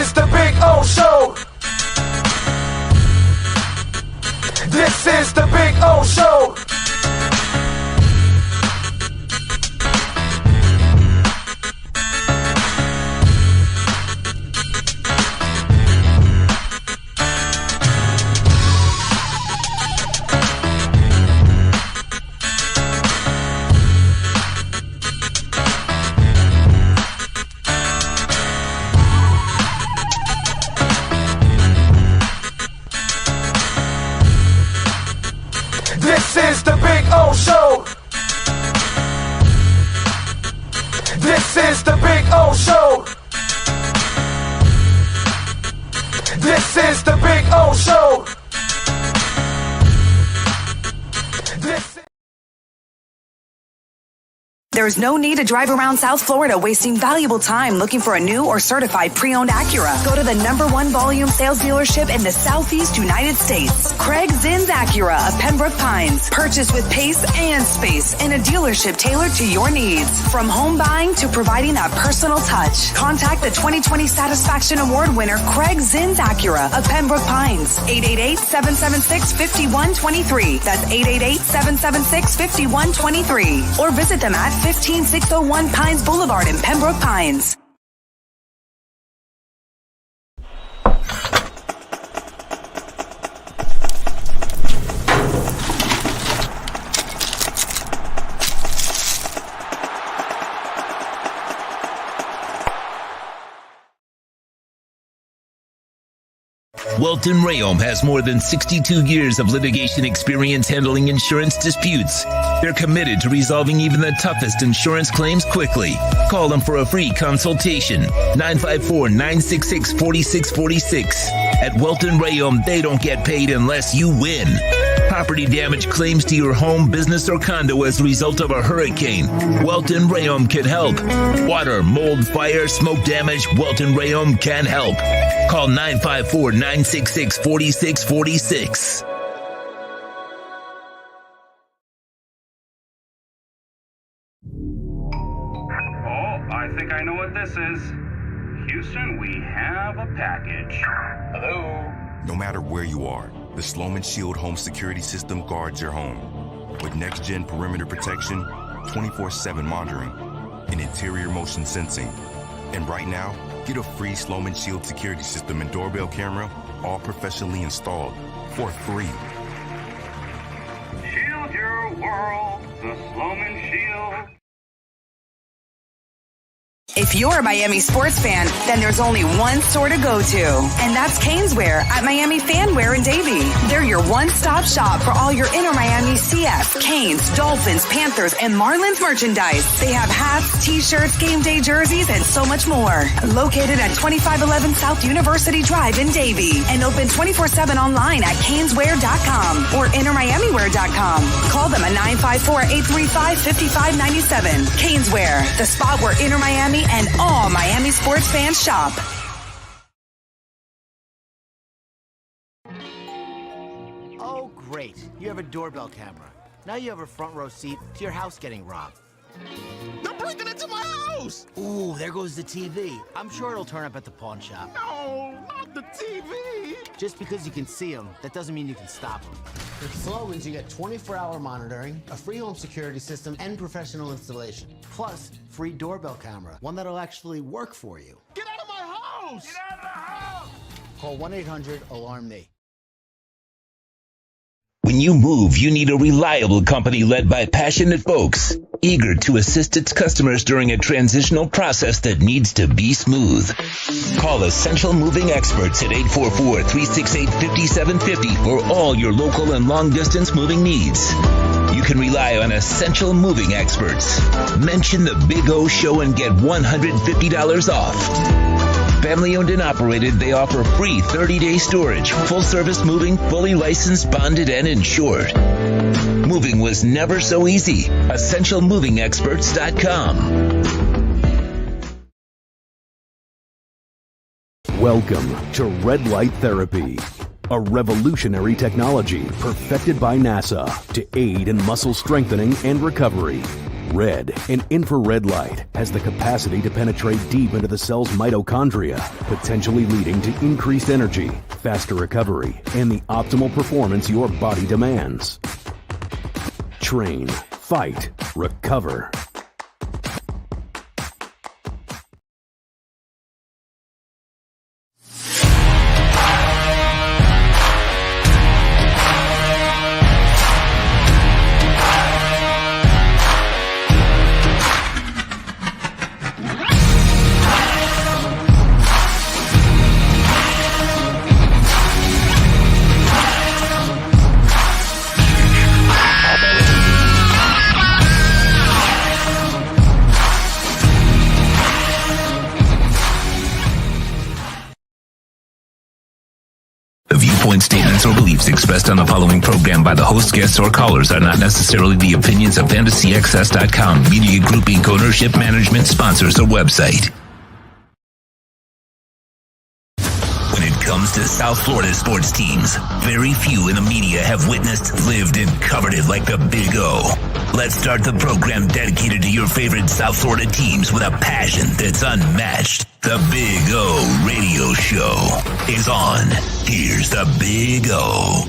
is the Big O Show. This is the Big O Show. This is the Big O Show. This is the Big O Show. This is the Big O Show. This. There's no need to drive around South Florida wasting valuable time looking for a new or certified pre-owned Acura. Go to the #1 volume sales dealership in the Southeast United States. Craig Zinn's Acura of Pembroke Pines. Purchase with pace and space in a dealership tailored to your needs. From home buying to providing that personal touch. Contact the 2020 Satisfaction Award winner Craig Zinn's Acura of Pembroke Pines. 888-776-5123. That's 888-776-5123. Or visit them at 15601 Pines Boulevard in Pembroke Pines. Welton Rayom has more than 62 years of litigation experience handling insurance disputes. They're committed to resolving even the toughest insurance claims quickly. Call them for a free consultation. 954-966-4646. At Welton Rayom, they don't get paid unless you win. Property damage claims to your home, business, or condo as a result of a hurricane. Welton Rayom can help. Water, mold, fire, smoke damage, Welton Rayom can help. Call 954-966-4646. I think I know what this is. Houston, we have a package. Hello? No matter where you are, the Sloman Shield home security system guards your home. With next-gen perimeter protection, 24/7 monitoring, and interior motion sensing. And right now, get a free Sloman Shield security system and doorbell camera, all professionally installed, for free. Shield your world, the Sloman Shield. If you're a Miami sports fan, then there's only one store to go to, and that's Caneswear at Miami Fanwear in Davie. They're your one-stop shop for all your inner Miami CF, Canes, Dolphins, Panthers, and Marlins merchandise. They have hats, t-shirts, game day jerseys, and so much more. Located at 2511 South University Drive in Davie, and open 24/7 online at caneswear.com or innermiamiwear.com. Call them at 954-835-5597. Caneswear, the spot where Inner Miami and all Miami sports fans shop. Oh, great. You have a doorbell camera. Now you have a front row seat to your house getting robbed. They're breaking into my house! Ooh, there goes the TV. I'm sure it'll turn up at the pawn shop. No, not the TV! Just because you can see them, that doesn't mean you can stop them. With Slogans, you get 24-hour monitoring, a free home security system, and professional installation. Plus, free doorbell camera, one that'll actually work for you. Get out of my house! Get out of the house! Call 1-800-ALARM-ME. When you move, you need a reliable company led by passionate folks, eager to assist its customers during a transitional process that needs to be smooth. Call Essential Moving Experts at 844-368-5750 for all your local and long-distance moving needs. You can rely on Essential Moving Experts. Mention the Big O Show and get $150 off. Family owned and operated, they offer free 30-day storage, full-service moving, fully licensed, bonded, and insured. Moving was never so easy. EssentialMovingExperts.com. Welcome to Red Light Therapy, a revolutionary technology perfected by NASA to aid in muscle strengthening and recovery. Red, an infrared light, has the capacity to penetrate deep into the cell's mitochondria, potentially leading to increased energy, faster recovery, and the optimal performance your body demands. Train, fight, recover. The viewpoints, statements, or beliefs expressed on the following program by the host, guests, or callers are not necessarily the opinions of FantasyAccess.com, Media Group Inc., ownership, management, sponsors, or website. When it comes to South Florida sports teams, very few in the media have witnessed, lived, and covered it like the Big O. Let's start the program dedicated to your favorite South Florida teams with a passion that's unmatched. The Big O Radio Show is on. Here's the Big O.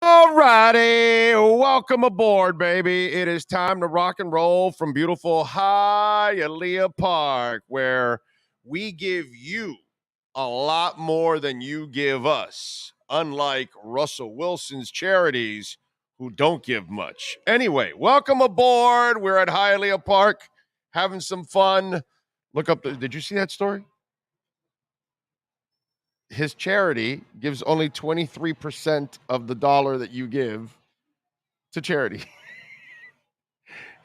All righty, welcome aboard, baby. It is time to rock and roll from beautiful Hialeah Park, where we give you a lot more than you give us, unlike Russell Wilson's charities, who don't give much. Anyway, welcome aboard. We're at Hialeah Park having some fun. Look up, did you see that story? His charity gives only 23% of the dollar that you give to charity.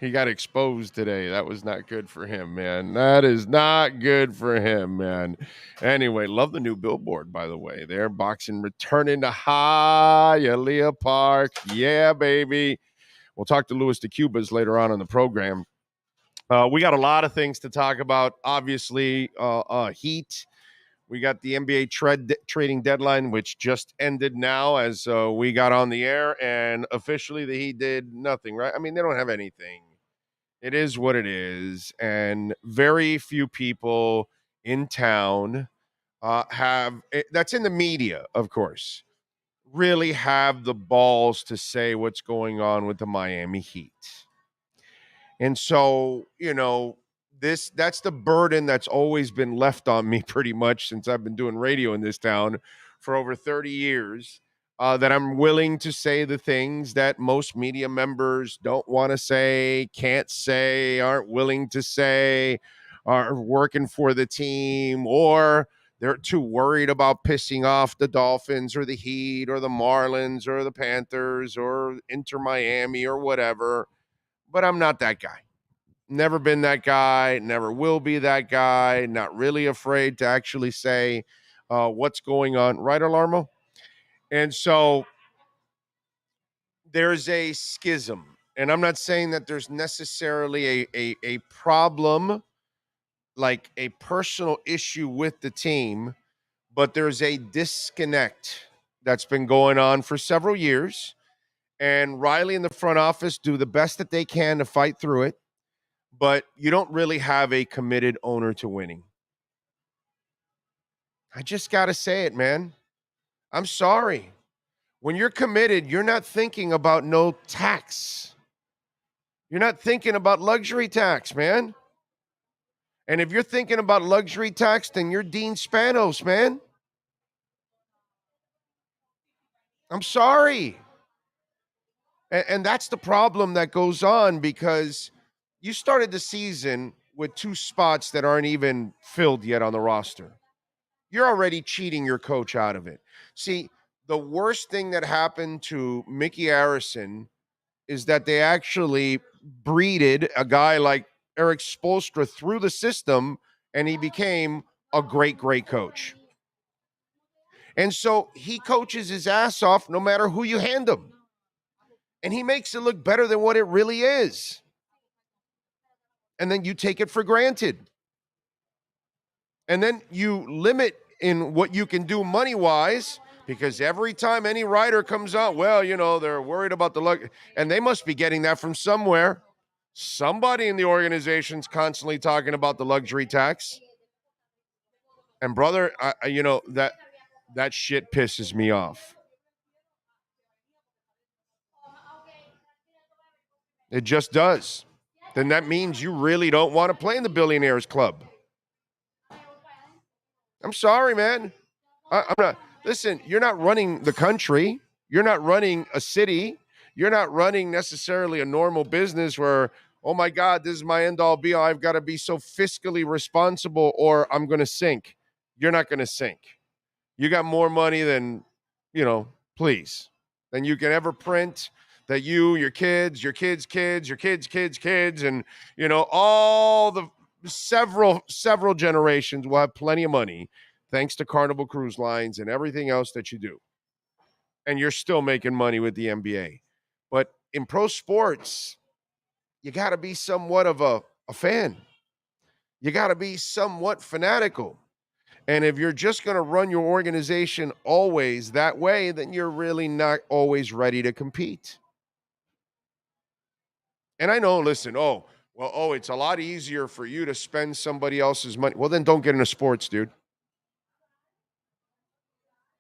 He got exposed today. That was not good for him, man. That is not good for him, man. Anyway, love the new billboard, by the way. There, boxing returning to Hialeah Park. Yeah, baby. We'll talk to Louis DeCubas later on in the program. We got a lot of things to talk about. Obviously, Heat. We got the NBA trading deadline, which just ended now as we got on the air, and officially the Heat did nothing, right? I mean, they don't have anything. It is what it is, and very few people in town that's in the media, of course, really have the balls to say what's going on with the Miami Heat. And so, that's the burden that's always been left on me pretty much since I've been doing radio in this town for over 30 years, that I'm willing to say the things that most media members don't want to say, can't say, aren't willing to say, are working for the team, or they're too worried about pissing off the Dolphins or the Heat or the Marlins or the Panthers or Inter Miami or whatever. But I'm not that guy. Never been that guy, never will be that guy, not really afraid to actually say what's going on. Right, Alarmo? And so there's a schism. And I'm not saying that there's necessarily a problem, like a personal issue with the team, but there's a disconnect that's been going on for several years. And Riley and the front office do the best that they can to fight through it. But you don't really have a committed owner to winning. I just got to say it, man. I'm sorry. When you're committed, you're not thinking about no tax. You're not thinking about luxury tax, man. And if you're thinking about luxury tax, then you're Dean Spanos, man. I'm sorry. And that's the problem that goes on, because you started the season with two spots that aren't even filled yet on the roster. You're already cheating your coach out of it. See, the worst thing that happened to Mickey Arison is that they actually breeded a guy like Eric Spoelstra through the system, and he became a great, great coach. And so he coaches his ass off no matter who you hand him. And he makes it look better than what it really is. And then you take it for granted. And then you limit in what you can do money-wise Because every time any rider comes out, well, they're worried about the luck, and they must be getting that from somewhere. Somebody in the organization's constantly talking about the luxury tax. And brother, that shit pisses me off. It just does. Then that means you really don't want to play in the billionaires club. I'm sorry, man. I'm not. Listen, you're not running the country. You're not running a city. You're not running necessarily a normal business where, oh my God, this is my end all be all. I've got to be so fiscally responsible or I'm going to sink. You're not going to sink. You got more money than, please, than you can ever print. That your kids, your kids' kids, your kids' kids' kids, and all the several generations will have plenty of money thanks to Carnival Cruise Lines and everything else that you do. And you're still making money with the NBA. But in pro sports, you got to be somewhat of a fan. You got to be somewhat fanatical. And if you're just going to run your organization always that way, then you're really not always ready to compete. And I know, listen, it's a lot easier for you to spend somebody else's money. Well, then don't get into sports, dude.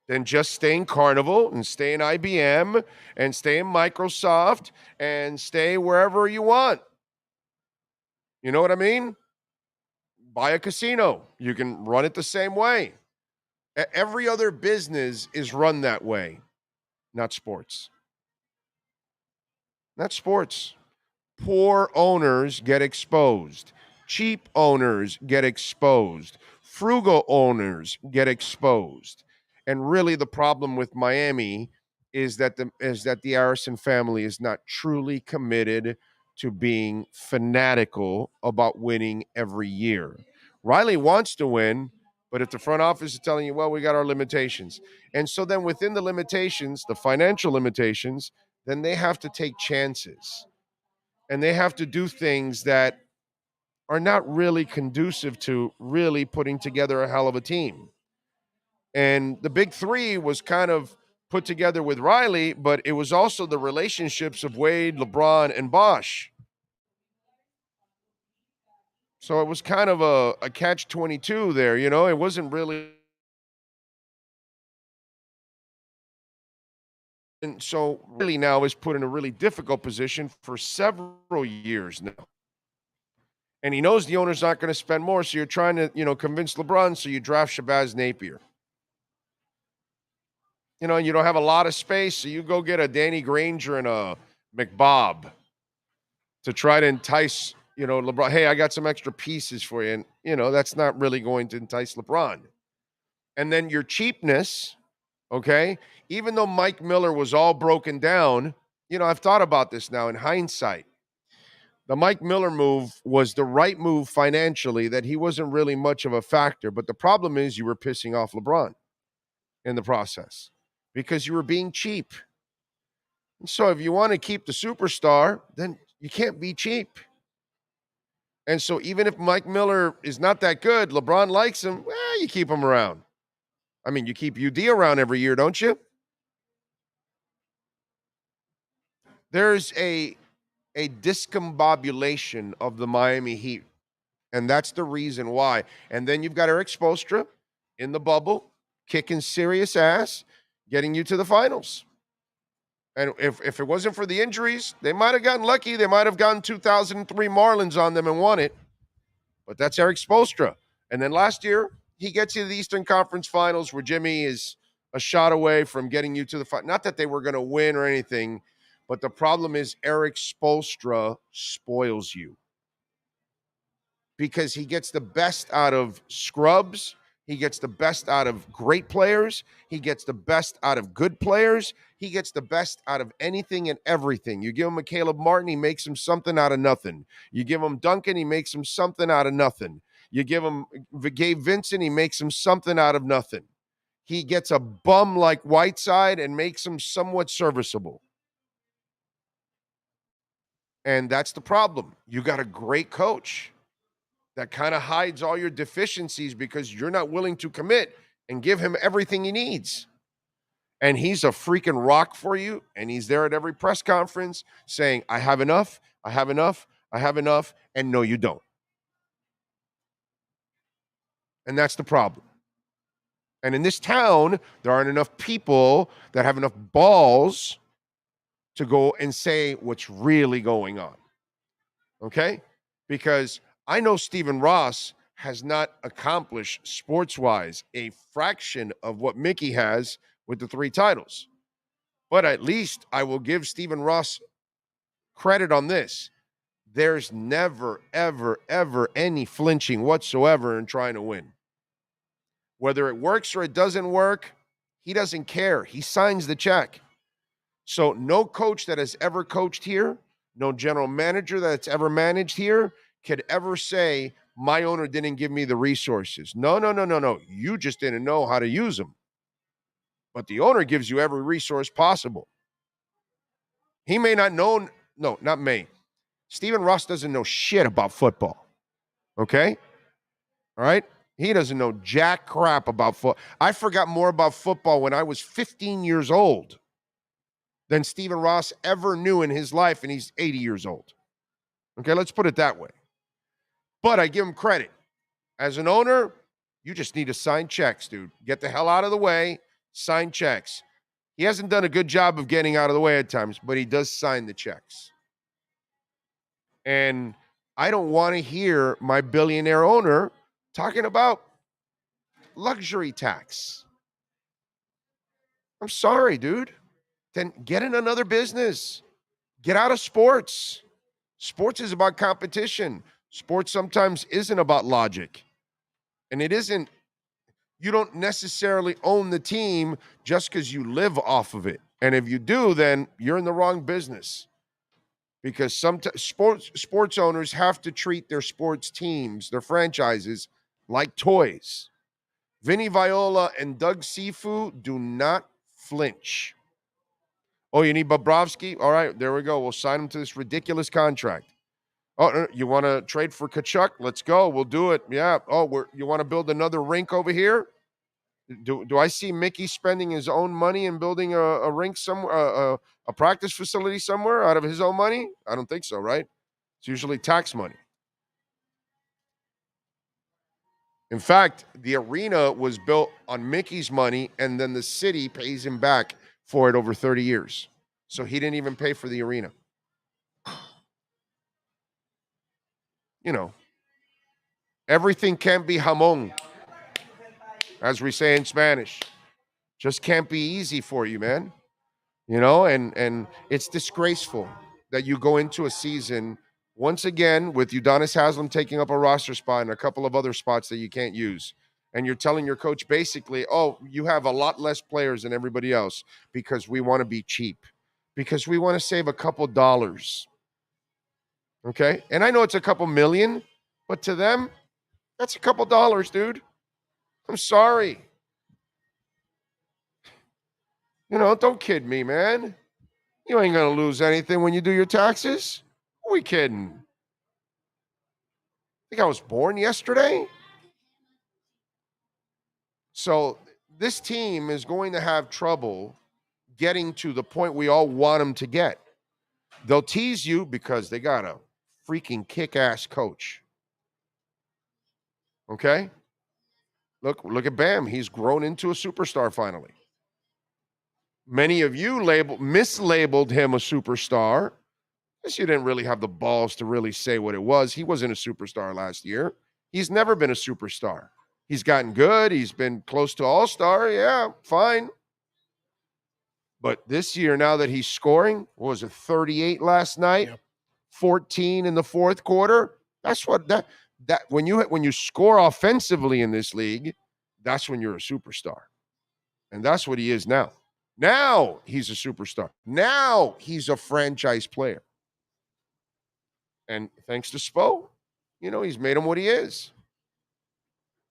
Then just stay in Carnival and stay in IBM and stay in Microsoft and stay wherever you want. You know what I mean? Buy a casino. You can run it the same way. Every other business is run that way, not sports. Not sports. Poor owners get exposed. Cheap owners get exposed. Frugal owners get exposed. And really the problem with Miami is that the Arison family is not truly committed to being fanatical about winning every year. Riley wants to win, but if the front office is telling you, well, we got our limitations. And so then within the limitations, the financial limitations, then they have to take chances. And they have to do things that are not really conducive to really putting together a hell of a team. And the big three was kind of put together with Riley, but it was also the relationships of Wade, LeBron, and Bosh. So it was kind of a catch-22 there, It wasn't really. And so really now is put in a really difficult position for several years now. And he knows the owner's not going to spend more, so you're trying to, convince LeBron, so you draft Shabazz Napier. And you don't have a lot of space, so you go get a Danny Granger and a McBob to try to entice, LeBron. Hey, I got some extra pieces for you. And, that's not really going to entice LeBron. And then your cheapness, okay, even though Mike Miller was all broken down, I've thought about this now in hindsight. The Mike Miller move was the right move financially, that he wasn't really much of a factor. But the problem is you were pissing off LeBron in the process because you were being cheap. And so if you want to keep the superstar, then you can't be cheap. And so even if Mike Miller is not that good, LeBron likes him, well, you keep him around. I mean, you keep UD around every year, don't you? There's a discombobulation of the Miami Heat, and that's the reason why. And then you've got Eric Spoelstra in the bubble, kicking serious ass, getting you to the finals. And if it wasn't for the injuries, they might have gotten lucky. They might have gotten 2003 Marlins on them and won it. But that's Eric Spoelstra. And then last year, he gets you to the Eastern Conference Finals where Jimmy is a shot away from getting you to the final. Not that they were going to win or anything, but the problem is Eric Spoelstra spoils you because he gets the best out of scrubs. He gets the best out of great players. He gets the best out of good players. He gets the best out of anything and everything. You give him a Caleb Martin, he makes him something out of nothing. You give him Duncan, he makes him something out of nothing. You give him Gabe Vincent, he makes him something out of nothing. He gets a bum like Whiteside and makes him somewhat serviceable. And that's the problem. You got a great coach that kind of hides all your deficiencies because you're not willing to commit and give him everything he needs. and he's a freaking rock for you, and he's there at every press conference saying, I have enough, I have enough, I have enough, and no, you don't. And that's the problem. And in this town, there aren't enough people that have enough balls to go and say what's really going on. Okay? Because I know Stephen Ross has not accomplished sports-wise a fraction of what Mickey has with the 3 titles. But at least I will give Stephen Ross credit on this. There's never, ever, ever any flinching whatsoever in trying to win. Whether it works or it doesn't work, he doesn't care. He signs the check. So no coach that has ever coached here, no general manager that's ever managed here could ever say, my owner didn't give me the resources. No. You just didn't know how to use them. But the owner gives you every resource possible. He may not know, no, not may. Stephen Ross doesn't know shit about football. Okay? All right? He doesn't know jack crap about football. I forgot more about football when I was 15 years old than Stephen Ross ever knew in his life, and he's 80 years old. Okay, let's put it that way. But I give him credit. As an owner, you just need to sign checks, dude. Get the hell out of the way, sign checks. He hasn't done a good job of getting out of the way at times, but he does sign the checks. And I don't want to hear my billionaire owner talking about luxury tax. I'm sorry, dude. Then get in another business. Get out of sports. Sports is about competition. Sports sometimes isn't about logic. And it isn't, you don't necessarily own the team just because you live off of it. And if you do, then you're in the wrong business. Because sometimes sports owners have to treat their sports teams, their franchises, like toys. Vinny Viola and Doug Sifu do not flinch. Oh, you need Bobrovsky? All right, there we go. We'll sign him to this ridiculous contract. Oh, you want to trade for Kachuk? Let's go. We'll do it. Yeah. Oh, you want to build another rink over here? Do I see Mickey spending his own money and building a rink somewhere, a practice facility somewhere out of his own money? I don't think so, right? It's usually tax money. In fact, the arena was built on Mickey's money, and then the city pays him back for it over 30 years. So he didn't even pay for the arena. You know, everything can't be jamon, as we say in Spanish. Just can't be easy for you, man. You know, and it's disgraceful that you go into a season once again with Udonis Haslem taking up a roster spot and a couple of other spots that you can't use. And you're telling your coach basically, oh, you have a lot less players than everybody else because we want to be cheap, because we want to save a couple dollars. Okay? And I know it's a couple million, but to them, that's a couple dollars, dude. I'm sorry. You know, don't kid me, man. You ain't going to lose anything when you do your taxes. Who are we kidding? Think I was born yesterday? So this team is going to have trouble getting to the point we all want them to get. They'll tease you because they got a freaking kick-ass coach. Okay? Look at Bam. He's grown into a superstar finally. Many of you mislabeled him a superstar. Guess you didn't really have the balls to really say what it was. He wasn't a superstar last year. He's never been a superstar. He's gotten good. He's been close to all-star. Yeah, fine. But this year, now that he's scoring, what was it, 38 last night, 14 in the fourth quarter? That's what that when you score offensively in this league, that's when you're a superstar. And that's what he is now. Now he's a superstar. Now he's a franchise player. And thanks to Spo, you know, he's made him what he is.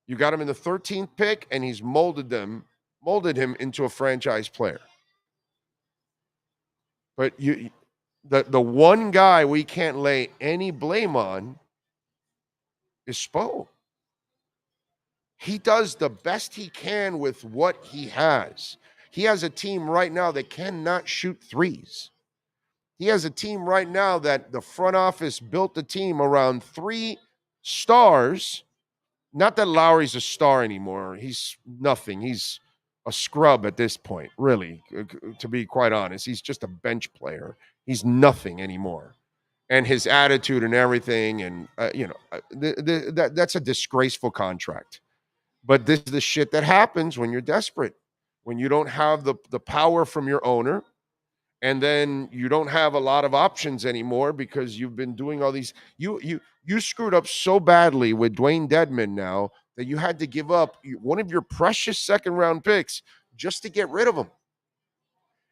You got him in the 13th pick, and he's molded him into a franchise player. But the one guy we can't lay any blame on is Spo. He does the best he can with what he has. He has a team right now that cannot shoot threes. He has a team right now that the front office built the team around 3 stars. Not that Lowry's a star anymore. He's nothing. He's a scrub at this point, really, to be quite honest. He's just a bench player. He's nothing anymore. And his attitude and everything, and that's a disgraceful contract. But this is the shit that happens when you're desperate, when you don't have the power from your owner, and then you don't have a lot of options anymore because you've been doing all these. You screwed up so badly with Dwayne Dedman now that you had to give up one of your precious second round picks just to get rid of him.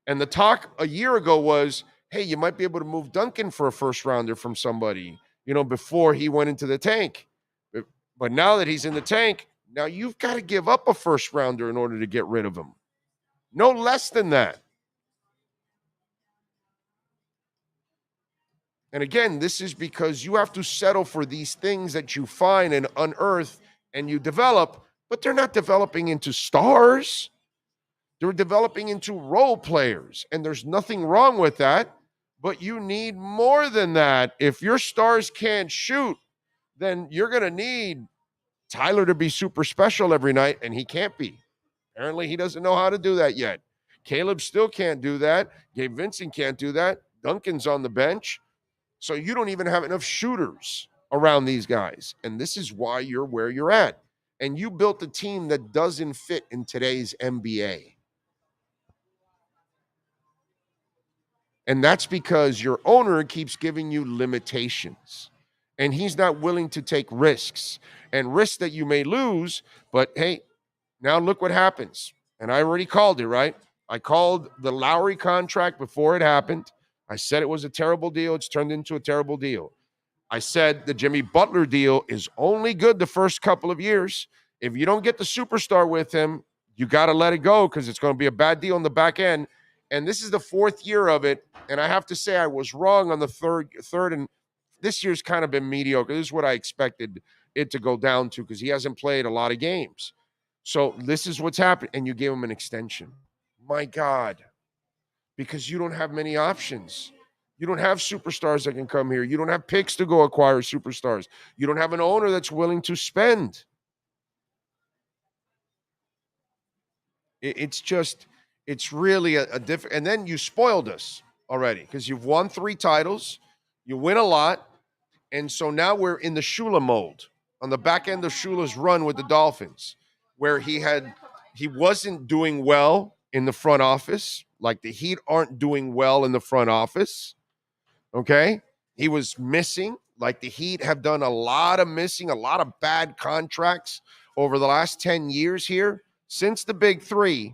And the talk a year ago was, hey, you might be able to move Duncan for a first rounder from somebody, before he went into the tank. But now that he's in the tank, now you've got to give up a first rounder in order to get rid of him. No less than that. And again, this is because you have to settle for these things that you find and unearth and you develop, but they're not developing into stars. They're developing into role players, and there's nothing wrong with that, but you need more than that. If your stars can't shoot, then you're going to need Tyler to be super special every night, and he can't be. Apparently, he doesn't know how to do that yet. Caleb still can't do that. Gabe Vincent can't do that. Duncan's on the bench. So you don't even have enough shooters around these guys. And this is why you're where you're at. And you built a team that doesn't fit in today's NBA. And that's because your owner keeps giving you limitations. And he's not willing to take risks. And risks that you may lose. But hey, now look what happens. And I already called it, right? I called the Lowry contract before it happened. I said it was a terrible deal. It's turned into a terrible deal. I said the Jimmy Butler deal is only good the first couple of years. If you don't get the superstar with him, you got to let it go because it's going to be a bad deal on the back end. And this is the 4th year of it. And I have to say I was wrong on the third, and this year's kind of been mediocre. This is what I expected it to go down to because he hasn't played a lot of games. So this is what's happened. And you gave him an extension. My God. Because you don't have many options. You don't have superstars that can come here. You don't have picks to go acquire superstars. You don't have an owner that's willing to spend. It's really a different. And then you spoiled us already because you've won 3 titles. You win a lot. And so now we're in the Shula mold on the back end of Shula's run with the Dolphins, where he wasn't doing well in the front office. Like the Heat aren't doing well in the front office. Okay. He was missing. Like the Heat have done a lot of missing, a lot of bad contracts over the last 10 years here since the big 3.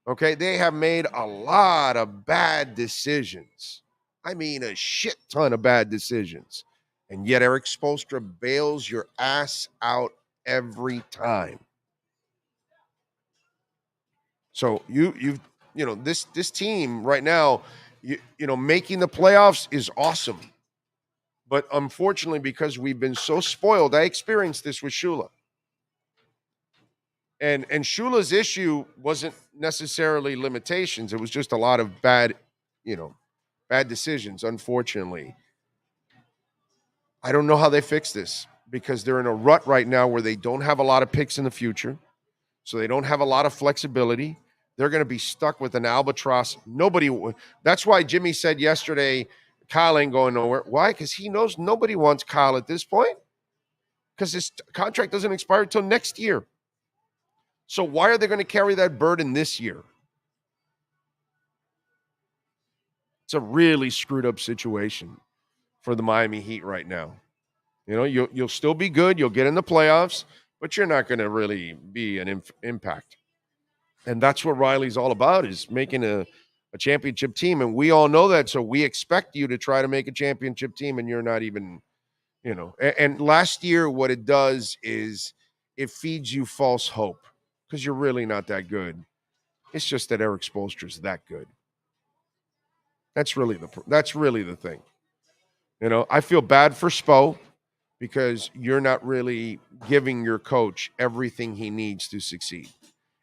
Okay. They have made a lot of bad decisions. I mean, a shit ton of bad decisions. And yet Eric Spoelstra bails your ass out every time. So this team right now, making the playoffs is awesome. But unfortunately, because we've been so spoiled, I experienced this with Shula. And Shula's issue wasn't necessarily limitations. It was just a lot of bad decisions, unfortunately. I don't know how they fix this because they're in a rut right now where they don't have a lot of picks in the future. So they don't have a lot of flexibility. They're going to be stuck with an albatross. That's why Jimmy said yesterday, Kyle ain't going nowhere. Why? Because he knows nobody wants Kyle at this point because his contract doesn't expire until next year. So why are they going to carry that burden this year? It's a really screwed up situation for the Miami Heat right now. You'll still be good. You'll get in the playoffs, but you're not going to really be an impact. And that's what Riley's all about, is making a championship team. And we all know that. So we expect you to try to make a championship team, and you're not even, And last year, what it does is it feeds you false hope because you're really not that good. It's just that Eric Spoelstra is that good. That's really the thing. I feel bad for Spo because you're not really giving your coach everything he needs to succeed.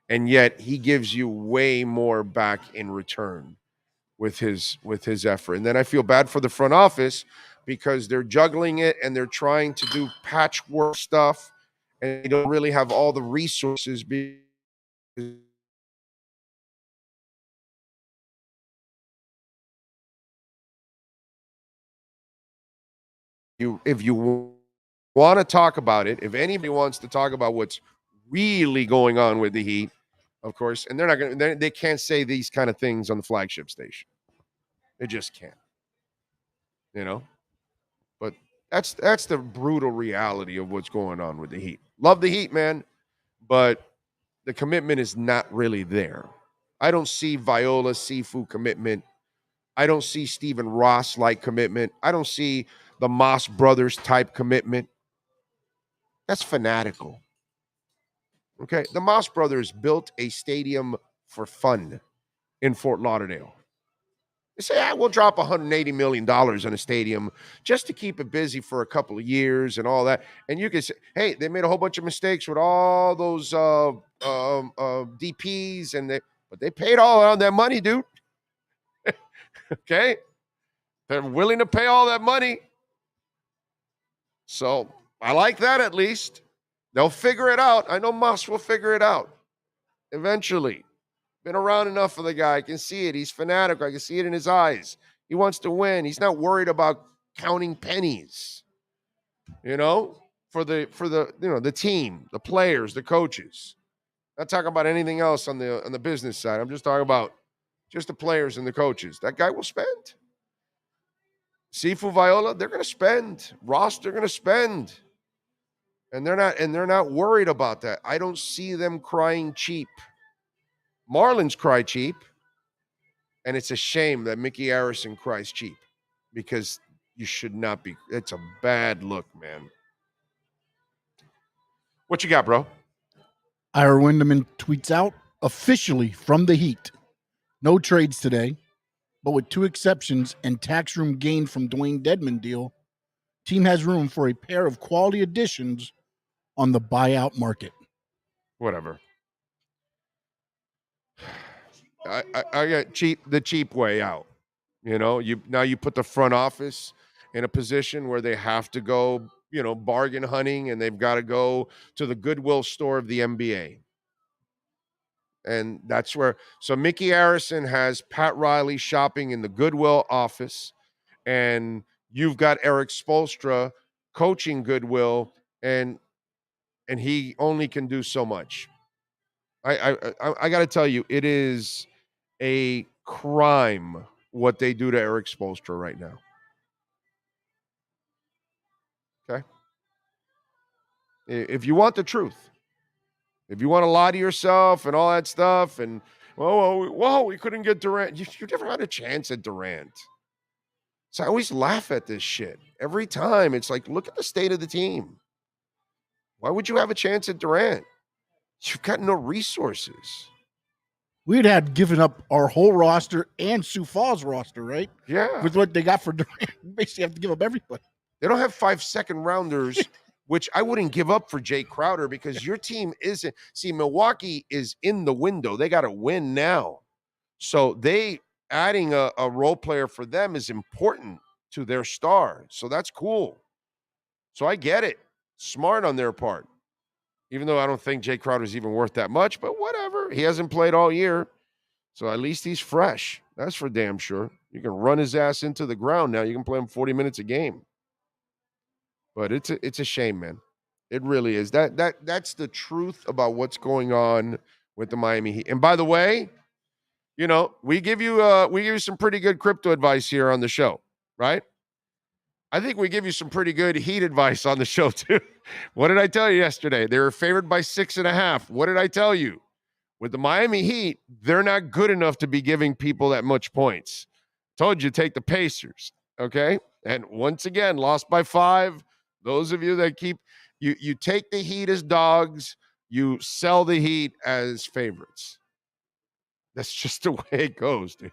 and yet he gives you way more back in return with his effort. And then I feel bad for the front office because they're juggling it and they're trying to do patchwork stuff, and they don't really have all the resources because if you want to talk about it, if anybody wants to talk about what's really going on with the Heat, of course, and they're not going to, they can't say these kind of things on the flagship station. They just can't, you know. But that's the brutal reality of what's going on with the Heat. Love the Heat, man, but the commitment is not really there. I don't see Viola Sifu commitment. I don't see Stephen Ross like commitment. I don't see the Moss brothers type commitment. That's fanatical. Okay. The Moss brothers built a stadium for fun in Fort Lauderdale. They say, we'll drop $180 million on a stadium just to keep it busy for a couple of years and all that. And you can say, hey, they made a whole bunch of mistakes with all those DPs, but they paid all of that money, dude. Okay. They're willing to pay all that money. So I like that at least. They'll figure it out. I know Moss will figure it out eventually. Been around enough for the guy. I can see it. He's fanatical. I can see it in his eyes. He wants to win. He's not worried about counting pennies, for the team, the players, the coaches. Not talking about anything else on the business side. I'm just talking about just the players and the coaches. That guy will spend. Sifu Viola, they're going to spend. Ross, they're going to spend. And they're not worried about that. I don't see them crying cheap. Marlins cry cheap. And it's a shame that Mickey Harrison cries cheap because you should not be. It's a bad look, man. What you got, bro? Ira Winderman tweets out, officially from the Heat. No trades today, but with two exceptions and tax room gained from Dwayne Dedman deal, team has room for a pair of quality additions on the buyout market. Whatever. I got the cheap way out. You put the front office in a position where they have to go, bargain hunting, and they've got to go to the Goodwill store of the NBA. And that's where, so Mickey Harrison has Pat Riley shopping in the Goodwill office, and you've got Eric Spoelstra coaching Goodwill, and he only can do so much. I got to tell you, it is a crime what they do to Eric Spoelstra right now. Okay? If you want the truth, if you want to lie to yourself and all that stuff, and we couldn't get Durant. You never had a chance at Durant. So I always laugh at this shit. Every time it's like, look at the state of the team. Why would you have a chance at Durant? You've got no resources. We'd had given up our whole roster and Sioux Falls roster, right? Yeah. With what they got for Durant. Basically have to give up everybody. They don't have 5 second rounders, which I wouldn't give up for Jay Crowder because your team isn't. See, Milwaukee is in the window. They got to win now. So adding a role player for them is important to their star. So that's cool. So I get it. Smart on their part. Even though I don't think Jay Crowder's even worth that much, but whatever. He hasn't played all year. So at least he's fresh. That's for damn sure. You can run his ass into the ground now. You can play him 40 minutes a game. But it's a shame, man. It really is. That's the truth about what's going on with the Miami Heat. And by the way, we give you some pretty good crypto advice here on the show, right? I think we give you some pretty good Heat advice on the show too. What did I tell you yesterday? They were favored by 6.5. What did I tell you? With the Miami Heat, they're not good enough to be giving people that much points. Told you, take the Pacers, okay? And once again, lost by 5. Those of you that you take the Heat as dogs, you sell the Heat as favorites. That's just the way it goes, dude.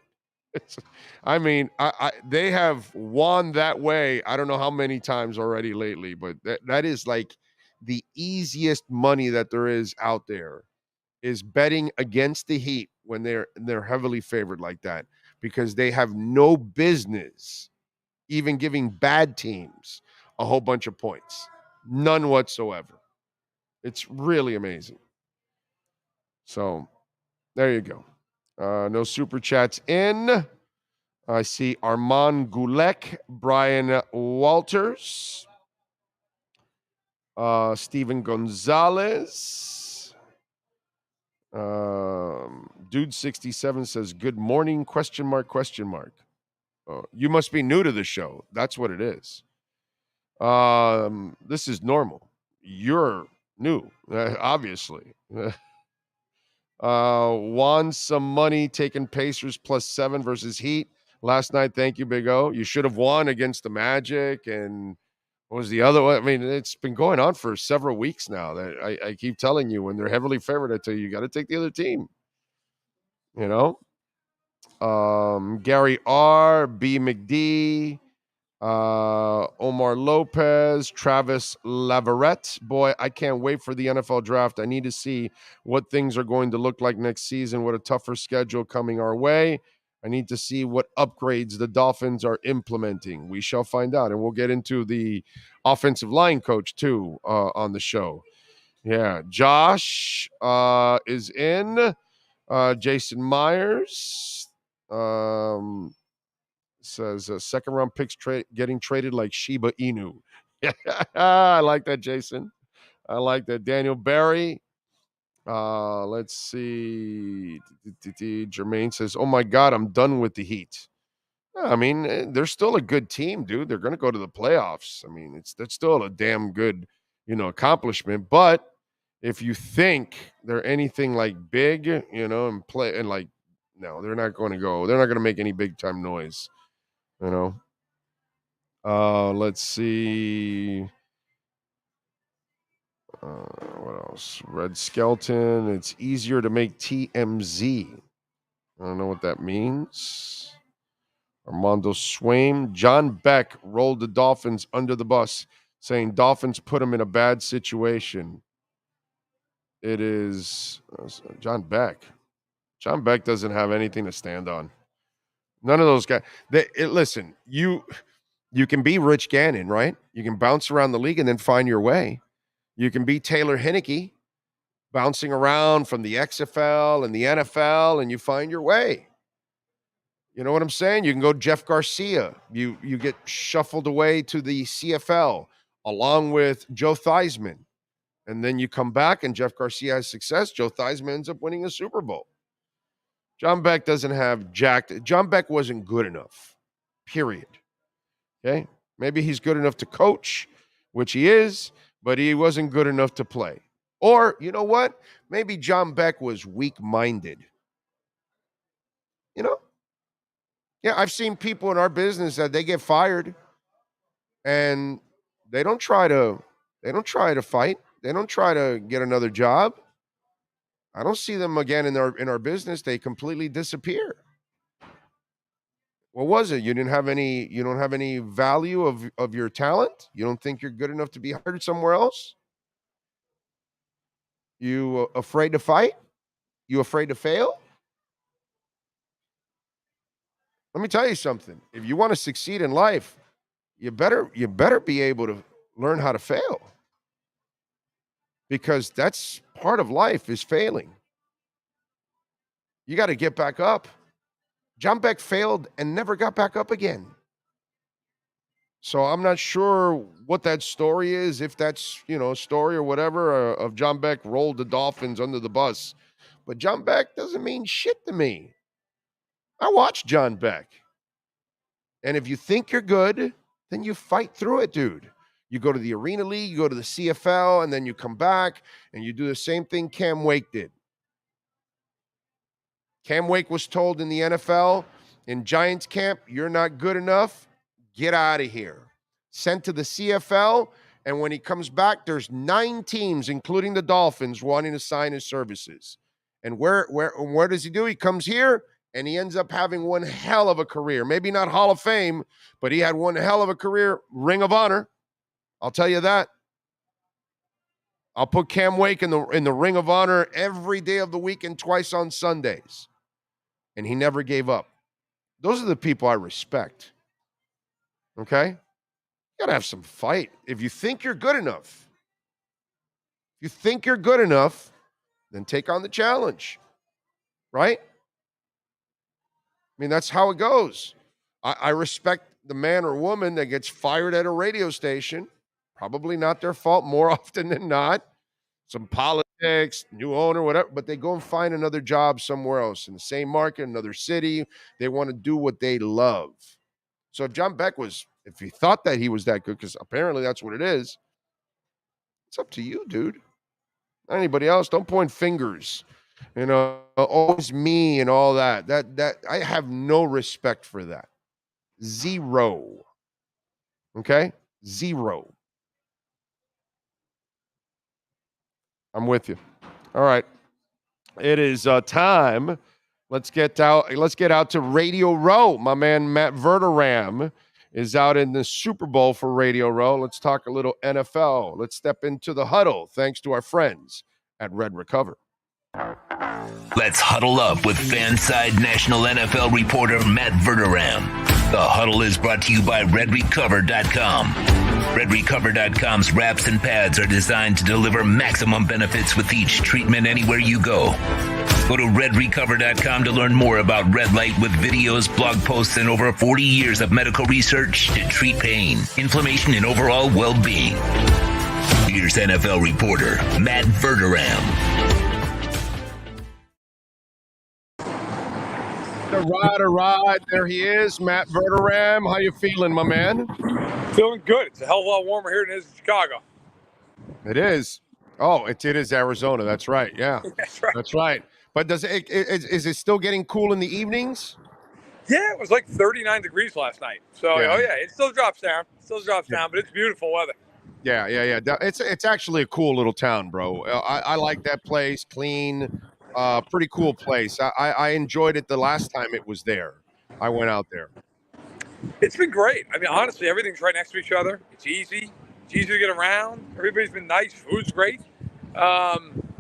They have won that way. I don't know how many times already lately, but that is like the easiest money that there is out there is betting against the Heat when they're heavily favored like that, because they have no business even giving bad teams a whole bunch of points. None whatsoever. It's really amazing. So there you go. No super chats in. I see Armand Gulek, Brian Walters, Steven Gonzalez. Dude 67 says, good morning, question mark. You must be new to the show. That's what it is. This is normal. You're new, obviously. Won some money taking Pacers +7 versus Heat last night. Thank you, Big O. You should have won against the Magic. And what was the other one? I mean, it's been going on for several weeks now that I keep telling you, when they're heavily favored, I tell you got to take the other team. You know? Gary R, B McD, Omar Lopez, Travis Laverette. Boy, I can't wait for the NFL draft. I need to see what things are going to look like next season. What a tougher schedule coming our way. I need to see what upgrades the Dolphins are implementing. We shall find out. And we'll get into the offensive line coach too on the show. Yeah, Josh is in. Jason Myers says second round picks getting traded like Shiba Inu. I like that, Jason. I like that. Daniel Barry. Let's see. Jermaine says, oh my God, I'm done with the Heat. I mean, they're still a good team, dude. They're going to go to the playoffs. I mean, that's still a damn good, accomplishment. But if you think they're anything like big, and play and like, no, they're not going to go. They're not going to make any big time noise, Let's see. What else? Red Skeleton. It's easier to make TMZ. I don't know what that means. Armando Swaim. John Beck rolled the Dolphins under the bus, saying Dolphins put him in a bad situation. It is John Beck. John Beck doesn't have anything to stand on. None of those guys. Listen, you can be Rich Gannon, right? You can bounce around the league and then find your way. You can be Taylor Heinicke, bouncing around from the XFL and the NFL, and you find your way. You know what I'm saying? You can go Jeff Garcia. You get shuffled away to the CFL along with Joe Theismann. And then you come back and Jeff Garcia has success. Joe Theismann ends up winning a Super Bowl. John Beck doesn't have jacked. John Beck wasn't good enough, period. Okay? Maybe he's good enough to coach, which he is, but he wasn't good enough to play. Or, you know what? Maybe John Beck was weak-minded. Yeah, I've seen people in our business that they get fired and they don't try to fight. They don't try to get another job. I don't see them again in our business. They completely disappear. What was it? You don't have any value of your talent? You don't think you're good enough to be hired somewhere else? You afraid to fight? You afraid to fail? Let me tell you something. If you want to succeed in life, you better be able to learn how to fail. Because that's part of life, is failing. You got to get back up. John Beck failed and never got back up again. So I'm not sure what that story is, if that's, a story or whatever of John Beck rolled the Dolphins under the bus. But John Beck doesn't mean shit to me. I watch John Beck. And if you think you're good, then you fight through it, dude. You go to the Arena League, you go to the CFL, and then you come back and you do the same thing Cam Wake did. Cam Wake was told in the NFL, in Giants camp, you're not good enough, get out of here. Sent to the CFL, and when he comes back, there's 9 teams, including the Dolphins, wanting to sign his services. And where does he do? He comes here, and he ends up having one hell of a career. Maybe not Hall of Fame, but he had one hell of a career, Ring of Honor. I'll tell you that. I'll put Cam Wake in the Ring of Honor every day of the week and twice on Sundays. And he never gave up. Those are the people I respect. Okay? You got to have some fight. If you think you're good enough, then take on the challenge. Right? I mean, that's how it goes. I respect the man or woman that gets fired at a radio station. Probably not their fault more often than not. Some politics, new owner, whatever, but they go and find another job somewhere else in the same market, another city. They want to do what they love. So if John Beck if he thought that he was that good, because apparently that's what it is, it's up to you, dude. Not anybody else. Don't point fingers. Always me and all that. That I have no respect for that. Zero. Okay? Zero. I'm with you. All right. It is time. Let's get out to Radio Row. My man Matt Verderam is out in the Super Bowl for Radio Row. Let's talk a little NFL. Let's step into the huddle thanks to our friends at Red Recover. Let's huddle up with Fanside National NFL reporter Matt Verderam. The huddle is brought to you by RedRecover.com. RedRecover.com's wraps and pads are designed to deliver maximum benefits with each treatment anywhere you go. Go to RedRecover.com to learn more about Red Light with videos, blog posts, and over 40 years of medical research to treat pain, inflammation, and overall well-being. Here's NFL reporter Matt Verderam. Ride. There he is, Matt Verderam. How you feeling, my man? Feeling good. It's a hell of a lot warmer here than it is in Chicago. It is. Oh, it is Arizona. That's right. Yeah, that's right. But is it still getting cool in the evenings? Yeah, it was like 39 degrees last night. So, it still drops down. But it's beautiful weather. Yeah. It's actually a cool little town, bro. I like that place. Clean. Pretty cool place. I enjoyed it the last time it was there. I went out there. It's been great. I mean, honestly, everything's right next to each other. It's easy. It's easy to get around. Everybody's been nice. Food's great. I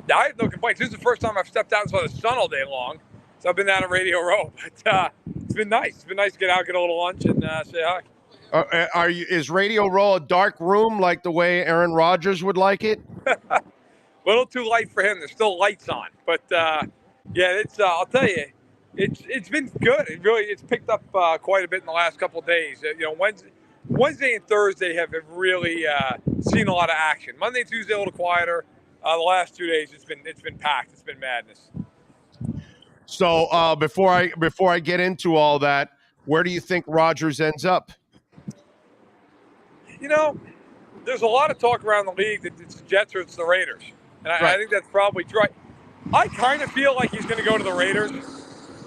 have no complaints. This is the first time I've stepped out and saw the sun all day long. So I've been down at Radio Row. But it's been nice. It's been nice to get out, get a little lunch, and say hi. Is Radio Row a dark room like the way Aaron Rodgers would like it? A little too light for him. There's still lights on, but it's. I'll tell you, it's been good. It's picked up quite a bit in the last couple of days. Wednesday and Thursday have really seen a lot of action. Monday, Tuesday a little quieter. The last 2 days it's been packed. It's been madness. So before I get into all that, where do you think Rodgers ends up? There's a lot of talk around the league that it's the Jets or it's the Raiders. And I think that's probably true. I kind of feel like he's going to go to the Raiders.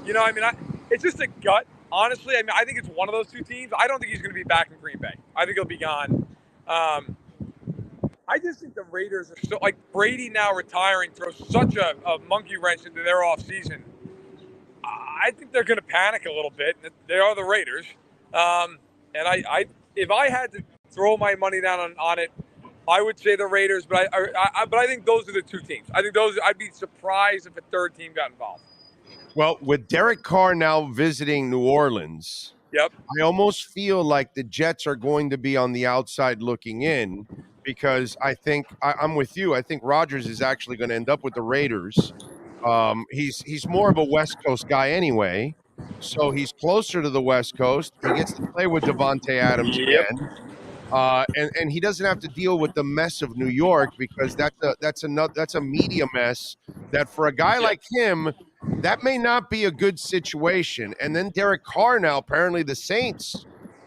It's just a gut, honestly. I think it's one of those two teams. I don't think he's going to be back in Green Bay. I think he'll be gone. I just think the Raiders are so, like, Brady now retiring throws such a monkey wrench into their offseason. I think they're going to panic a little bit. They are the Raiders. If I had to throw my money down on it, I would say the Raiders, but I think those are the two teams. I'd be surprised if a third team got involved. Well, with Derek Carr now visiting New Orleans, yep, I almost feel like the Jets are going to be on the outside looking in, because I think I'm with you. I think Rodgers is actually going to end up with the Raiders. He's more of a West Coast guy anyway, so he's closer to the West Coast. He gets to play with Devontae Adams again. And he doesn't have to deal with the mess of New York, because that's a media mess that for a guy like him, that may not be a good situation. And then Derek Carr now, apparently the Saints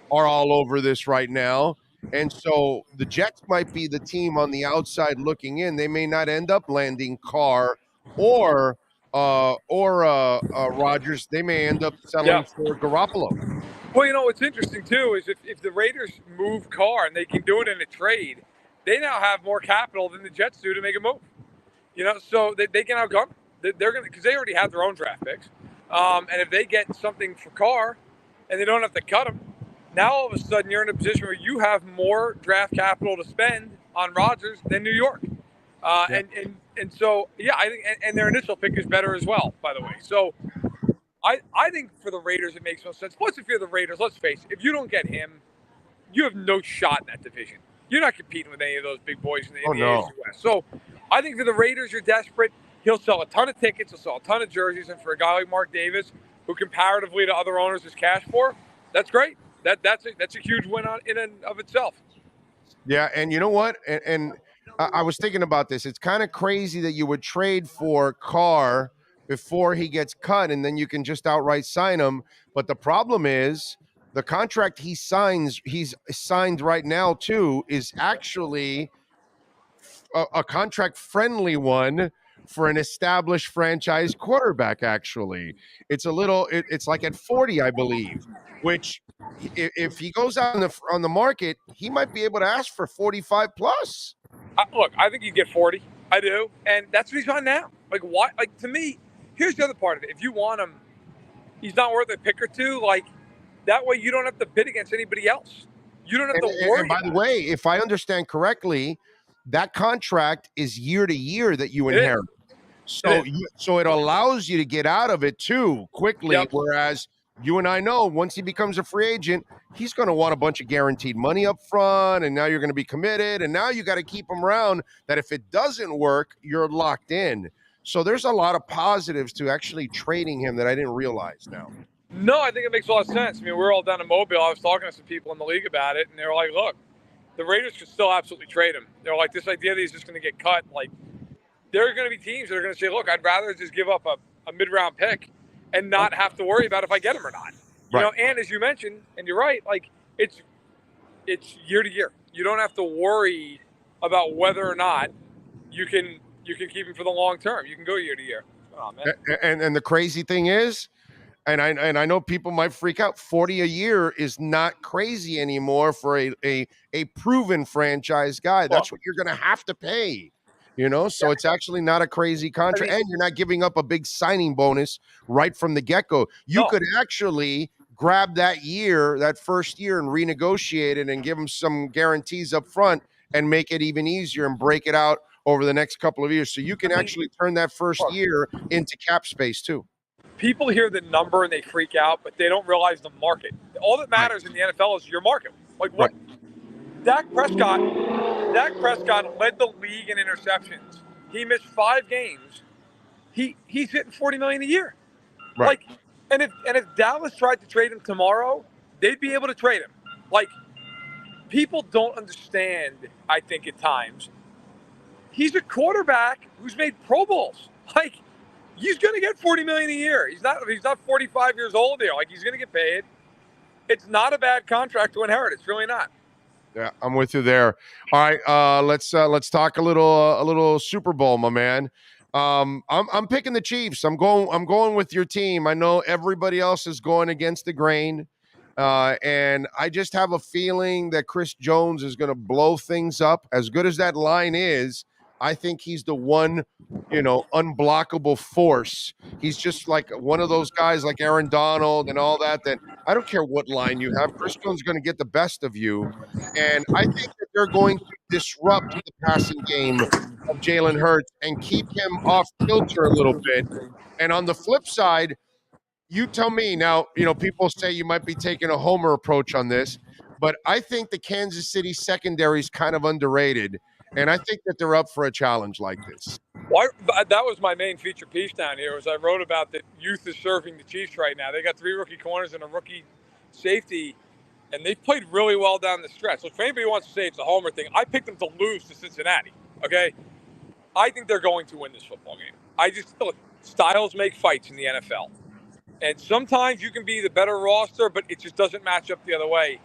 are all over this right now. And so the Jets might be the team on the outside looking in. They may not end up landing Carr or Rodgers. They may end up settling for Garoppolo. Well, what's interesting, too, is if the Raiders move Carr and they can do it in a trade, they now have more capital than the Jets do to make a move. So they can outgun them. They're going to, because they already have their own draft picks. And if they get something for Carr and they don't have to cut him, now all of a sudden you're in a position where you have more draft capital to spend on Rodgers than New York. And so, yeah, I think, and their initial pick is better as well, by the way. So I think for the Raiders, it makes no sense. Plus, if you're the Raiders, let's face it, if you don't get him, you have no shot in that division. You're not competing with any of those big boys in the AFC West. So I think for the Raiders, you're desperate. He'll sell a ton of tickets. He'll sell a ton of jerseys. And for a guy like Mark Davis, who comparatively to other owners is cash for, that's great. That's a huge win in and of itself. Yeah, and you know what? And I was thinking about this. It's kind of crazy that you would trade for Carr before he gets cut, and then you can just outright sign him. But the problem is the contract he's signed right now too is actually a contract-friendly one for an established franchise quarterback. Actually, it's it's like at 40, I believe, which if he goes out on the market, he might be able to ask for 45 plus. Look, I think you get 40. I do, and that's what he's on now. Like, why? Like, to me, here's the other part of it. If you want him, he's not worth a pick or two. Like, that way you don't have to bid against anybody else. You don't have to worry. And by the way, if I understand correctly, that contract is year to year that you inherit. So it allows you to get out of it too quickly. Yep. Whereas you and I know once he becomes a free agent, he's going to want a bunch of guaranteed money up front, and now you're going to be committed, and now you got to keep him around that if it doesn't work, you're locked in. So there's a lot of positives to actually trading him that I didn't realize now. No, I think it makes a lot of sense. I mean, we're all down in Mobile. I was talking to some people in the league about it, and they were like, look, the Raiders could still absolutely trade him. They're like, this idea that he's just going to get cut, like, there are going to be teams that are going to say, look, I'd rather just give up a mid-round pick and not have to worry about if I get him or not. You know, and as you mentioned, and you're right, like, it's year to year. You don't have to worry about whether or not you can keep him for the long term. You can go year to year. Oh, man. And the crazy thing is, and I know people might freak out, 40 a year is not crazy anymore for a proven franchise guy. That's what you're going to have to pay. You know, so it's actually not a crazy contract, and you're not giving up a big signing bonus right from the get-go. You could actually grab that first year, and renegotiate it and give them some guarantees up front and make it even easier and break it out over the next couple of years. So you can actually turn that first year into cap space too. People hear the number and they freak out, but they don't realize the market. All that matters in the NFL is your market. Like what? Dak Prescott led the league in interceptions. He missed 5 games. He's hitting $40 million a year. Right. Like, and if Dallas tried to trade him tomorrow, they'd be able to trade him. Like, people don't understand, I think, at times. He's a quarterback who's made Pro Bowls. Like, he's going to get $40 million a year. He's not 45 years old there. Like, he's going to get paid. It's not a bad contract to inherit. It's really not. Yeah, I'm with you there. All right, let's talk a little Super Bowl, my man. I'm picking the Chiefs. I'm going with your team. I know everybody else is going against the grain, and I just have a feeling that Chris Jones is going to blow things up. As good as that line is, I think he's the one, unblockable force. He's just like one of those guys like Aaron Donald and all that I don't care what line you have. Chris Jones is going to get the best of you. And I think that they're going to disrupt the passing game of Jalen Hurts and keep him off kilter a little bit. And on the flip side, you tell me now, people say you might be taking a homer approach on this, but I think the Kansas City secondary is kind of underrated. And I think that they're up for a challenge like this. Well, that was my main feature piece down here. Was I wrote about that youth is serving the Chiefs right now. They got 3 rookie corners and a rookie safety, and they've played really well down the stretch. So if anybody wants to say it's a homer thing, I picked them to lose to Cincinnati. Okay, I think they're going to win this football game. Look, styles make fights in the NFL, and sometimes you can be the better roster, but it just doesn't match up the other way.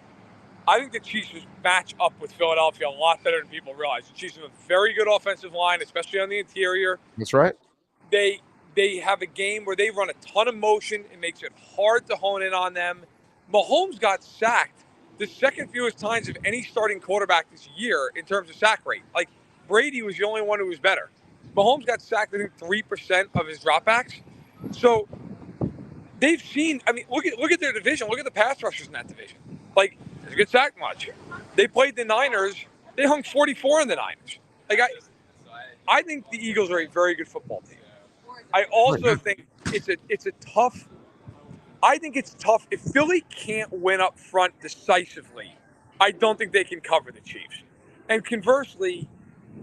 I think the Chiefs match up with Philadelphia a lot better than people realize. The Chiefs have a very good offensive line, especially on the interior. That's right. They have a game where they run a ton of motion. It makes it hard to hone in on them. Mahomes got sacked the second fewest times of any starting quarterback this year in terms of sack rate. Like, Brady was the only one who was better. Mahomes got sacked, I think, 3% of his dropbacks. So they've seen, look at their division. Look at the pass rushers in that division. Like, doesn't get sacked much. They played the Niners. They hung 44 in the Niners. Like, I think the Eagles are a very good football team. I also think it's a tough. I think it's tough if Philly can't win up front decisively. I don't think they can cover the Chiefs. And conversely,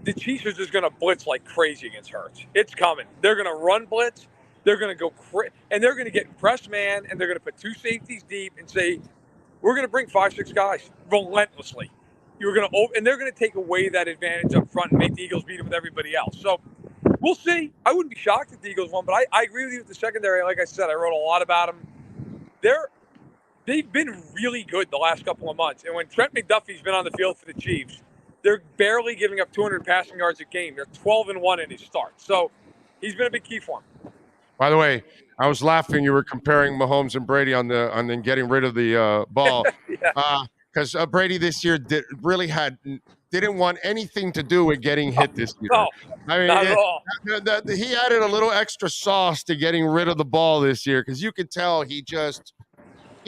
the Chiefs are just going to blitz like crazy against Hurts. It's coming. They're going to run blitz. They're going to go and they're going to get press man, and they're going to put two safeties deep and say, "We're going to bring 5-6 guys relentlessly." And they're going to take away that advantage up front and make the Eagles beat them with everybody else. So we'll see. I wouldn't be shocked if the Eagles won, but I agree with you with the secondary. Like I said, I wrote a lot about them. They've been really good the last couple of months. And when Trent McDuffie's been on the field for the Chiefs, they're barely giving up 200 passing yards a game. They're 12-1 in his start. So he's been a big key for him. By the way, I was laughing. You were comparing Mahomes and Brady on then getting rid of the ball. Because Brady this year didn't want anything to do with getting hit this year. No, I mean, not at all. He added a little extra sauce to getting rid of the ball this year because you could tell he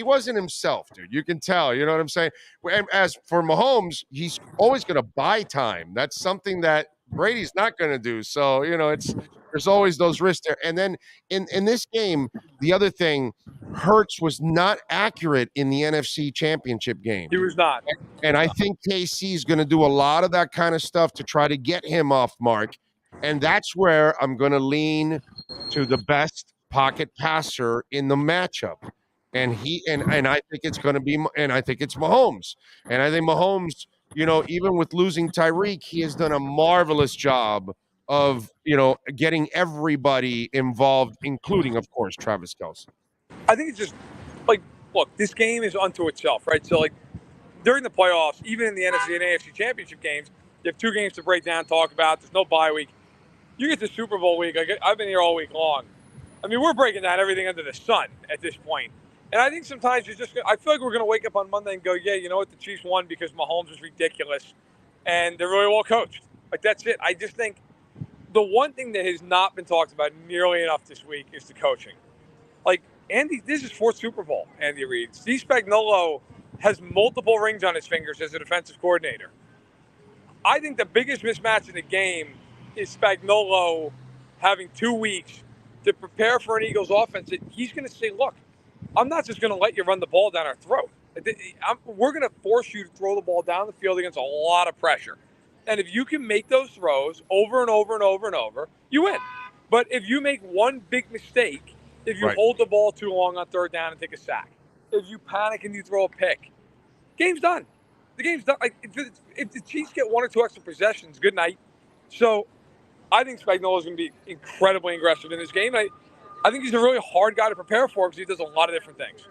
wasn't himself, dude. You can tell. You know what I'm saying? And as for Mahomes, he's always going to buy time. That's something that Brady's not going to do. So, there's always those risks there. And then in this game, the other thing, Hurts was not accurate in the NFC Championship game. He was not. And I think KC is going to do a lot of that kind of stuff to try to get him off mark. And that's where I'm going to lean to the best pocket passer in the matchup. And I think it's going to be, and I think it's Mahomes. And I think Mahomes, even with losing Tyreek, he has done a marvelous job of, getting everybody involved, including, of course, Travis Kelce. I think it's just look, this game is unto itself, right? So, during the playoffs, even in the NFC and AFC championship games, you have two games to break down, talk about. There's no bye week. You get to Super Bowl week. I've been here all week long. I mean, we're breaking down everything under the sun at this point. And I think sometimes I feel like we're going to wake up on Monday and go, yeah, you know what? The Chiefs won because Mahomes was ridiculous and they're really well coached. That's it. I just think the one thing that has not been talked about nearly enough this week is the coaching. Andy, this is fourth Super Bowl, Andy Reid. Steve Spagnuolo has multiple rings on his fingers as a defensive coordinator. I think the biggest mismatch in the game is Spagnuolo having 2 weeks to prepare for an Eagles offense that he's going to say, look, I'm not just going to let you run the ball down our throat. We're going to force you to throw the ball down the field against a lot of pressure. And if you can make those throws over and over and over and over, you win. But if you make one big mistake, if you hold the ball too long on third down and take a sack, if you panic and you throw a pick, game's done. The game's done. If the Chiefs get one or two extra possessions, good night. So I think Spagnuolo is going to be incredibly aggressive in this game. I think he's a really hard guy to prepare for because he does a lot of different things.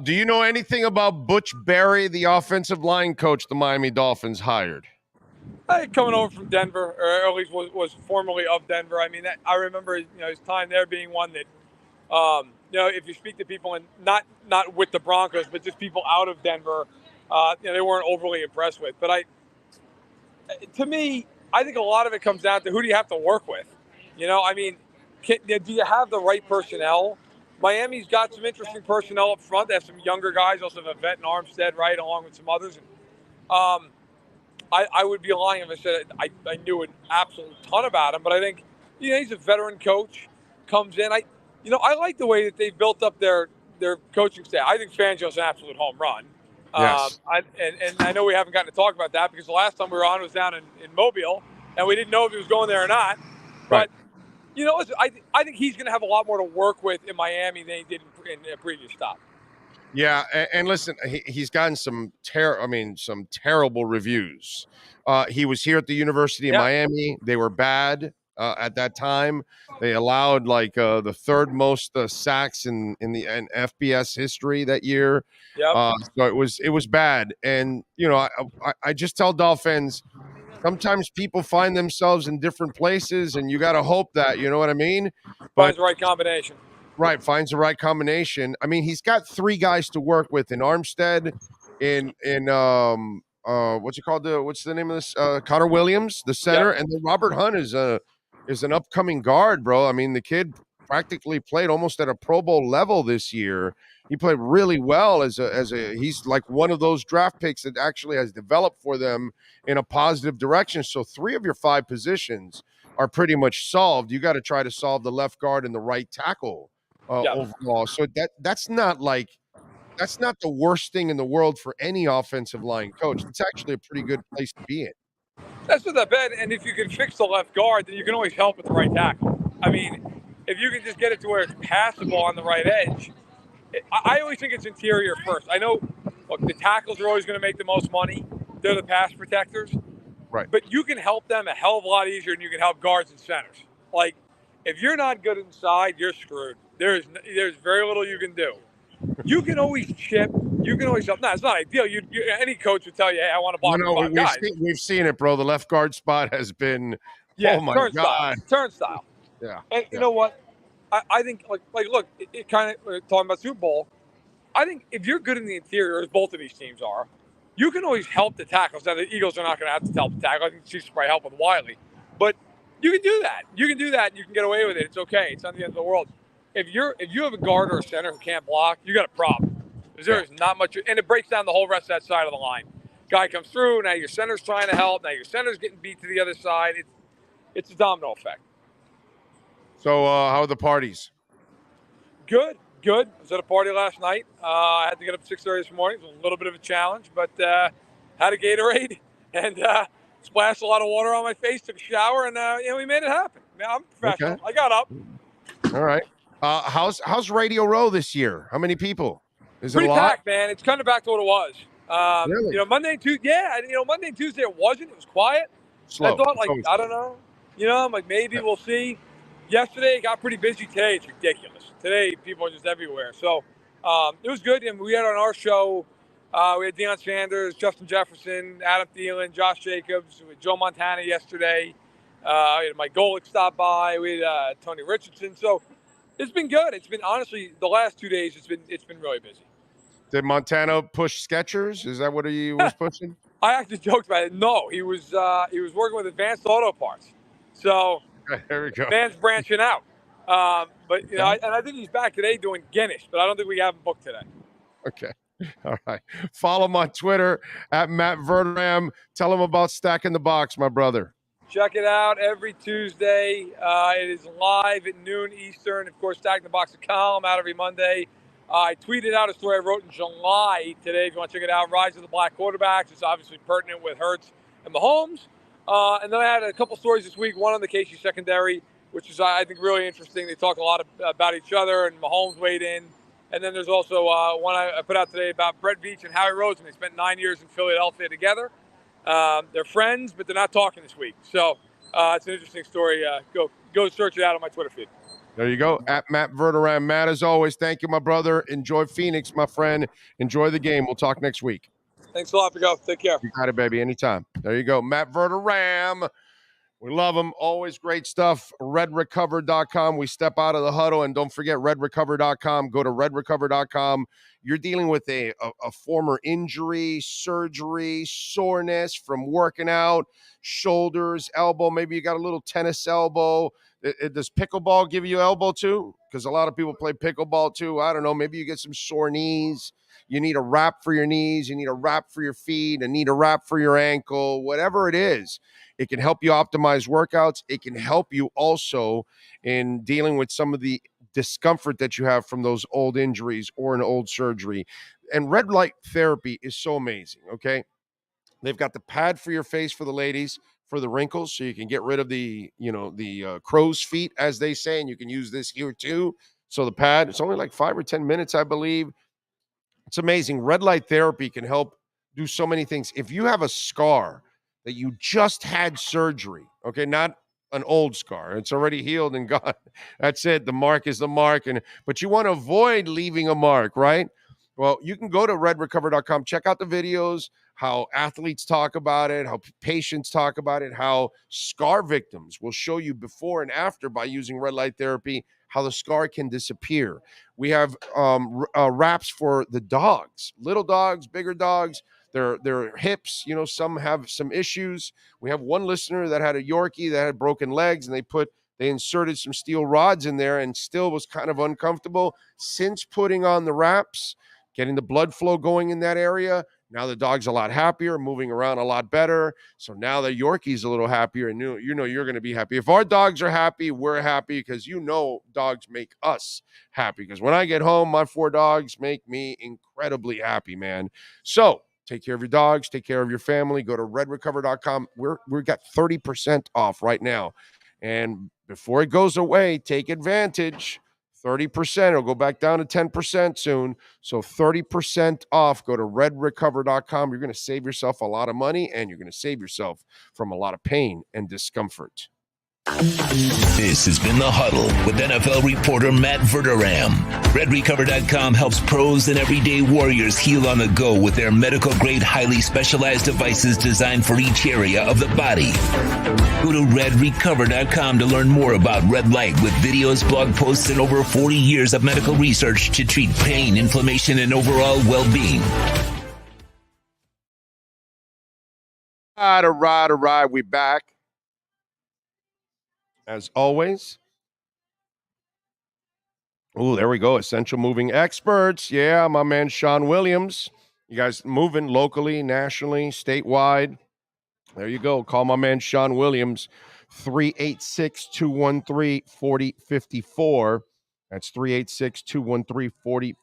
Do you know anything about Butch Barry, the offensive line coach the Miami Dolphins hired? Coming over from Denver, or at least was formerly of Denver. I mean, I remember his time there being one that, if you speak to people and not with the Broncos, but just people out of Denver, they weren't overly impressed with. But to me, I think a lot of it comes down to who do you have to work with. Do you have the right personnel? Miami's got some interesting personnel up front. They have some younger guys, also have a vet in Armstead, right, along with some others. And, I would be lying if I said I knew an absolute ton about him, but I think he's a veteran coach, comes in. I like the way that they've built up their coaching staff. I think Fangio's an absolute home run. Yes. And I know we haven't gotten to talk about that because the last time we were on was down in Mobile, and we didn't know if he was going there or not. But listen, I think he's going to have a lot more to work with in Miami than he did in a previous stop. Yeah, and listen, he's gotten some terrible reviews. He was here at the University of Miami. They were bad at that time. They allowed the third most sacks in FBS history that year. Yep. So it was bad. And I just tell Dolphins, sometimes people find themselves in different places, and you got to hope that, you know what I mean? Finds the right combination. Right, finds the right combination. I mean, he's got 3 guys to work with in Armstead, in what's it called? What's the name of this? Connor Williams, the center, and then Robert Hunt is an upcoming guard, bro. I mean, the kid practically played almost at a Pro Bowl level this year. He played really well as a he's like one of those draft picks that actually has developed for them in a positive direction. So 3 of your 5 positions are pretty much solved. You got to try to solve the left guard and the right tackle overall. So that's not the worst thing in the world for any offensive line coach. It's actually a pretty good place to be in. That's not that bad. And if you can fix the left guard, then you can always help with the right tackle. I mean, if you can just get it to where it's passable on the right edge, I always think it's interior first. I know, look, the tackles are always going to make the most money. They're the pass protectors. Right. But you can help them a hell of a lot easier than you can help guards and centers. Like, if you're not good inside, you're screwed. There's very little you can do. You can always chip. You can always help. No, it's not ideal. Any coach would tell you, hey, I want to block No, five guys. we've seen it, bro. The left guard spot has been, Yeah, oh my turnstile. God. Turnstile. Yeah. And you know what? I think, like look, it kind of, talking about Super Bowl, I think if you're good in the interior, as both of these teams are, you can always help the tackles. Now, the Eagles are not going to have to help the tackle. I think the Chiefs will probably help with Wiley. But you can do that. You can do that. You can get away with it. It's okay. It's not the end of the world. If you have a guard or a center who can't block, you got a problem. Because there is not much, and it breaks down the whole rest of that side of the line. Guy comes through, now your center's trying to help, now your center's getting beat to the other side. It's a domino effect. So how are the parties? Good. I was at a party last night. I had to get up at 6:30 this morning. It was a little bit of a challenge, but had a Gatorade and splashed a lot of water on my face, took a shower, and we made it happen. I'm professional. Okay. I got up. All right. How's Radio Row this year? How many people? Is Pretty it a lot? packed, man. It's kind of back to what it was. Really? Monday and Tuesday. Yeah, Monday and Tuesday it wasn't. It was quiet. Slow. I thought, I don't know. I'm like, maybe we'll see. Yesterday it got pretty busy. Today it's ridiculous. Today people are just everywhere. So it was good. And we had on our show, we had Deion Sanders, Justin Jefferson, Adam Thielen, Josh Jacobs, with Joe Montana yesterday. We had Mike Golick stop by. We had Tony Richardson. So it's been good. It's been, honestly, the last 2 days it's been really busy. Did Montana push Skechers? Is that what he was pushing? I actually joked about it. No, he was working with Advanced Auto Parts. So there we go. Man's branching out. But I think he's back today doing Guinness, but I don't think we have him booked today. Okay. All right. Follow him on Twitter at Matt Verderam. Tell him about Stacking the Box, my brother. Check it out every Tuesday. It is live at noon Eastern. Of course, Stacking the Box, a column out every Monday. I tweeted out a story I wrote in July today. If you want to check it out, Rise of the Black Quarterbacks. It's obviously pertinent with Hurts and Mahomes. And then I had a couple stories this week, one on the KC secondary, which is, I think, really interesting. They talk a lot about each other, and Mahomes weighed in. And then there's also one I put out today about Brett Veach and Howie Roseman. They spent 9 years in Philadelphia together. They're friends, but they're not talking this week. So it's an interesting story. Go search it out on my Twitter feed. There you go, at Matt Verderam. Matt, as always, thank you, my brother. Enjoy Phoenix, my friend. Enjoy the game. We'll talk next week. Thanks a lot, Pico. Take care. You got it, baby. Anytime. There you go. Matt Verderam. We love him. Always great stuff. RedRecover.com. We step out of the huddle. And don't forget, RedRecover.com. Go to RedRecover.com. You're dealing with a former injury, surgery, soreness from working out, shoulders, elbow. Maybe you got a little tennis elbow. Does pickleball give you elbow too? Because a lot of people play pickleball too. I don't know. Maybe you get some sore knees. You need a wrap for your knees. You need a wrap for your feet. And need a wrap for your ankle. Whatever it is, it can help you optimize workouts. It can help you also in dealing with some of the discomfort that you have from those old injuries or an old surgery. And red light therapy is so amazing, okay? They've got the pad for your face for the ladies, for the wrinkles, so you can get rid of the crow's feet, as they say, and you can use this here too. So the pad, it's only like 5 or 10 minutes, I believe. It's amazing. Red light therapy can help do so many things. If you have a scar that you just had surgery, okay, not an old scar, it's already healed and gone. That's it. The mark is the mark. But you want to avoid leaving a mark, right? Well, you can go to redrecover.com, check out the videos, how athletes talk about it, how patients talk about it, how scar victims will show you before and after by using red light therapy, how the scar can disappear. We have wraps for the dogs, little dogs, bigger dogs, their hips, some have some issues. We have one listener that had a Yorkie that had broken legs, and they put They inserted some steel rods in there and still was kind of uncomfortable. Since putting on the wraps, getting the blood flow going in that area, now the dog's a lot happier, moving around a lot better. So now the Yorkie's a little happier, and you know you're going to be happy. If our dogs are happy, we're happy because dogs make us happy. Because when I get home, my 4 dogs make me incredibly happy, man. So take care of your dogs, take care of your family. Go to redrecover.com. We've got 30% off right now. And before it goes away, take advantage. 30%. It'll go back down to 10% soon. So 30% off. Go to redrecover.com. You're going to save yourself a lot of money, and you're going to save yourself from a lot of pain and discomfort. This has been The Huddle with NFL reporter Matt Verderam. RedRecover.com helps pros and everyday warriors heal on the go with their medical-grade, highly specialized devices designed for each area of the body. Go to RedRecover.com to learn more about red light with videos, blog posts, and over 40 years of medical research to treat pain, inflammation, and overall well-being. All right. We back. As always. Oh, there we go. Essential moving experts. Yeah, my man Sean Williams. You guys moving locally, nationally, statewide. There you go. Call my man Sean Williams, 386-213-4054. That's 386-213-4054.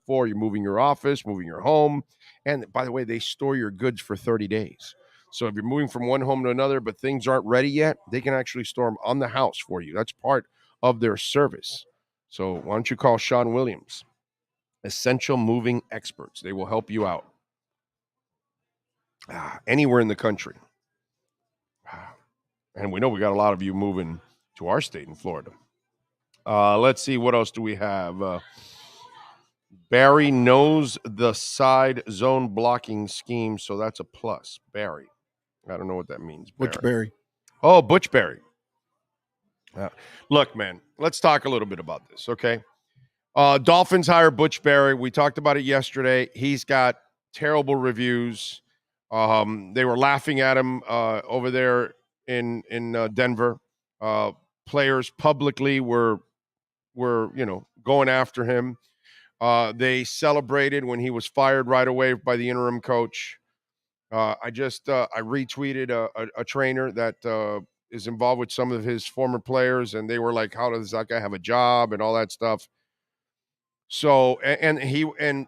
You're moving your office, moving your home. And by the way, they store your goods for 30 days. So if you're moving from one home to another, but things aren't ready yet, they can actually store them on the house for you. That's part of their service. So why don't you call Sean Williams? Essential Moving Experts. They will help you out. Anywhere in the country. And we know we got a lot of you moving to our state in Florida. Let's see. What else do we have? Barry knows the side zone blocking scheme, so that's a plus. Barry. I don't know what that means. Butch Barry. Oh, Butch Barry. Look, man, let's talk a little bit about this, okay? Dolphins hire Butch Barry. We talked about it yesterday. He's got terrible reviews. They were laughing at him over there in Denver. Players publicly were going after him. They celebrated when he was fired right away by the interim coach. I retweeted a trainer that is involved with some of his former players, and they were like, "How does that guy have a job?" and all that stuff. So, and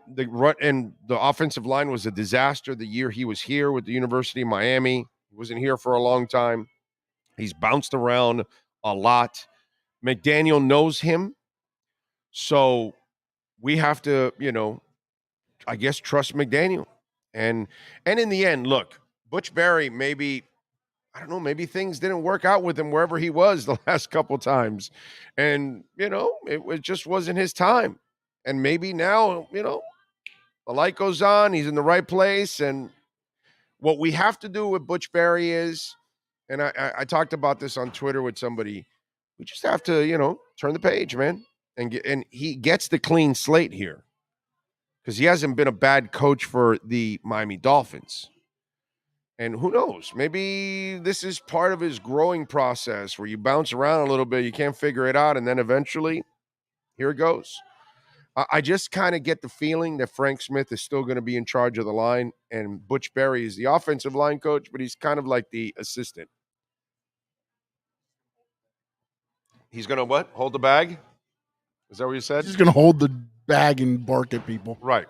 the offensive line was a disaster the year he was here with the University of Miami. He wasn't here for a long time. He's bounced around a lot. McDaniel knows him, so we have to, I guess, trust McDaniel. And in the end, look, Butch Barry, maybe things didn't work out with him wherever he was the last couple times. And, it just wasn't his time. And maybe now, the light goes on. He's in the right place. And what we have to do with Butch Barry is, and I talked about this on Twitter with somebody, we just have to, turn the page, man. And he gets the clean slate here. Because he hasn't been a bad coach for the Miami Dolphins. And who knows? Maybe this is part of his growing process where you bounce around a little bit, you can't figure it out, and then eventually, here it goes. I just kind of get the feeling that Frank Smith is still going to be in charge of the line, and Butch Barry is the offensive line coach, but he's kind of like the assistant. He's going to what? Hold the bag? Is that what you said? He's going to hold the bag and bark at people. Right.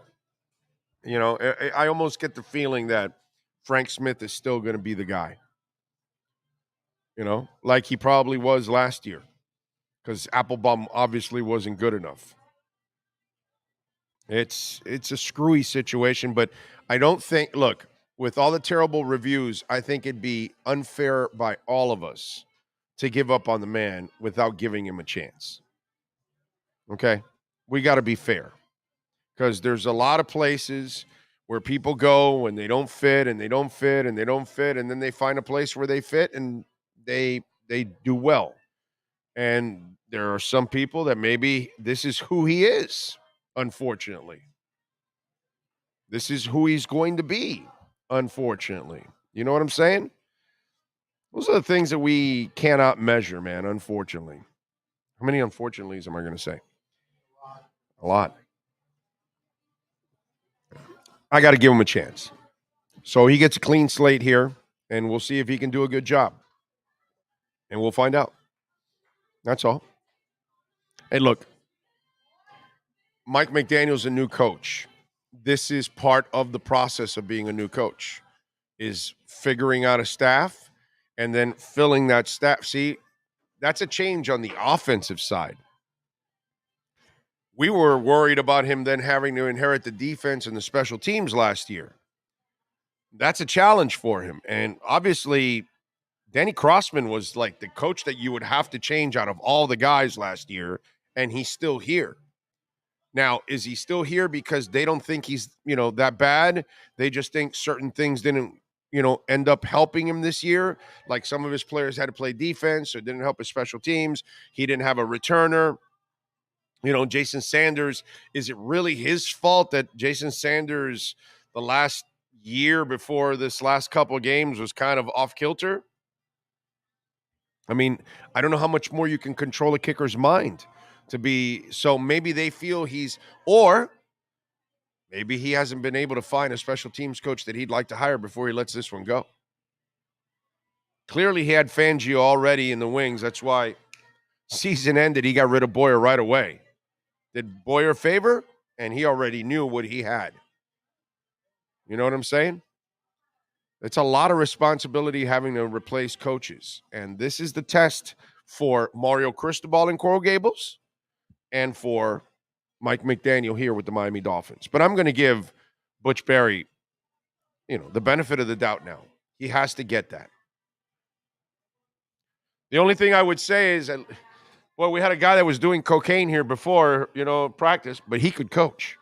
I almost get the feeling that Frank Smith is still going to be the guy. Like he probably was last year. Because Applebaum obviously wasn't good enough. It's a screwy situation, but I don't think, look, with all the terrible reviews, I think it'd be unfair by all of us to give up on the man without giving him a chance. Okay? We got to be fair. Because there's a lot of places where people go and they don't fit and they don't fit and they don't fit, and then they find a place where they fit and they do well. And there are some people that maybe this is who he is, unfortunately. This is who he's going to be, unfortunately. You know what I'm saying? Those are the things that we cannot measure, man, unfortunately. How many unfortunately's am I going to say? A lot. I got to give him a chance. So he gets a clean slate here, and we'll see if he can do a good job. And we'll find out. That's all. Hey, look, Mike McDaniel's a new coach. This is part of the process of being a new coach, is figuring out a staff and then filling that staff. See, that's a change on the offensive side. We were worried about him then having to inherit the defense and the special teams last year. That's a challenge for him. And obviously, Danny Crossman was like the coach that you would have to change out of all the guys last year, and he's still here. Now, is he still here because they don't think he's, that bad? They just think certain things didn't, end up helping him this year. Like some of his players had to play defense or didn't help his special teams. He didn't have a returner. Jason Sanders, is it really his fault that Jason Sanders, the last year before this last couple of games, was kind of off kilter? I mean, I don't know how much more you can control a kicker's mind to be. So maybe they feel or maybe he hasn't been able to find a special teams coach that he'd like to hire before he lets this one go. Clearly he had Fangio already in the wings. That's why season ended, he got rid of Boyer right away. Did Boyer a favor? And he already knew what he had. You know what I'm saying? It's a lot of responsibility having to replace coaches. And this is the test for Mario Cristobal in Coral Gables and for Mike McDaniel here with the Miami Dolphins. But I'm going to give Butch Barry, the benefit of the doubt now. He has to get that. The only thing I would say is, we had a guy that was doing cocaine here before, practice, but he could coach.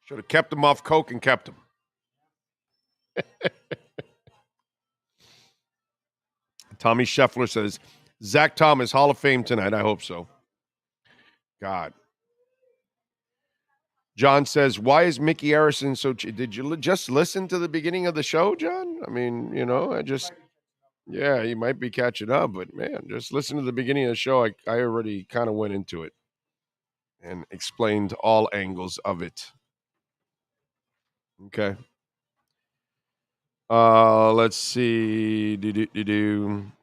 Should have kept him off coke and kept him. Tommy Scheffler says, Zach Thomas, Hall of Fame tonight. I hope so. God. John says, why is Mickey Arison so did you just listen to the beginning of the show, John? I mean, yeah, you might be catching up, but man, just listen to the beginning of the show. I already kind of went into it and explained all angles of it. Okay. Let's see. Don't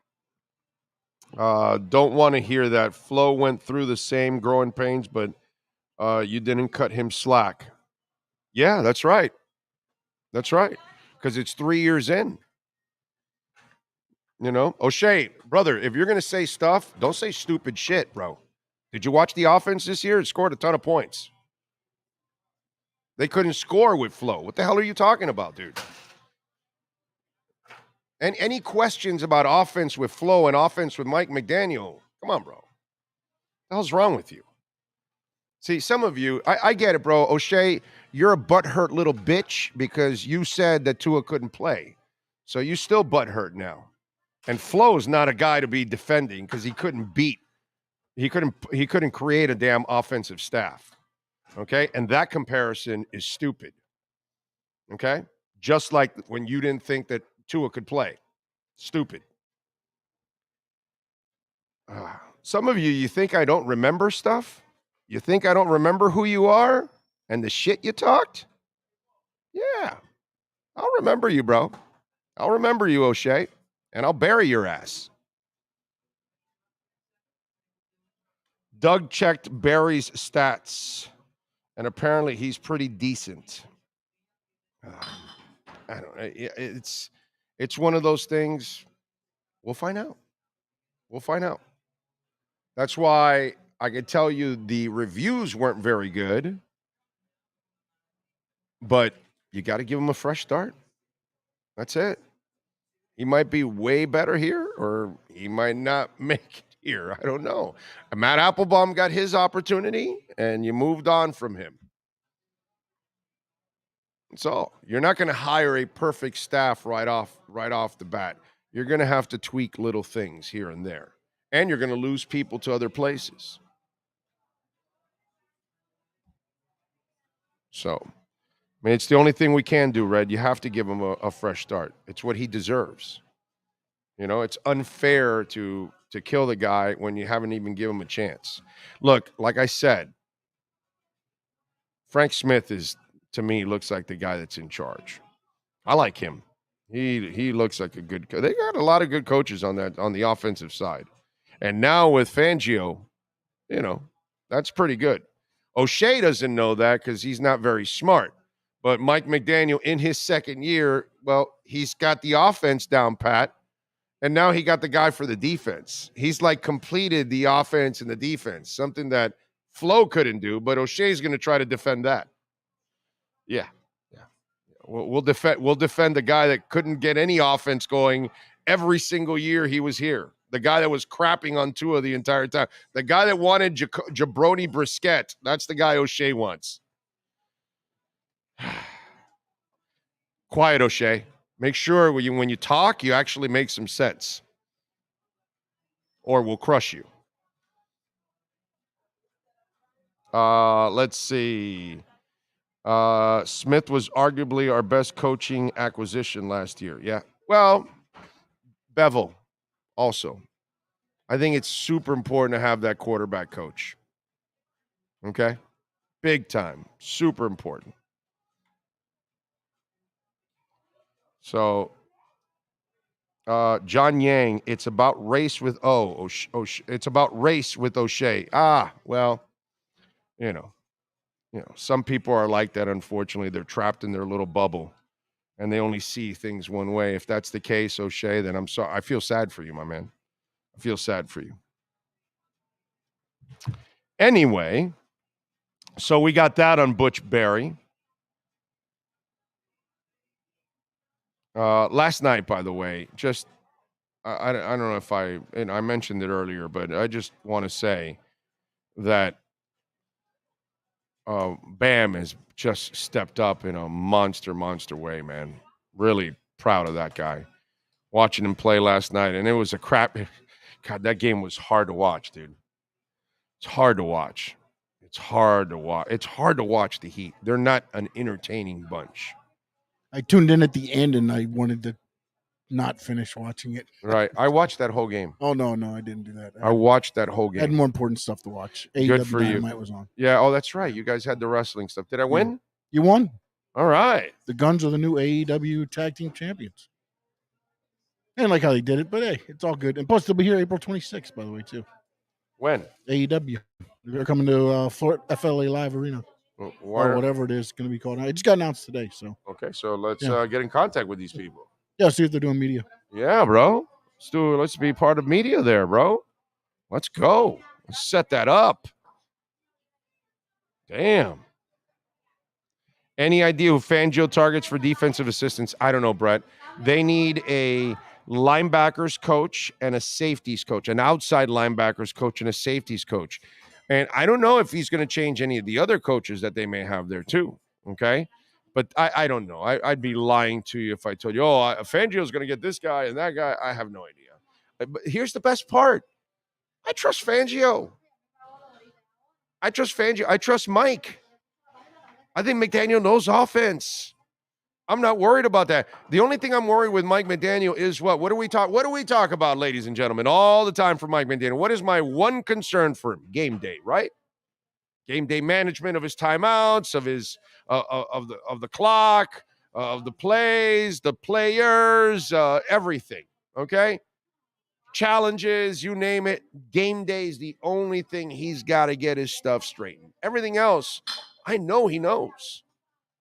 want to hear that. Flo went through the same growing pains, but you didn't cut him slack. Yeah, that's right. That's right. Because it's 3 years in. O'Shea, brother, if you're going to say stuff, don't say stupid shit, bro. Did you watch the offense this year? It scored a ton of points. They couldn't score with Flo. What the hell are you talking about, dude? And any questions about offense with Flo and offense with Mike McDaniel? Come on, bro. What the hell's wrong with you? See, some of you, I get it, bro. O'Shea, you're a butthurt little bitch because you said that Tua couldn't play. So you still butthurt now. And Flo's not a guy to be defending because he couldn't create a damn offensive staff. Okay? And that comparison is stupid. Okay? Just like when you didn't think that Tua could play. Stupid. Some of you think I don't remember stuff? You think I don't remember who you are and the shit you talked? Yeah. I'll remember you, bro. I'll remember you, O'Shea, and I'll bury your ass. Doug checked Barry's stats, and apparently he's pretty decent. I don't know. It's one of those things. We'll find out. We'll find out. That's why I can tell you the reviews weren't very good, but you got to give him a fresh start. That's it. He might be way better here, or he might not make it here. I don't know. Matt Applebaum got his opportunity, and you moved on from him. That's all. You're not going to hire a perfect staff right off the bat. You're going to have to tweak little things here and there, and you're going to lose people to other places. So, I mean, it's the only thing we can do, Red. You have to give him a fresh start. It's what he deserves. You know, it's unfair to kill the guy when you haven't even given him a chance. Look, like I said, Frank Smith is, to me, looks like the guy that's in charge. I like him. He looks like a good coach. They got a lot of good coaches on the offensive side. And now with Fangio, you know, that's pretty good. O'Shea doesn't know that because he's not very smart. But Mike McDaniel, in his second year, well, he's got the offense down pat, and now he got the guy for the defense. He's like completed the offense and the defense, something that Flo couldn't do, but O'Shea's going to try to defend that. Yeah. We'll defend the guy that couldn't get any offense going every single year he was here. The guy that was crapping on Tua the entire time. The guy that wanted Jabroni Brisket. That's the guy O'Shea wants. Quiet, O'Shea. Make sure when you talk, you actually make some sense. Or we'll crush you. Let's see. Smith was arguably our best coaching acquisition last year. Yeah. Well, Bevel also. I think it's super important to have that quarterback coach. Okay? Big time. Super important. So, John Yang, it's about race with it's about race with O'Shea. Well, you know, some people are like that, unfortunately. They're trapped in their little bubble, and they only see things one way. If that's the case, O'Shea, then I'm sorry. I feel sad for you, my man. I feel sad for you. Anyway, so we got that on Butch Berry. Last night, by the way, just I don't know if I mentioned it earlier, but I just want to say that Bam has just stepped up in a monster way, man. Really proud of that guy. Watching him play last night, and it was a crap. God, that game was hard to watch, dude. It's hard to watch. It's hard to watch. It's hard to watch the Heat. They're not an entertaining bunch. I tuned in at the end, and I wanted to not finish watching it. Right. I watched that whole game. Oh, no, I didn't do that. I watched that whole game. I had more important stuff to watch. Good AEW for you. Dynamite was on. Yeah. Oh, that's right. You guys had the wrestling stuff. Did I win? You won. All right. The Guns are the new AEW Tag Team Champions. I didn't like how they did it, but hey, it's all good. And plus, they'll be here April 26th, by the way, too. When? AEW. They're coming to FLA Live Arena. Or whatever it is going to be called. It just got announced today. So okay, so let's get in contact with these people. Yeah, see if they're doing media. Yeah, bro. Let's be part of media there, bro. Let's go. Let's set that up. Damn. Any idea who Fangio targets for defensive assistants? I don't know, Brett. They need a linebackers coach and a safeties coach, an outside linebackers coach and a safeties coach. And I don't know if he's going to change any of the other coaches that they may have there too, okay? But I don't know. I'd be lying to you if I told you, Fangio's going to get this guy and that guy. I have no idea. But here's the best part. I trust Fangio. I trust Mike. I think McDaniel knows offense. I'm not worried about that. The only thing I'm worried with Mike McDaniel is what? What do we talk about, ladies and gentlemen, all the time for Mike McDaniel? What is my one concern for him? Game day, right? Game day management of his timeouts, of his of the clock, of the plays, the players, everything. Okay? Challenges, you name it. Game day is the only thing he's got to get his stuff straightened. Everything else, I know he knows.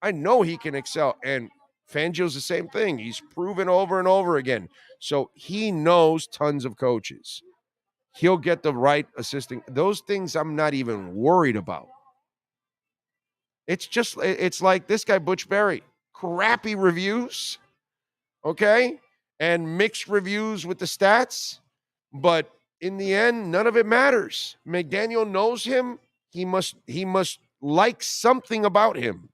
I know he can excel. And Fangio's the same thing. He's proven over and over again. So he knows tons of coaches. He'll get the right assistant. Those things I'm not even worried about. It's like this guy, Butch Berry. Crappy reviews, okay? And mixed reviews with the stats. But in the end, none of it matters. McDaniel knows him. He must like something about him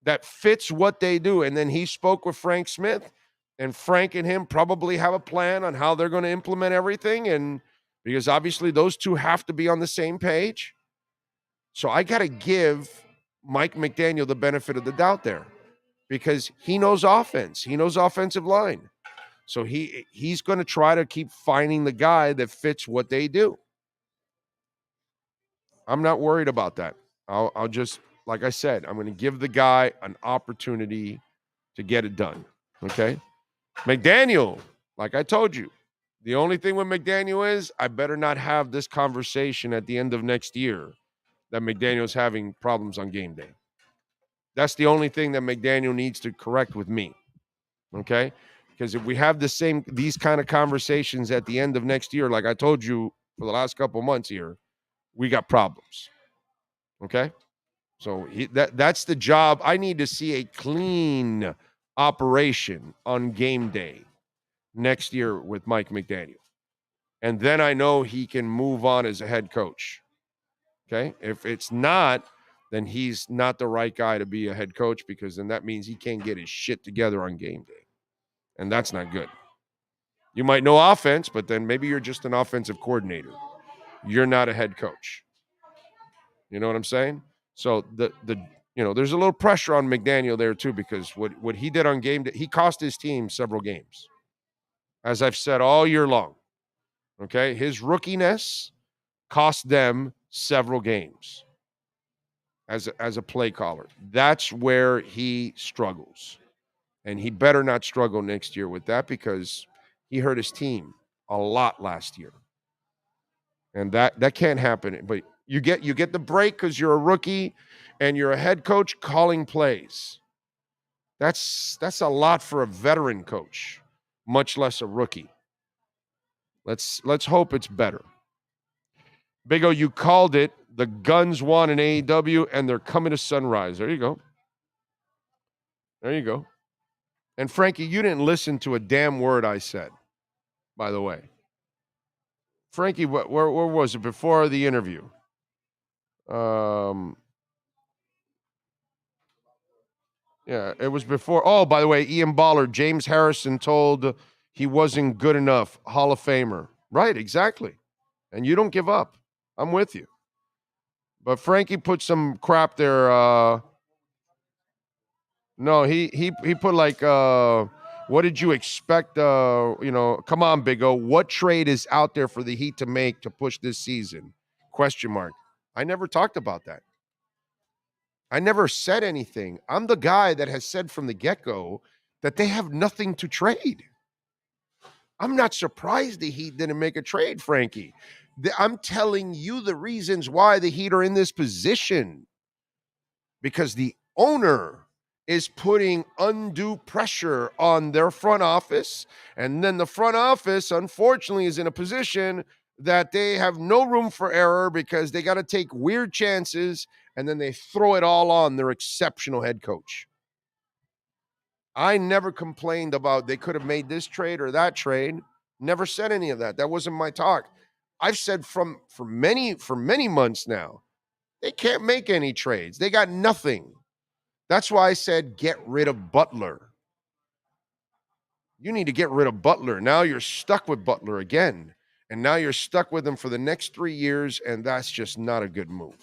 that fits what they do. And then he spoke with Frank Smith, and Frank and him probably have a plan on how they're going to implement everything. And because obviously those two have to be on the same page. So I got to give Mike McDaniel the benefit of the doubt there because he knows offense. He knows offensive line. So he's going to try to keep finding the guy that fits what they do. I'm not worried about that. I'll just, like I said, I'm going to give the guy an opportunity to get it done. Okay? McDaniel, like I told you, the only thing with McDaniel is I better not have this conversation at the end of next year that McDaniel's having problems on game day. That's the only thing that McDaniel needs to correct with me. Okay? Because if we have these kind of conversations at the end of next year, like I told you for the last couple months here, we got problems. Okay? So that's the job. I need to see a clean operation on game day next year with Mike McDaniel. And then I know he can move on as a head coach. Okay? If it's not, then he's not the right guy to be a head coach because then that means he can't get his shit together on game day. And that's not good. You might know offense, but then maybe you're just an offensive coordinator. You're not a head coach. You know what I'm saying? So there's a little pressure on McDaniel there too because what he did on game day, he cost his team several games. As I've said all year long. Okay? His rookiness cost them several games as a play caller. That's where he struggles. And he better not struggle next year with that because he hurt his team a lot last year. And that can't happen. But you get the break because you're a rookie and you're a head coach calling plays. That's a lot for a veteran coach, much less a rookie. Let's hope it's better. Big O, you called it. The Guns won in AEW, and they're coming to Sunrise. There you go. There you go. And Frankie, you didn't listen to a damn word I said, by the way. Frankie, where was it before the interview? Yeah, it was before. Oh, by the way, Ian Baller, James Harrison told he wasn't good enough. Hall of Famer. Right, exactly. And you don't give up. I'm with you. But Frankie put some crap there. No, he put like, what did you expect? Come on, Big O. What trade is out there for the Heat to make to push this season? Question mark. I never talked about that. I never said anything. I'm the guy that has said from the get-go that they have nothing to trade. I'm not surprised the Heat didn't make a trade, Frankie. I'm telling you the reasons why the Heat are in this position. Because the owner is putting undue pressure on their front office. And then the front office, unfortunately, is in a position that they have no room for error because they got to take weird chances and then they throw it all on their exceptional head coach. I never complained about they could have made this trade or that trade. Never said any of that. That wasn't my talk. I've said for many months now, they can't make any trades. They got nothing. That's why I said get rid of Butler. You need to get rid of Butler. Now you're stuck with Butler again. And now you're stuck with him for the next 3 years, and that's just not a good move.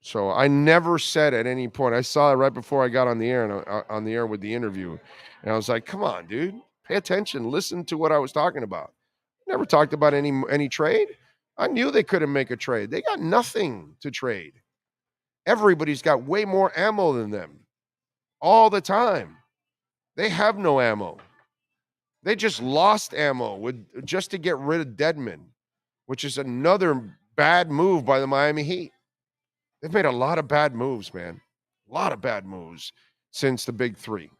So I never said at any point, I saw it right before I got on the air with the interview. And I was like, come on, dude, pay attention. Listen to what I was talking about. Never talked about any trade. I knew they couldn't make a trade. They got nothing to trade. Everybody's got way more ammo than them all the time. They have no ammo. They just lost ammo just to get rid of Dedmon, which is another bad move by the Miami Heat. They've made a lot of bad moves, man. A lot of bad moves since the Big Three.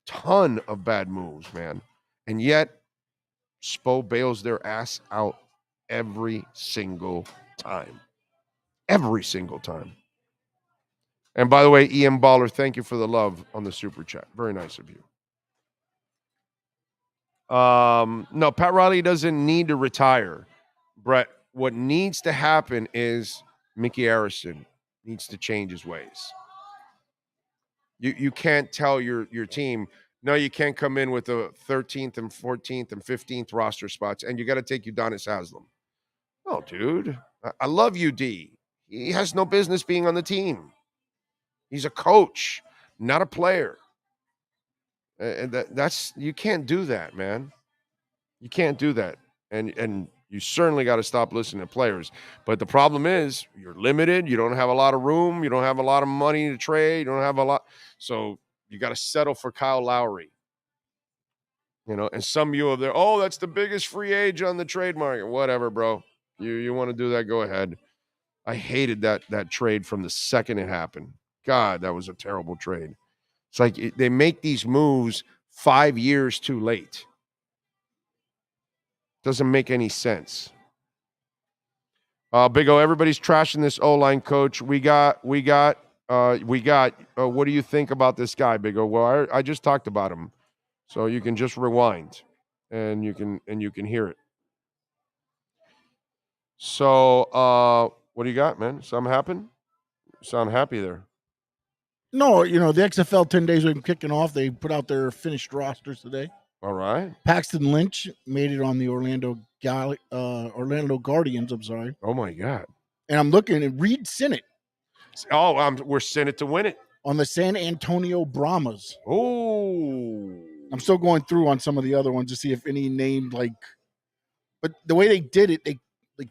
Ton of bad moves, man. And yet, Spo bails their ass out every single time. Every single time. And by the way, Ian Baller, thank you for the love on the super chat. Very nice of you. No, Pat Riley doesn't need to retire. Brett, what needs to happen is Mickey Arison needs to change his ways. You can't tell your team, no, you can't come in with the 13th and 14th and 15th roster spots, and you got to take Udonis Haslem. Oh, dude, I love UD. He has no business being on the team. He's a coach, not a player. And that's you can't do that, man. You can't do that. And you certainly got to stop listening to players. But the problem is you're limited. You don't have a lot of room. You don't have a lot of money to trade. You don't have a lot. So you got to settle for Kyle Lowry. And some of you are there, oh, that's the biggest free agent on the trade market. Whatever, bro. You want to do that, go ahead. I hated that trade from the second it happened. God, that was a terrible trade. It's like they make these moves 5 years too late. Doesn't make any sense. Big O, everybody's trashing this O-line coach. We got. What do you think about this guy, Big O? Well, I just talked about him, so you can just rewind, and you can hear it. So, what do you got, man? Something happened? You sound happy there. No, the XFL 10 days are kicking off. They put out their finished rosters today. All right. Paxton Lynch made it on the Orlando Guardians. I'm sorry. Oh my God. And I'm looking at Reed Sinnett. Oh, we're Sinnett to win it on the San Antonio Brahmas. Oh. I'm still going through on some of the other ones to see if any named but the way they did it,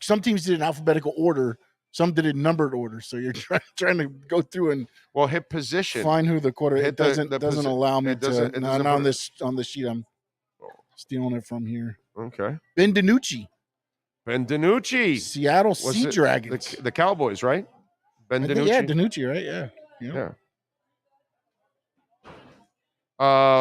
some teams did it in alphabetical order. Some did it in numbered order, so you're trying to go through and hit position, find who the quarter. It doesn't allow me to. Not on this sheet. I'm stealing it from here. Okay. Ben DiNucci, Seattle Sea Dragons, the Cowboys, right? Ben DiNucci. Yeah, DiNucci, right? Yeah.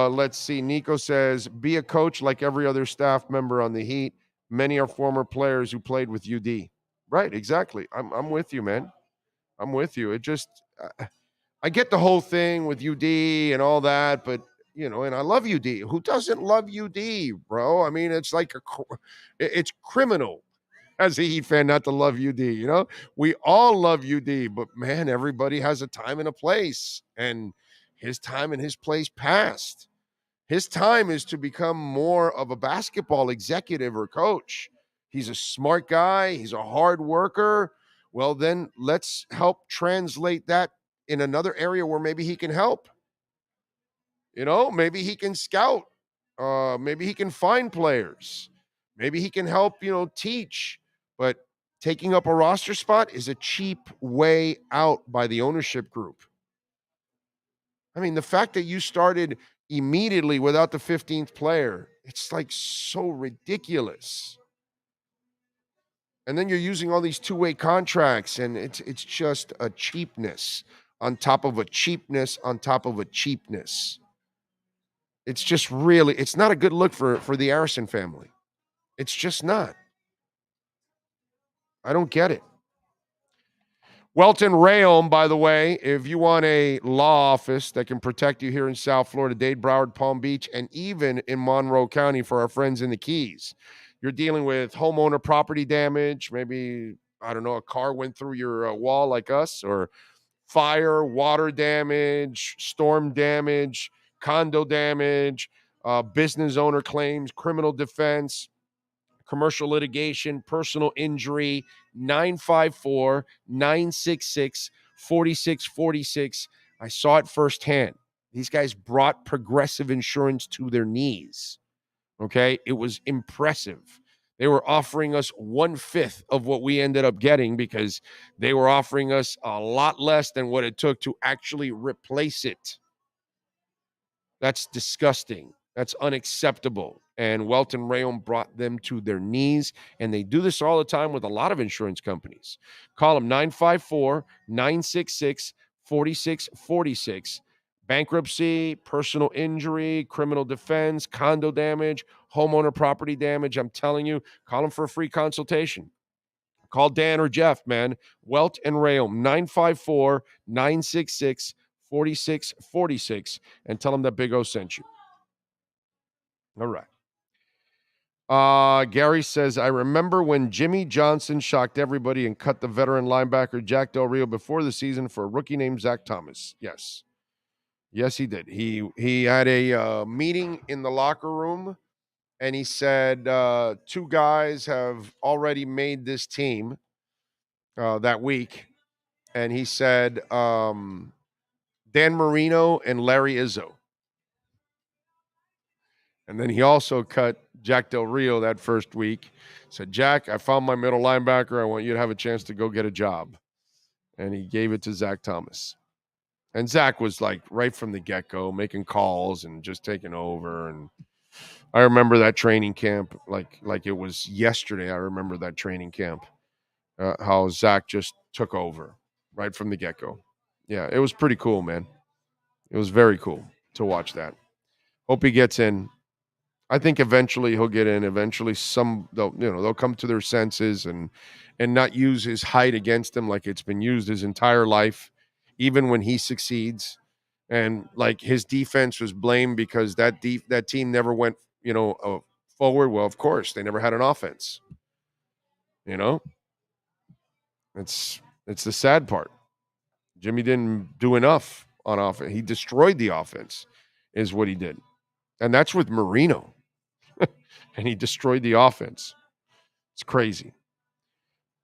Let's see. Nico says, "Be a coach like every other staff member on the Heat. Many are former players who played with UD." Right, exactly. I'm with you, man. I'm with you. It just, I get the whole thing with UD and all that, but and I love UD. Who doesn't love UD, bro? I mean, it's like it's criminal as a Heat fan not to love UD. We all love UD, but man, everybody has a time and a place, and his time and his place passed. His time is to become more of a basketball executive or coach. He's a smart guy. He's a hard worker. Well, then let's help translate that in another area where maybe he can help. Maybe he can scout. Maybe he can find players. Maybe he can help, teach. But taking up a roster spot is a cheap way out by the ownership group. I mean, the fact that you started immediately without the 15th player, it's like so ridiculous. And then you're using all these two-way contracts, and it's just a cheapness on top of a cheapness on top of a cheapness. It's just really, it's not a good look for the Arison family. It's just not. I don't get it. Welton Rayom, by the way, if you want a law office that can protect you here in South Florida, Dade, Broward, Palm Beach, and even in Monroe County for our friends in the Keys. You're dealing with homeowner property damage. Maybe, I don't know, a car went through your wall like us, or fire, water damage, storm damage, condo damage, business owner claims, criminal defense, commercial litigation, personal injury, 954-966-4646. I saw it firsthand. These guys brought Progressive Insurance to their knees. Okay, it was impressive. They were offering us 1/5 of what we ended up getting because they were offering us a lot less than what it took to actually replace it. That's disgusting. That's unacceptable. And Welton Rayom brought them to their knees, and they do this all the time with a lot of insurance companies. Call them 954-966-4646. Bankruptcy, personal injury, criminal defense, condo damage, homeowner property damage. I'm telling you, call them for a free consultation. Call Dan or Jeff, man. Welt and Rayom, 954-966-4646, and tell them that Big O sent you. All right. Gary says, I remember when Jimmy Johnson shocked everybody and cut the veteran linebacker Jack Del Rio before the season for a rookie named Zach Thomas. Yes, he did. He had a meeting in the locker room, and he said 2 guys have already made this team that week, and he said Dan Marino and Larry Izzo. And then he also cut Jack Del Rio that first week. Said, Jack, I found my middle linebacker. I want you to have a chance to go get a job. And he gave it to Zach Thomas. And Zach was like right from the get-go making calls and just taking over. And I remember that training camp like it was yesterday. I remember that training camp, how Zach just took over right from the get-go. Yeah, it was pretty cool, man. It was very cool to watch that. Hope he gets in. I think eventually he'll get in. Eventually, they'll come to their senses and not use his height against him like it's been used his entire life, even when he succeeds. And like his defense was blamed because that team never went forward. Well, of course they never had an offense. It's the sad part. Jimmy didn't do enough on offense. He destroyed the offense, is what he did, and that's with Marino. And he destroyed the offense. It's crazy.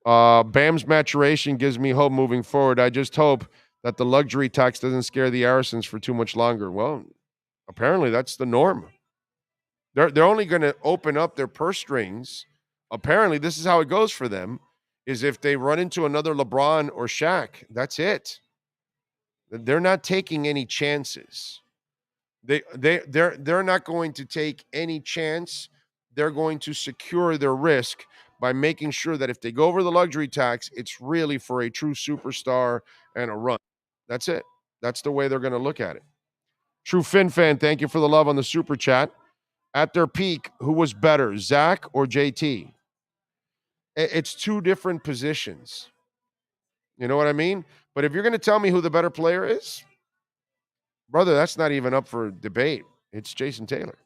Bam's maturation gives me hope moving forward. I just hope that the luxury tax doesn't scare the Arisons for too much longer. Well, apparently that's the norm. They're only going to open up their purse strings. Apparently, this is how it goes for them, is if they run into another LeBron or Shaq, that's it. They're not taking any chances. They're not going to take any chance. They're going to secure their risk by making sure that if they go over the luxury tax, it's really for a true superstar and a run. That's it. That's the way they're going to look at it. True Fin fan, thank you for the love on the super chat. At their peak, who was better, Zach or JT? It's two different positions. You know what I mean? But if you're going to tell me who the better player is, brother, that's not even up for debate. It's Jason Taylor.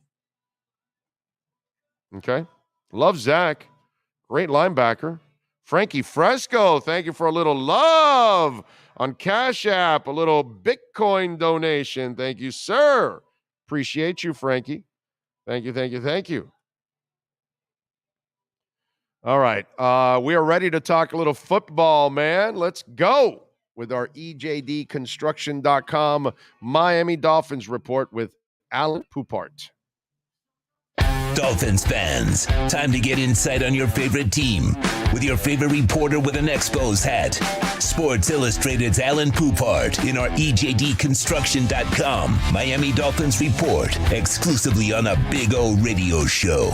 Okay. Love Zach. Great linebacker. Frankie Fresco, thank you for a little love on Cash App, a little Bitcoin donation. Thank you, sir. Appreciate you, Frankie. Thank you, thank you, thank you. All right. We are ready to talk a little football, man. Let's go with our EJDconstruction.com Miami Dolphins report with Alan Poupart. Dolphins fans, time to get insight on your favorite team with your favorite reporter with an Expos hat. Sports Illustrated's Alan Poupart in our EJDconstruction.com Miami Dolphins report, exclusively on a Big O radio show.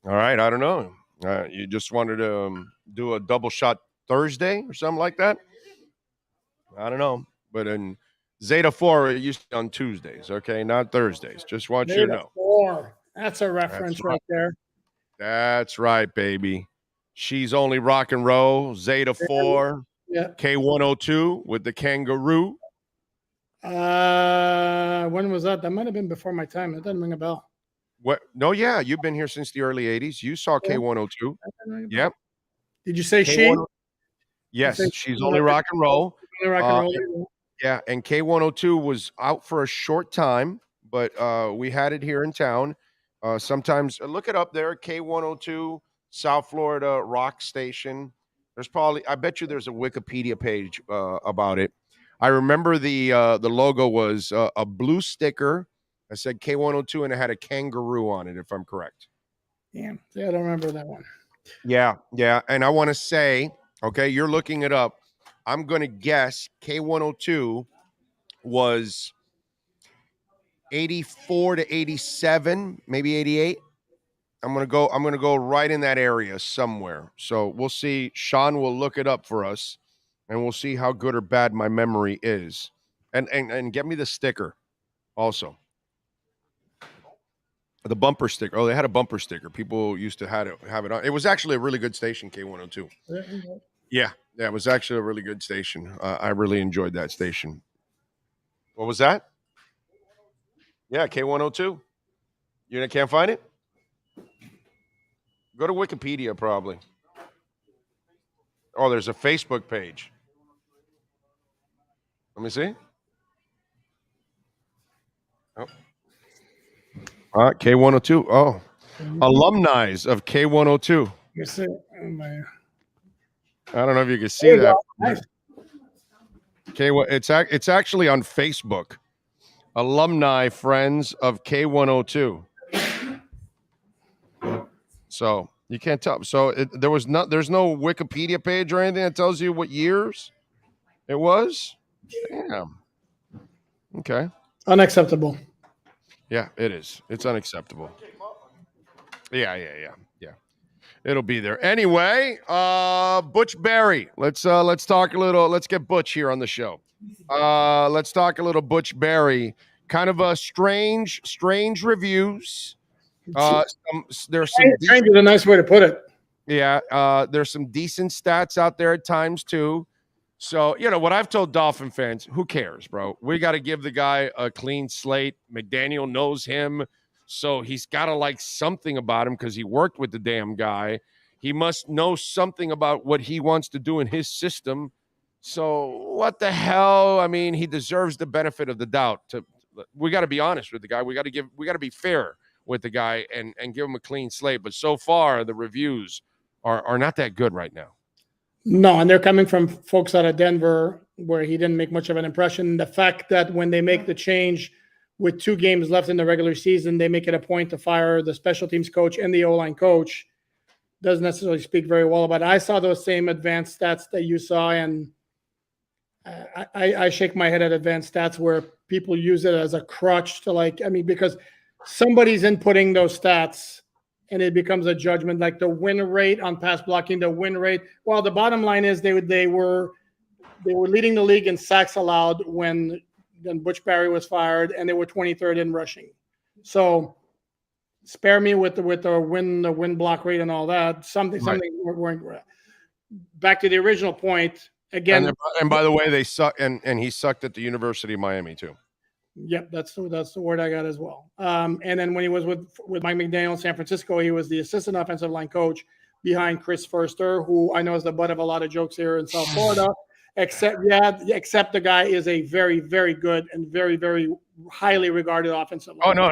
All right. I don't know. You just wanted to do a double shot Thursday or something like that? I don't know. But in Zeta 4, it used to be on Tuesdays, okay? Not Thursdays. Just want you to Zeta know. 4. That's a reference right there. That's right, baby. She's only rock and roll. Zeta 4. Yeah. K102 with the kangaroo. When was that? That might have been before my time. That doesn't ring a bell. What? No, yeah. You've been here since the early 80s. You saw K102. Yep. Did you say she? Yes, she's only rock and roll. Only rock and roll. Yeah, and K102 was out for a short time, but we had it here in town. Sometimes look it up there, K102 South Florida rock station. I bet you there's a Wikipedia page about it. I remember the logo was a blue sticker that said K102 and it had a kangaroo on it, if I'm correct. Yeah, I don't remember that one. Yeah, and I want to say, okay, you're looking it up. I'm going to guess K102 was 84 to 87, maybe 88. I'm going to go right in that area somewhere. So we'll see. Sean will look it up for us and we'll see how good or bad my memory is. And get me the sticker also. The bumper sticker. Oh, they had a bumper sticker. People used to have it on. It was actually a really good station, K102. Yeah, it was actually a really good station. I really enjoyed that station. What was that? Yeah, K102. You can't find it? Go to Wikipedia, probably. Oh, there's a Facebook page. Let me see. Oh. K102. Oh, alumni of K102. You see, oh, my- I don't know if you can see There you that. go. Nice. It's actually on Facebook. Alumni friends of K102. So you can't tell. So there's no Wikipedia page or anything that tells you what years it was. Damn. Okay. Unacceptable. Yeah, it is. It's unacceptable. Yeah. It'll be there. Anyway, Butch Berry. Let's talk a little. Let's get Butch here on the show. Let's talk a little Butch Berry. Kind of a strange reviews. There's some Strange is a nice way to put it. Yeah, there's some decent stats out there at times too. So, what I've told Dolphin fans, who cares, bro? We got to give the guy a clean slate. McDaniel knows him, so he's got to like something about him because he worked with the damn guy. He must know something about what he wants to do in his system. So, what the hell? I mean, he deserves the benefit of the doubt. We got to be honest with the guy. We got to be fair with the guy and give him a clean slate. But so far, the reviews are not that good right now. No, and they're coming from folks out of Denver where he didn't make much of an impression. The fact that when they make the change with 2 games left in the regular season, they make it a point to fire the special teams coach and the O-line coach doesn't necessarily speak very well about it. I saw those same advanced stats that you saw, and I shake my head at advanced stats where people use it as a crutch to because somebody's inputting those stats and it becomes a judgment, like the win rate on pass blocking, the win rate. Well, the bottom line is they were leading the league in sacks allowed when Butch Berry was fired, and they were 23rd in rushing. So spare me with the win block rate and all that. Something weren't back to the original point again. And by the way, they suck, and he sucked at the University of Miami too. Yep, that's the word I got as well. And then when he was with Mike McDaniel in San Francisco, he was the assistant offensive line coach behind Chris Furster, who I know is the butt of a lot of jokes here in South Florida. Except the guy is a very, very good and very, very highly regarded offensive line. Oh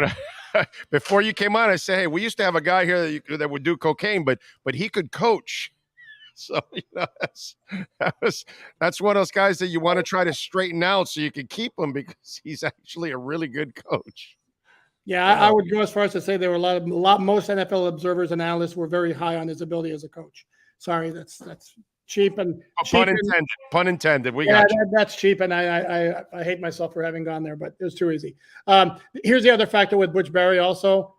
no! Before you came on, I said, hey, we used to have a guy here that would do cocaine, but he could coach. So that's one of those guys that you want to try to straighten out so you can keep him because he's actually a really good coach. Yeah, I would go as far as to say there were most NFL observers and analysts were very high on his ability as a coach. Sorry, that's cheap and pun intended. We got you. That's cheap, and I hate myself for having gone there, but it was too easy. Here's the other factor with Butch Berry also.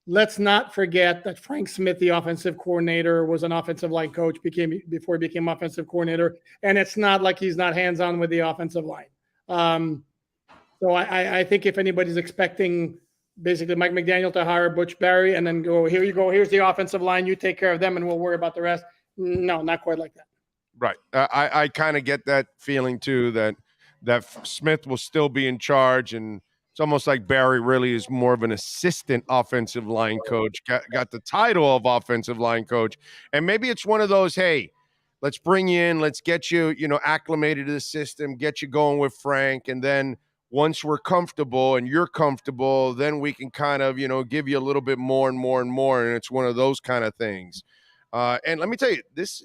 Let's not forget that Frank Smith, the offensive coordinator, was an offensive line coach before he became offensive coordinator. And it's not like he's not hands-on with the offensive line. So I think if anybody's expecting basically Mike McDaniel to hire Butch Berry and then go, here you go, here's the offensive line, you take care of them and we'll worry about the rest. No, not quite like that. Right. I kind of get that feeling too, that Smith will still be in charge, and it's almost like Barry really is more of an assistant offensive line coach, got the title of offensive line coach. And maybe it's one of those, hey, let's bring you in, let's get you, acclimated to the system, get you going with Frank. And then once we're comfortable and you're comfortable, then we can kind of, give you a little bit more and more and more. And it's one of those kind of things. And let me tell you this,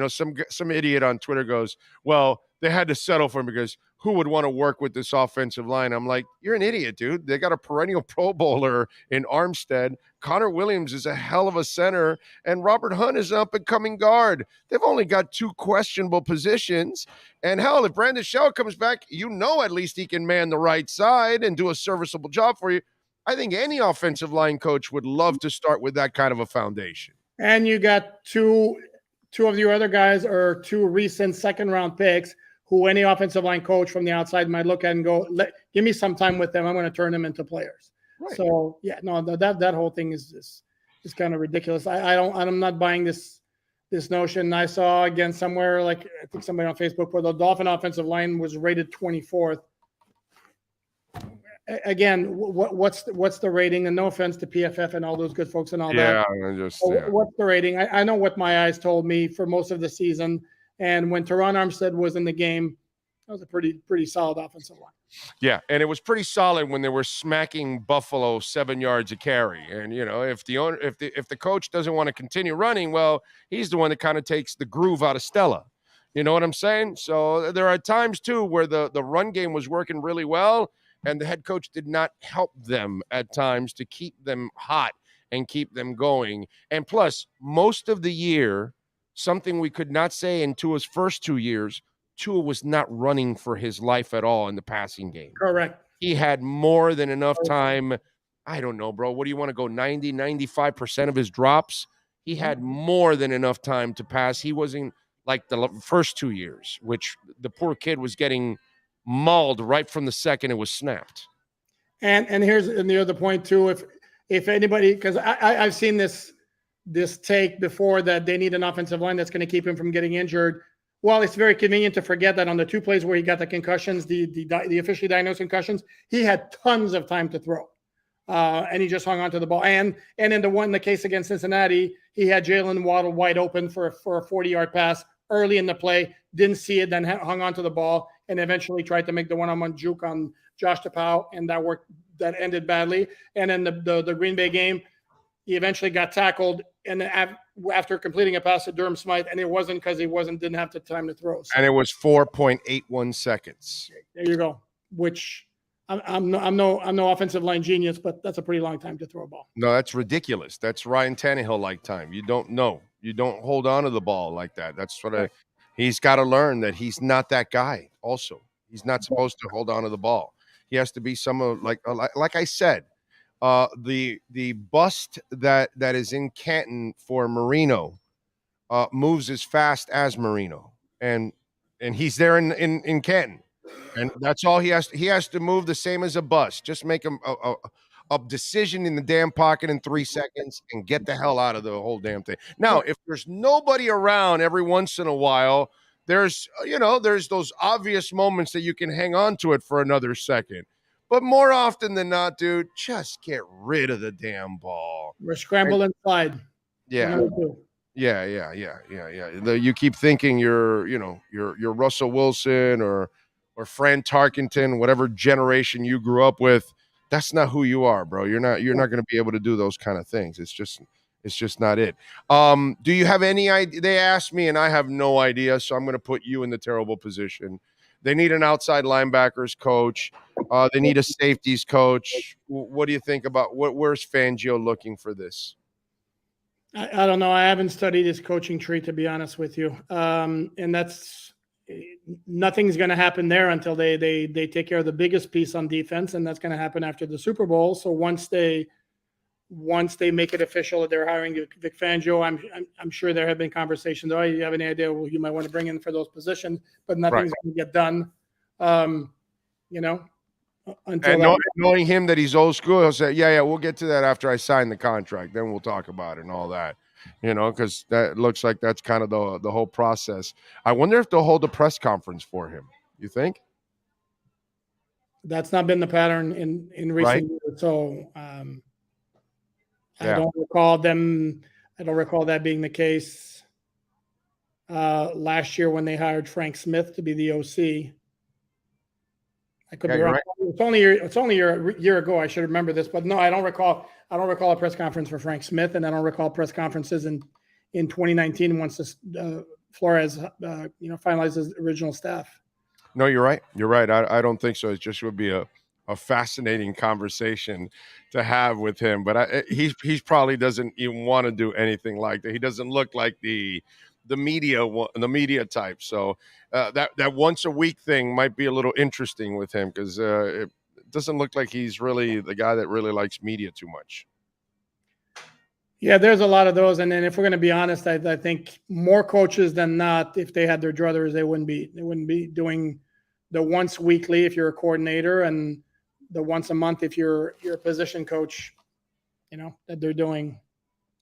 some idiot on Twitter goes, well, they had to settle for him because who would want to work with this offensive line? I'm like, you're an idiot, dude. They got a perennial Pro Bowler in Armstead. Connor Williams is a hell of a center, and Robert Hunt is an up-and-coming guard. They've only got 2 questionable positions. And hell, if Brandon Shell comes back, at least he can man the right side and do a serviceable job for you. I think any offensive line coach would love to start with that kind of a foundation. And you got two of your other guys are 2 recent second-round picks who any offensive line coach from the outside might look at and go, give me some time with them. I'm going to turn them into players. Right. So yeah, no, that whole thing is kind of ridiculous. I'm not buying this notion. I saw again somewhere, like I think somebody on Facebook, where the Dolphin offensive line was rated 24th. Again, what's the rating? And no offense to PFF and all those good folks and all that. What's the rating? I know what my eyes told me for most of the season. And when Teron Armstead was in the game, That was a pretty solid offensive line. Yeah, and it was pretty solid when they were smacking Buffalo 7 yards a carry. And if the coach doesn't want to continue running, well, he's the one that kind of takes the groove out of Stella. You know what I'm saying? So there are times too where the run game was working really well, and the head coach did not help them at times to keep them hot and keep them going. And plus, most of the year, something we could not say in Tua's first 2 years, Tua was not running for his life at all in the passing game. Correct. He had more than enough time. I don't know, bro. What do you want to go 90, 95% of his drops? He had more than enough time to pass. He wasn't like the first 2 years, which the poor kid was getting mauled right from the second it was snapped. And here's the other point too. If anybody, because I've seen this take before that they need an offensive line that's going to keep him from getting injured. Well, it's very convenient to forget that on the 2 plays where he got the concussions, the officially diagnosed concussions, he had tons of time to throw, and he just hung onto the ball. And in the case against Cincinnati, he had Jalen Waddle wide open for a 40-yard pass early in the play, didn't see it, then hung onto the ball, and eventually tried to make the one-on-one juke on Josh Tapau, and that ended badly. And in the Green Bay game, he eventually got tackled, and after completing a pass to Durham Smythe, and it wasn't because he didn't have the time to throw. So, and it was 4.81 seconds. There you go. Which I'm no offensive line genius, but that's a pretty long time to throw a ball. No, that's ridiculous. That's Ryan Tannehill-like time. You don't know. You don't hold on to the ball like that. That's what he's got to learn that he's not that guy. Also, he's not supposed to hold on to the ball. He has to be like I said. The bust that is in Canton for Marino moves as fast as Marino, and he's there in Canton, and that's all he has. He has to move the same as a bust. Just make him a decision in the damn pocket in 3 seconds and get the hell out of the whole damn thing. Now, if there's nobody around every once in a while, there's those obvious moments that you can hang on to it for another second. But more often than not, dude, just get rid of the damn ball. We're scrambled inside. Yeah. You keep thinking you're Russell Wilson or Fran Tarkenton, whatever generation you grew up with. That's not who you are, bro. You're not going to be able to do those kind of things. It's just not it. Do you have any idea? They asked me, and I have no idea, so I'm going to put you in the terrible position. They need an outside linebackers coach. They need a safeties coach. What do you think about where's Fangio looking for this? I don't know. I haven't studied his coaching tree, to be honest with you. And that's nothing's going to happen there until they take care of the biggest piece on defense, and that's going to happen after the Super Bowl. So once they make it official that they're hiring Vic Fangio, I'm sure there have been conversations. Oh, you have any idea who you might want to bring in for those positions? But nothing's going to get done. Until knowing him that he's old school, he'll say, yeah, we'll get to that after I sign the contract. Then we'll talk about it and all that, because that looks like that's kind of the whole process. I wonder if they'll hold a press conference for him. You think? That's not been the pattern in recent years. So I don't recall that being the case last year when they hired Frank Smith to be the OC. I could be wrong. Right. It's only a year ago. I should remember this, but no, I don't recall a press conference for Frank Smith, and I don't recall press conferences in 2019 once Flores finalized his original staff. No, you're right. You're right. I don't think so. It just would be a fascinating conversation to have with him, but he probably doesn't even want to do anything like that. He doesn't look like the media type. So that once a week thing might be a little interesting with him because it doesn't look like he's really the guy that really likes media too much. Yeah, there's a lot of those. And then if we're going to be honest, I think more coaches than not, if they had their druthers, they wouldn't be doing the once weekly if you're a coordinator and the once a month if you're a position coach, that they're doing.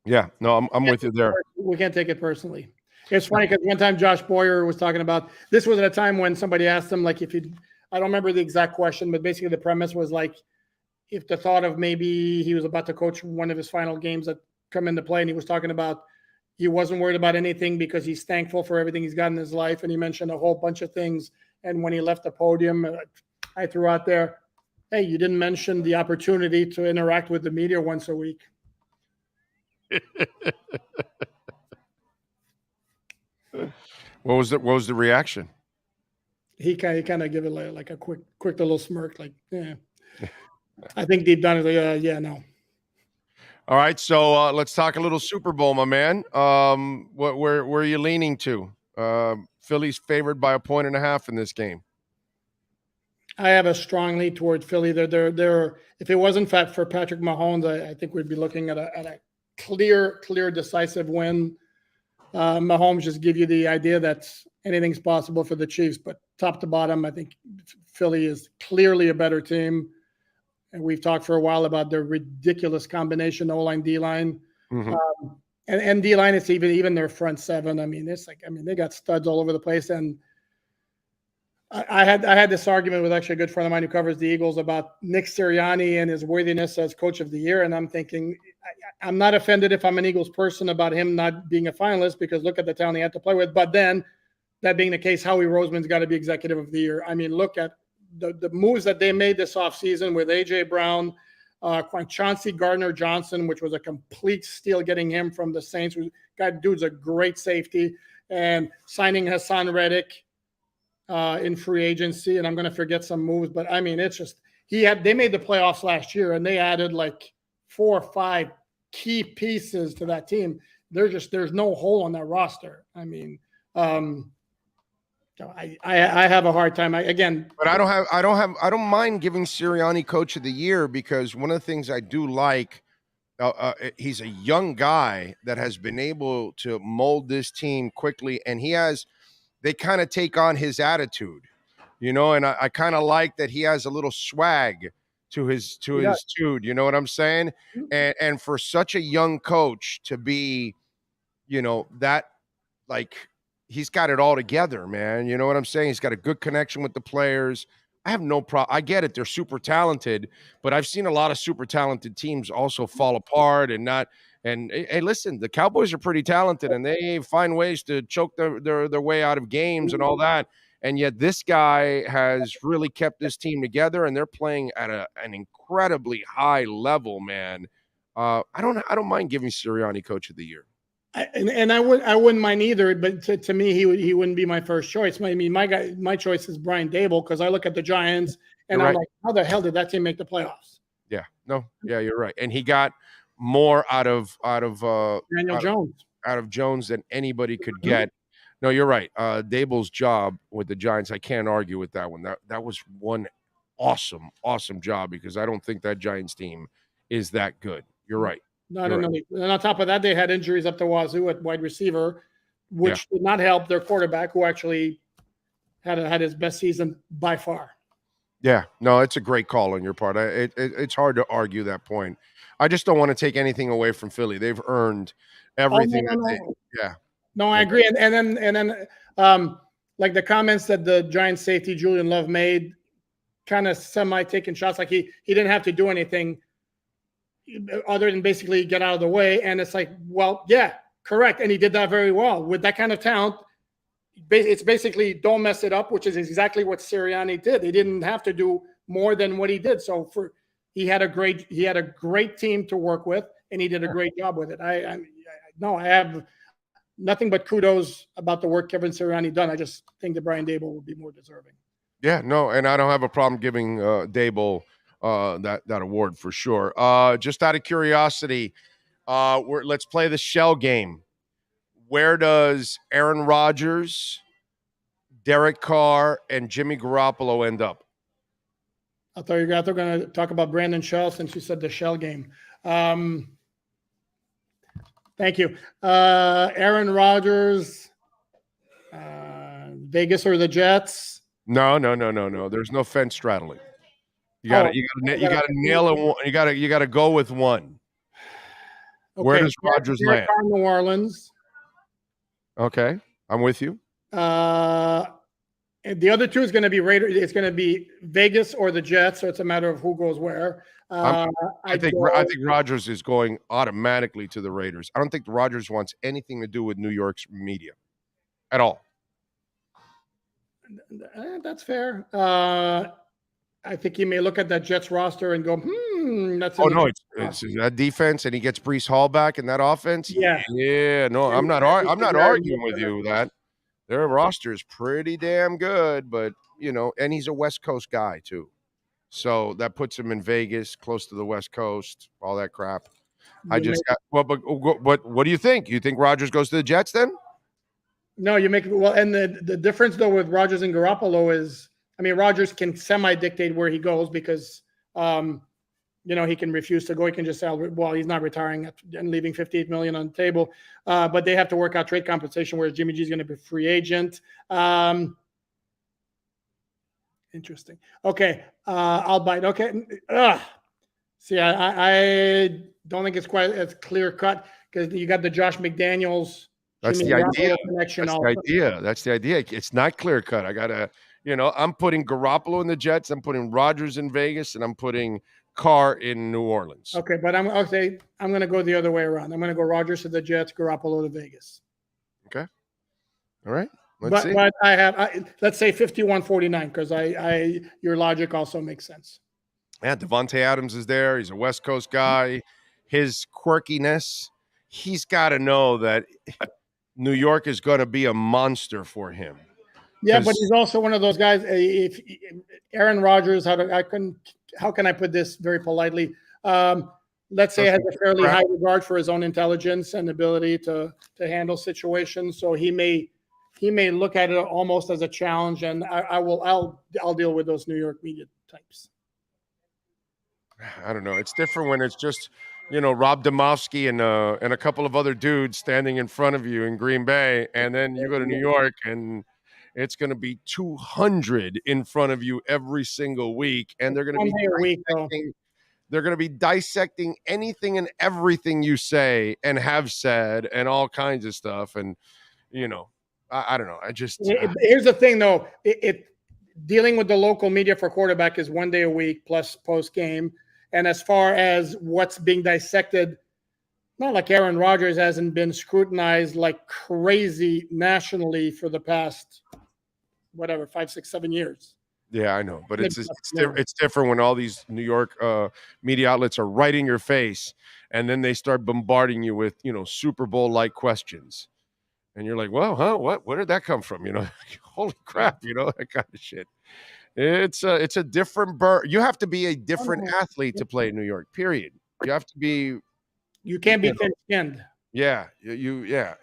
Yeah, no, I'm with you there. We can't take it personally. It's funny because one time Josh Boyer was talking about, this was at a time when somebody asked him, like, I don't remember the exact question, but basically the premise was like, if the thought of maybe he was about to coach one of his final games that come into play, and he was talking about he wasn't worried about anything because he's thankful for everything he's got in his life, and he mentioned a whole bunch of things, And when he left the podium, I threw out there, hey, you didn't mention the opportunity to interact with the media once a week. What was the reaction? He kind of give it like a quick little smirk, like, yeah. I think deep down he's like, yeah, no. All right, so let's talk a little Super Bowl, my man. Where are you leaning to? Philly's favored by 1.5 in this game. I have a strong lead toward Philly. They're if it wasn't for Patrick Mahomes, I think we'd be looking at a clear, decisive win. Mahomes just give you the idea that anything's possible for the Chiefs, but top to bottom, I think Philly is clearly a better team. And we've talked for a while about their ridiculous combination, O-line, D-line. Mm-hmm. And D-line, it's even their front seven. I mean, they got studs all over the place. And I had this argument with actually a good friend of mine who covers the Eagles about Nick Sirianni and his worthiness as coach of the year. And I'm thinking, I'm not offended if I'm an Eagles person about him not being a finalist, because look at the talent he had to play with. But then, that being the case, Howie Roseman's got to be executive of the year. I mean, look at the moves that they made this offseason with A.J. Brown, Chauncey Gardner-Johnson, which was a complete steal, getting him from the Saints. Dude's a great safety. And signing Hassan Reddick in free agency. And I'm going to forget some moves. But, I mean, it's just they made the playoffs last year, and they added like 4 or 5 key pieces to that team. There's no hole on that roster. I mean, I have a hard time. But I don't mind giving Sirianni Coach of the Year, because one of the things I do like, he's a young guy that has been able to mold this team quickly, and they kind of take on his attitude, and I kind of like that he has a little swag to his dude. You know what I'm saying? And for such a young coach to be, that, like, he's got it all together, man. You know what I'm saying? He's got a good connection with the players. I have no problem. I get it. They're super talented, but I've seen a lot of super talented teams also fall apart and not. And hey, listen, the Cowboys are pretty talented, and they find ways to choke their way out of games and all that. And yet this guy has really kept this team together, and they're playing at an incredibly high level, man. I don't mind giving Sirianni Coach of the Year. I wouldn't mind either, but to me, he wouldn't be my first choice. My choice is Brian Dable, because I look at the Giants and I'm like, how the hell did that team make the playoffs? Yeah, you're right. And he got more out of Jones than anybody could get. No, you're right. Dable's job with the Giants, I can't argue with that one. That was one awesome job, because I don't think that Giants team is that good. You're right. No. And on top of that, they had injuries up the wazoo at wide receiver, which did not help their quarterback, who actually had his best season by far. Yeah, no, it's a great call on your part. It's hard to argue that point. I just don't want to take anything away from Philly. They've earned everything. No, I agree. And then like the comments that the Giants safety Julian Love made, kind of semi taking shots, like he didn't have to do anything other than basically get out of the way. And it's like, well, yeah, correct. And he did that very well. With that kind of talent, it's basically don't mess it up, which is exactly what Sirianni did. He didn't have to do more than what he did. So he had a great team to work with, and he did a great job with it. I have nothing but kudos about the work Kevin Sirianni done. I just think that Brian Dable would be more deserving. Yeah, no, and I don't have a problem giving Dable that award for sure. Just out of curiosity, let's play the shell game. Where does Aaron Rodgers, Derek Carr, and Jimmy Garoppolo end up? I thought you guys were going to talk about Brandon Shell, since you said the shell game. Thank you. Aaron Rodgers, Vegas or the Jets? No. There's no fence straddling. You gotta nail it. You gotta go with one. Okay. Where does Rodgers land? New Orleans. Okay, I'm with you. And the other two is going to be Raiders. It's going to be Vegas or the Jets, so it's a matter of who goes where. I think Rodgers is going automatically to the Raiders. I don't think Rodgers wants anything to do with New York's media at all. That's fair. I think he may look at that Jets roster and go, that's Oh no, it's that defense, and he gets Brees Hall back in that offense. Yeah. Yeah, no, I'm not arguing with you that their roster is pretty damn good, but and he's a West Coast guy too, so that puts him in Vegas, close to the West Coast, all that crap. But what do you think? You think Rodgers goes to the Jets then? No, you make well, and the difference though with Rodgers and Garoppolo is, I mean, Rodgers can semi-dictate where he goes because, he can refuse to go. He can just say, well, he's not retiring and leaving $58 million on the table. But they have to work out trade compensation, whereas Jimmy G is going to be a free agent. Interesting. Okay, I'll bite. Okay. See, I don't think it's quite as clear cut because you got the Josh McDaniels. That's the idea. That's the idea. It's not clear cut. I gotta, I'm putting Garoppolo in the Jets. I'm putting Rodgers in Vegas, and I'm putting Carr in New Orleans. Okay, but I'm going to go the other way around. I'm going to go Rodgers to the Jets, Garoppolo to Vegas. Okay. All right. Let's see. But let's say 51-49 because your logic also makes sense. Yeah, Devontae Adams is there. He's a West Coast guy. His quirkiness, he's got to know that New York is going to be a monster for him. Yeah, but he's also one of those guys. If Aaron Rodgers, how can I put this very politely? Let's say has a fairly high regard for his own intelligence and ability to handle situations. So he may look at it almost as a challenge, and I'll deal with those New York media types. I don't know. It's different when it's just Rob Domofsky and a couple of other dudes standing in front of you in Green Bay, and then you go to New York and it's going to be 200 in front of you every single week, and they're going to be dissecting anything and everything you say and have said and all kinds of stuff. And I don't know. Here's the thing though. Dealing with the local media for quarterback is 1 day a week plus post game. And as far as what's being dissected, not like Aaron Rodgers hasn't been scrutinized like crazy nationally for the past, 5, 6, 7 years. Yeah, I know. But it's different when all these New York media outlets are right in your face, and then they start bombarding you with, Super Bowl-like questions. And you're like, well, where did that come from? Holy crap, that kind of shit. It's a different you have to be a different athlete to play in New York, period. You have to be. You can't be thin-skinned. Yeah,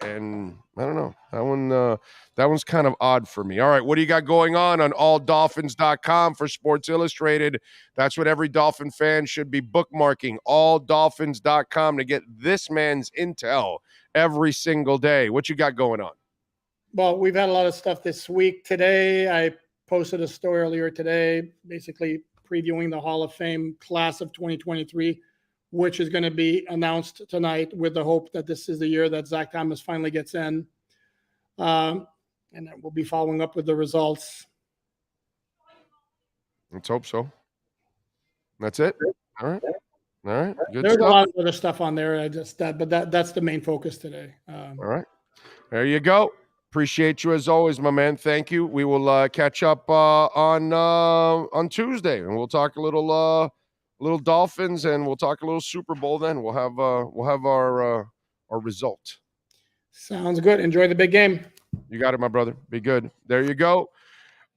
and I don't know. That one's kind of odd for me. All right, what do you got going on alldolphins.com for Sports Illustrated? That's what every Dolphin fan should be bookmarking, alldolphins.com, to get this man's intel every single day. What you got going on? Well, we've had a lot of stuff this week. Today, I posted a story earlier today, basically previewing the Hall of Fame class of 2023, which is going to be announced tonight with the hope that this is the year that Zach Thomas finally gets in. And then we'll be following up with the results. Let's hope so. That's it. All right. Good There's stuff. a lot of other stuff on there. That's the main focus today. All right. There you go. Appreciate you as always, my man. Thank you. We will catch up on Tuesday, and we'll talk a little Dolphins, and we'll talk a little Super Bowl. Then we'll have our result. Sounds good. Enjoy the big game. You got it, my brother. Be good. There you go.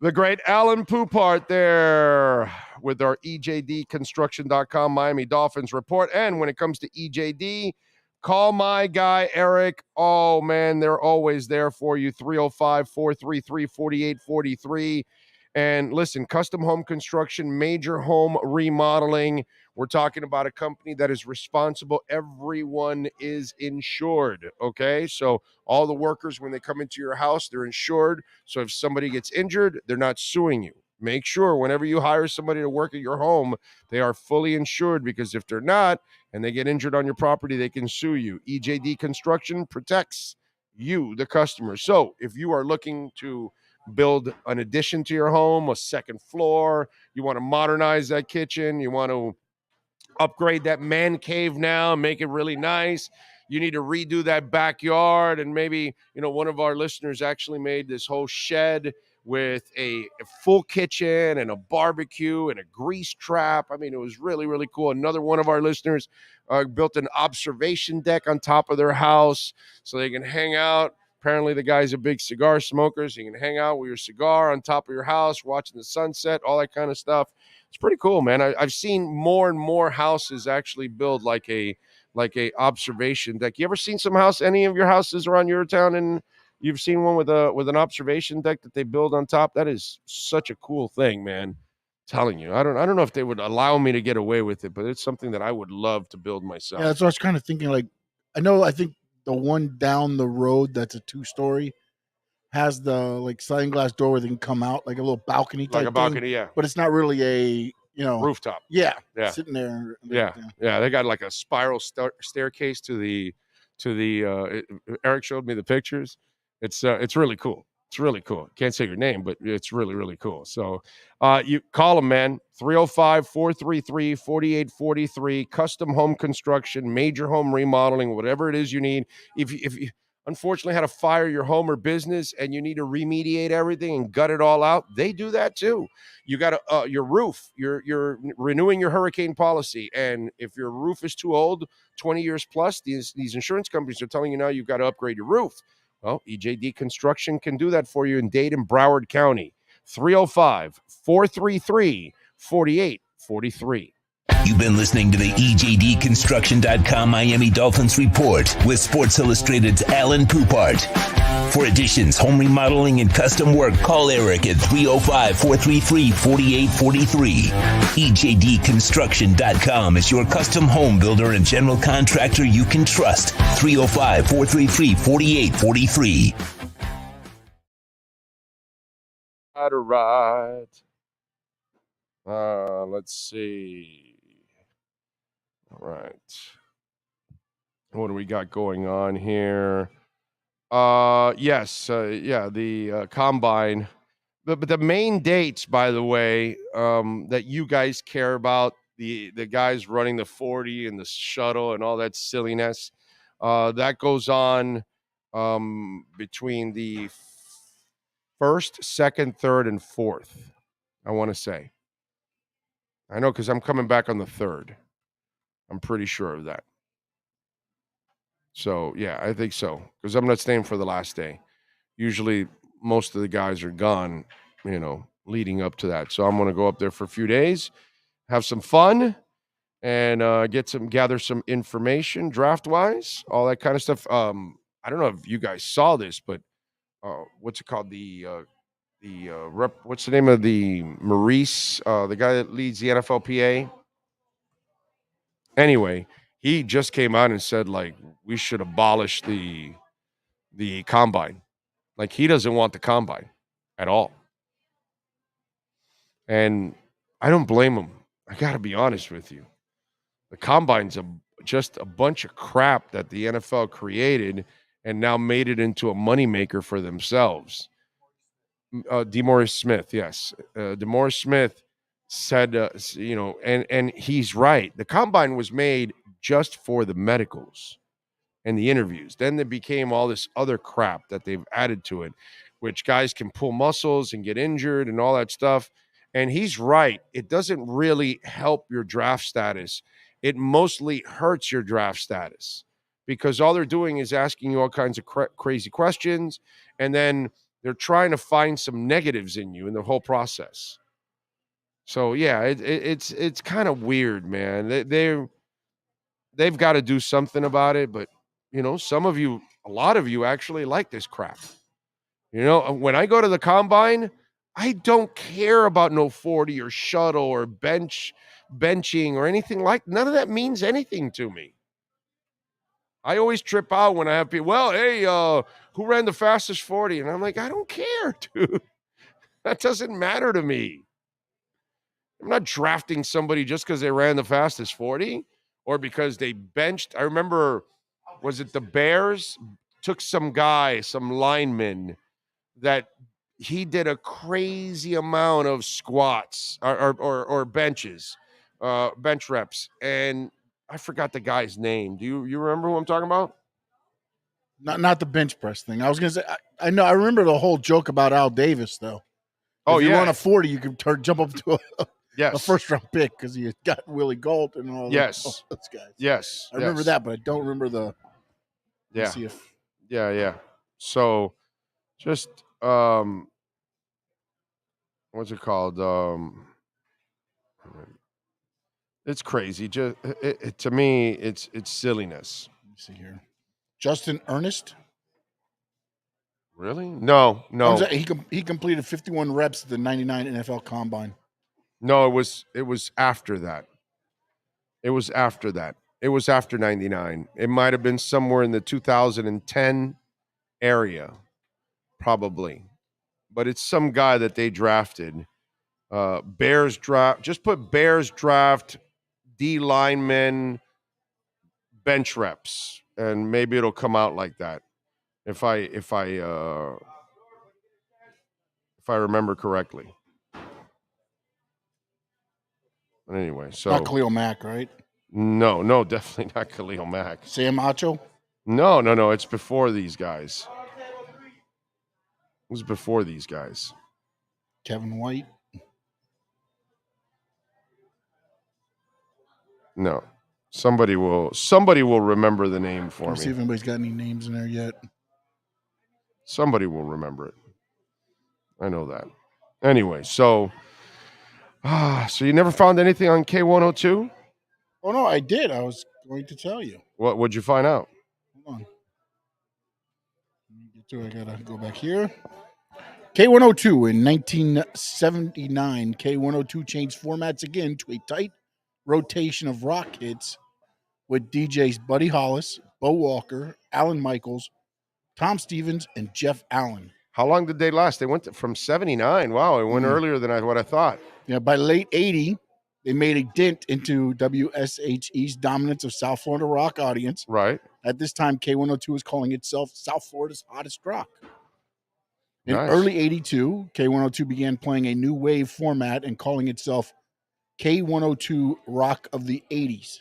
The great Alan Poupart there with our EJDconstruction.com Miami Dolphins report. And when it comes to EJD, call my guy, Eric. Oh, man, they're always there for you. 305-433-4843. And listen, custom home construction, major home remodeling. We're talking about a company that is responsible. Everyone is insured, okay? So all the workers, when they come into your house, they're insured. So if somebody gets injured, they're not suing you. Make sure whenever you hire somebody to work at your home, they are fully insured, because if they're not and they get injured on your property, they can sue you. EJD Construction protects you, the customer. So if you are looking to build an addition to your home, a second floor, you want to modernize that kitchen, you want to upgrade that man cave now, make it really nice, you need to redo that backyard, and maybe, one of our listeners actually made this whole shed with a full kitchen and a barbecue and a grease trap. I mean, it was really, really cool. Another one of our listeners built an observation deck on top of their house so they can hang out. Apparently, the guy's a big cigar smoker, so you can hang out with your cigar on top of your house, watching the sunset, all that kind of stuff. It's pretty cool, man. I've seen more and more houses actually build like a observation deck. You ever seen any of your houses around your town, and you've seen one with an observation deck that they build on top? That is such a cool thing, man. Telling you, I don't know if they would allow me to get away with it, but it's something that I would love to build myself. Yeah, that's what I was kind of thinking. Like, I think the one down the road that's a 2-story has the like sliding glass door where they can come out, like a little balcony type Like a thing, balcony, yeah. but it's not really a Rooftop. Yeah, Yeah. sitting there. Yeah. They got like a spiral staircase to the Eric showed me the pictures. It's really cool. It's really cool. Can't say your name, but it's really, really cool. So you call them, man. 305-433-4843. Custom home construction, major home remodeling, whatever it is you need. If you unfortunately had to fire your home or business and you need to remediate everything and gut it all out, they do that too. You got your roof, you're renewing your hurricane policy, and if your roof is too old, 20 years plus, these insurance companies are telling you now you've got to upgrade your roof. Well, EJD Construction can do that for you in Dade and Broward County. 305-433-4843. You've been listening to the EJDconstruction.com Miami Dolphins Report with Sports Illustrated's Alan Poupart. For additions, home remodeling, and custom work, call Eric at 305-433-4843. EJDconstruction.com is your custom home builder and general contractor you can trust. 305-433-4843. All right. Let's see. All right. What do we got going on here? The combine. But the main dates, by the way, that you guys care about, the guys running the 40 and the shuttle and all that silliness, that goes on between the 1st, 2nd, 3rd, and 4th, I want to say. I know because I'm coming back on the 3rd. I'm pretty sure of that. So, yeah, I think so. Because I'm not staying for the last day. Usually, most of the guys are gone, leading up to that. So I'm going to go up there for a few days, have some fun, and gather some information draft-wise, all that kind of stuff. I don't know if you guys saw this, but what's it called? What's the name of the Maurice, the guy that leads the NFLPA? Anyway, he just came out and said, like, we should abolish the combine. Like, he doesn't want the combine at all. And I don't blame him. I got to be honest with you. The combine's just a bunch of crap that the NFL created and now made it into a moneymaker for themselves. DeMaurice Smith, yes. DeMaurice Smith said, and he's right. The combine was made just for the medicals and the interviews. Then there became all this other crap that they've added to it, which guys can pull muscles and get injured and all that stuff. And he's right. It doesn't really help your draft status. It mostly hurts your draft status because all they're doing is asking you all kinds of crazy questions, and then they're trying to find some negatives in you in the whole process. So yeah, it's kind of weird, man. They've got to do something about it, but a lot of you actually like this crap. When I go to the combine, I don't care about no 40 or shuttle or benching or anything like. None of that means anything to me. I always trip out when I have people, well, hey, who ran the fastest 40? And I'm like, I don't care, dude. That doesn't matter to me. I'm not drafting somebody just because they ran the fastest 40 or because they benched. I remember, was it the Bears took some lineman that he did a crazy amount of squats or benches, bench reps. And I forgot the guy's name. Do you remember who I'm talking about? Not the bench press thing. I was going to say, I know, I remember the whole joke about Al Davis, though. Oh, if you yeah. run a 40, you can jump up to a Yes. first-round pick because you got Willie Gault and all Yes. those guys. Yes. I remember yes. that, but I don't remember the. Yeah. See if Yeah. So just what's it called? It's crazy. Just to me, it's silliness. let me see here. Justin Ernest. Really? No. He completed 51 reps at the 99 NFL Combine. No, it was after that. It was after that. It was after 99. It might have been somewhere in the 2010 area, probably. But it's some guy that they drafted. Bears draft. Just put Bears draft D linemen bench reps, and maybe it'll come out like that. If I remember correctly. But anyway, so Not Khalil Mack, right? No, definitely not Khalil Mack. Sam Acho? No. It's before these guys. It was before these guys. Kevin White? No. Somebody will remember the name for Let's see me. if anybody's got any names in there yet. Somebody will remember it. I know that. Anyway, so you never found anything on K102? Oh no, I did. I was going to tell you. What'd you find out? Hold on. I gotta go back here. K102 in 1979. K102 changed formats again to a tight rotation of rock hits with DJs Buddy Hollis, Bo Walker, Alan Michaels, Tom Stevens, and Jeff Allen. How long did they last? They went from 79. Wow, it went earlier than what I thought. Yeah, by late 80, they made a dent into WSHE's dominance of South Florida rock audience. Right. At this time, K102 was calling itself South Florida's hottest rock. In Nice. early 82, K102 began playing a new wave format and calling itself K102 Rock of the 80s.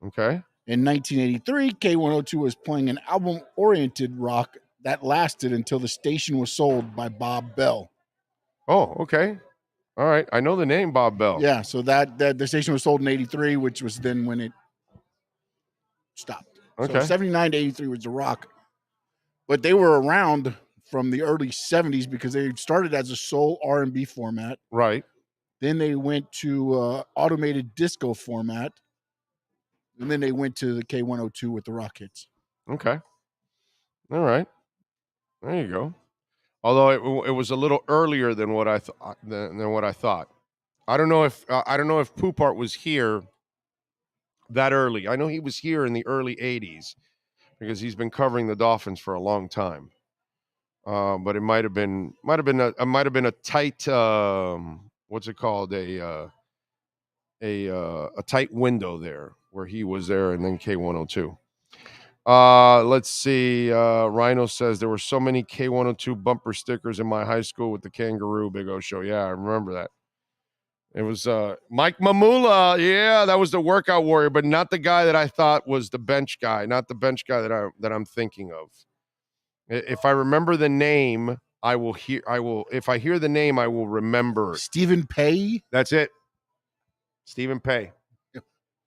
Okay. In 1983, K102 was playing an album-oriented rock that lasted until the station was sold by Bob Bell. Oh, okay. All right. I know the name Bob Bell. Yeah, so that the station was sold in 83, which was then when it stopped. Okay. So 79 to 83 was the rock. But they were around from the early 70s because they started as a soul R&B format. Right. Then they went to automated disco format. And then they went to the K102 with the rock hits. Okay. All right. There you go. Although it was a little earlier than what I thought. Than what I thought. I don't know if Poop Art was here that early. I know he was here in the early 80s because he's been covering the Dolphins for a long time. But it might have been a tight what's it called, a tight window there where he was there, and then K102. Let's see. Rhino says there were so many K102 bumper stickers in my high school with the kangaroo Big O show. Yeah, I remember that. It was Mike Mamula. Yeah, that was the workout warrior, but not the guy that I thought was the bench guy. Not the bench guy that I'm thinking of. If I remember the name, I will hear. If I hear the name, I will remember. Stephen Pay. That's it. Stephen Pay.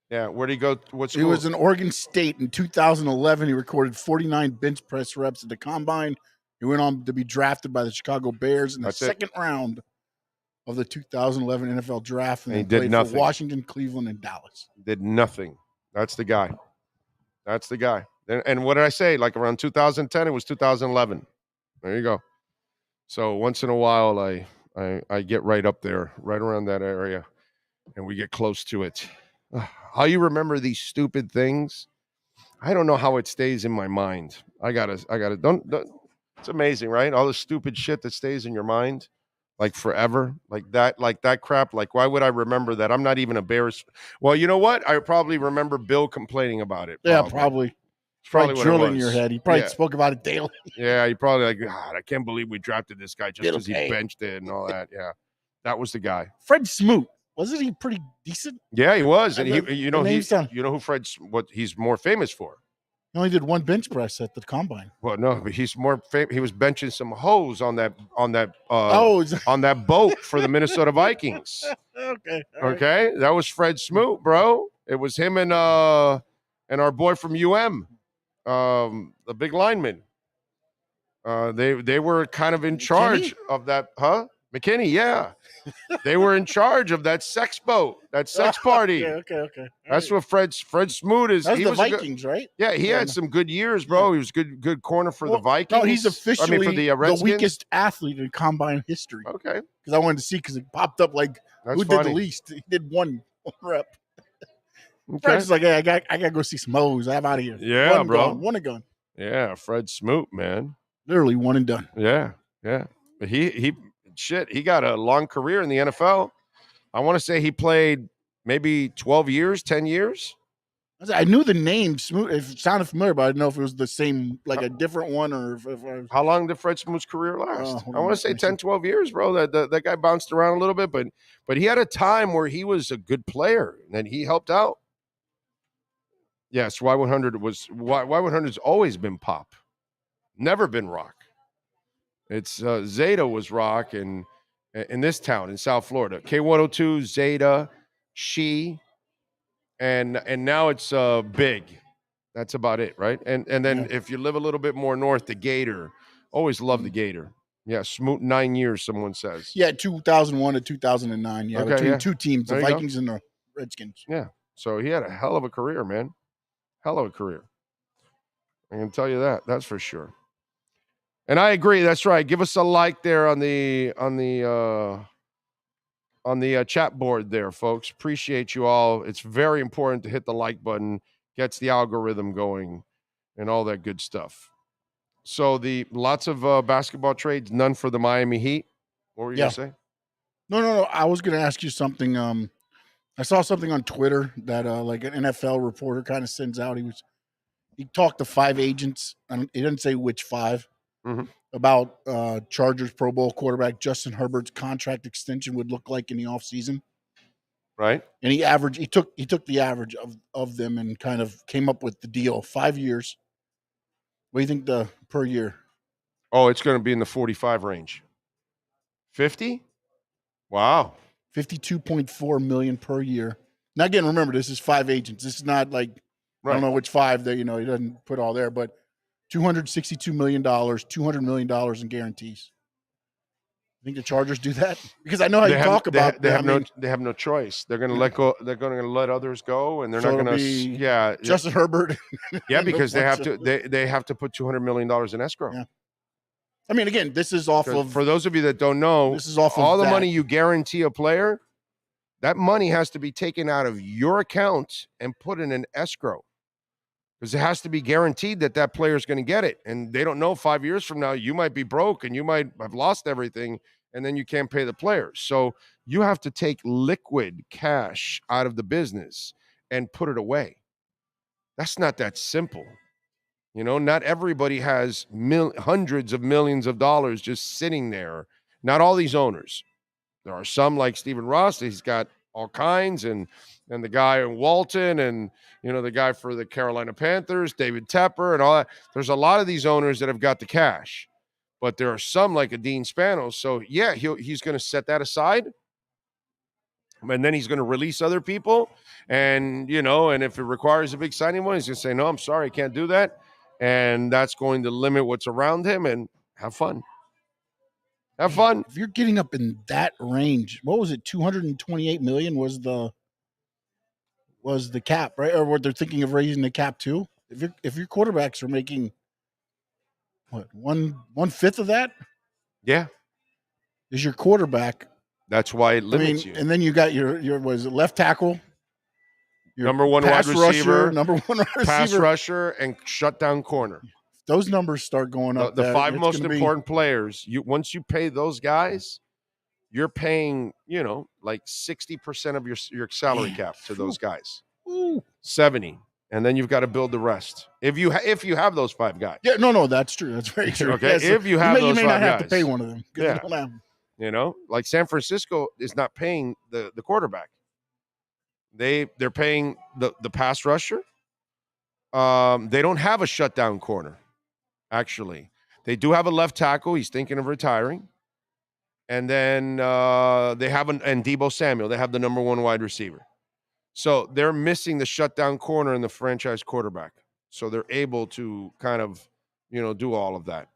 Yeah, where'd he go? What school? He was in Oregon State in 2011. He recorded 49 bench press reps at the Combine. He went on to be drafted by the Chicago Bears in the second round of the 2011 NFL Draft, and he played did nothing. for Washington, Cleveland, and Dallas. Did nothing. That's the guy. That's the guy. And what did I say? Like around 2010, it was 2011. There you go. So once in a while, I get right up there, right around that area, and we get close to it. How you remember these stupid things? I don't know how it stays in my mind. I gotta. Don't. It's amazing, right? All the stupid shit that stays in your mind, like forever, like that crap. Like, why would I remember that? I'm not even a Bears. Well, you know what? I probably remember Bill complaining about it. Yeah, probably. It's probably what it drilling was. your head. He probably Yeah. spoke about it daily. Yeah, he probably like, God, I can't believe we drafted this guy just It'll because he pay. benched it and all that. Yeah, that was the guy. Fred Smoot, wasn't he pretty decent? Yeah, he was, and The he, you know, name's done. you know who Fred's what he's more famous for. He only did one bench press at the combine. Well, no, but he's more famous. He was benching some hose on that is that- on that boat for the Minnesota Vikings. Okay. all right. Okay, that was Fred Smoot, bro. It was him and our boy from UM, the big lineman. They were kind of in charge of that, huh? McKinney, yeah. They were in charge of that sex boat, that sex party. Okay. That's what Fred Smoot is. That's He the was a Vikings, right? Yeah, he had some good years, bro. He was good corner for the Vikings. No, he's officially for the the Redskins. weakest athlete in combine history. Okay, because I wanted to see because it popped up like That's who funny. did the least. He did one rep. Okay. Fred's like, hey, I gotta go see some O's. I'm out of here. Yeah, one bro. Gone, one and gone. Yeah, Fred Smoot, man. Literally one and done. Yeah. But he got a long career in the NFL. I want to say he played maybe 12 years, 10 years. I knew the name Smoot. It sounded familiar, but I didn't know if it was the same, like a different one, or if I was... How long did Fred Smoot's career last? hold I on, want to say let me 10, 12 years, bro. That guy bounced around a little bit, but he had a time where he was a good player and he helped out. Yes, Y100's always been pop, never been rock. It's Zeta was rock in this town in South Florida. K102, Zeta, and now it's Big. That's about it, right? And then if you live a little bit more north, the Gator. Always love the Gator. Yeah, Smoot 9 years, someone says. Yeah, 2001 to 2009. Yeah, Okay, between yeah. two teams, the There you go. Vikings and the Redskins. Yeah. So he had a hell of a career, man. Hell of a career. I can tell you that. That's for sure. And I agree. That's right. Give us a like there on the chat board there, folks. Appreciate you all. It's very important to hit the like button. Gets the algorithm going and all that good stuff. So lots of basketball trades, none for the Miami Heat. What were you gonna say? No. I was gonna ask you something. I saw something on Twitter that like an NFL reporter kind of sends out. He talked to 5 agents, and he didn't say which 5, about Chargers Pro Bowl quarterback Justin Herbert's contract extension would look like in the offseason. Right. And he took the average of them and kind of came up with the deal. 5 years. What do you think the per year? Oh, it's going to be in the 45 range. 50? Wow. 52.4 million per year. Now again, remember, this is 5 agents. This is not like I don't know which 5 that he doesn't put all there, but $262 million, $200 million in guarantees. You think the Chargers do that? Because I know how you talk about they have no choice. They're going to let go. They're going to let others go, and they're not going to. Yeah, Justin Herbert. Yeah, because they have to. They have to put $200 million in escrow. Yeah. I mean, again, this is off of. For those of you that don't know, this is off of all the that. money you guarantee a player. That money has to be taken out of your account and put in an escrow. Because it has to be guaranteed that player is going to get it. And they don't know 5 years from now, you might be broke and you might have lost everything and then you can't pay the players. So you have to take liquid cash out of the business and put it away. That's not that simple. Not everybody has hundreds of millions of dollars just sitting there. Not all these owners. There are some like Stephen Ross. He's got all kinds and the guy in Walton and, the guy for the Carolina Panthers, David Tepper and all that. There's a lot of these owners that have got the cash, but there are some like a Dean Spanos. So yeah, he's going to set that aside and then he's going to release other people. And, and if it requires a big signing one, he's going to say, no, I'm sorry, I can't do that. And that's going to limit what's around him and have fun. Have fun. If you're getting up in that range, what was it? 228 million was the cap, right? Or what they're thinking of raising the cap to? If your quarterbacks are making what, one fifth of that? Yeah. Is your quarterback. That's why it limits you. And then you got your was it left tackle? Your number one wide receiver, pass rusher, rusher, and shutdown corner. Those numbers start going up. The 5 most important players. Once you pay those guys, you're paying, like 60% of your salary cap to those guys. 70, and then you've got to build the rest. If you have those 5 guys. Yeah, no, that's true. That's very true. Okay, yes, if you have those 5 guys, you may not have to pay one of them. Yeah, like San Francisco is not paying the quarterback. They're paying the pass rusher, They don't have a shutdown corner, actually. They do have a left tackle. He's thinking of retiring. And then they have and Deebo Samuel. They have the number one wide receiver. So they're missing the shutdown corner and the franchise quarterback. So they're able to kind of, do all of that.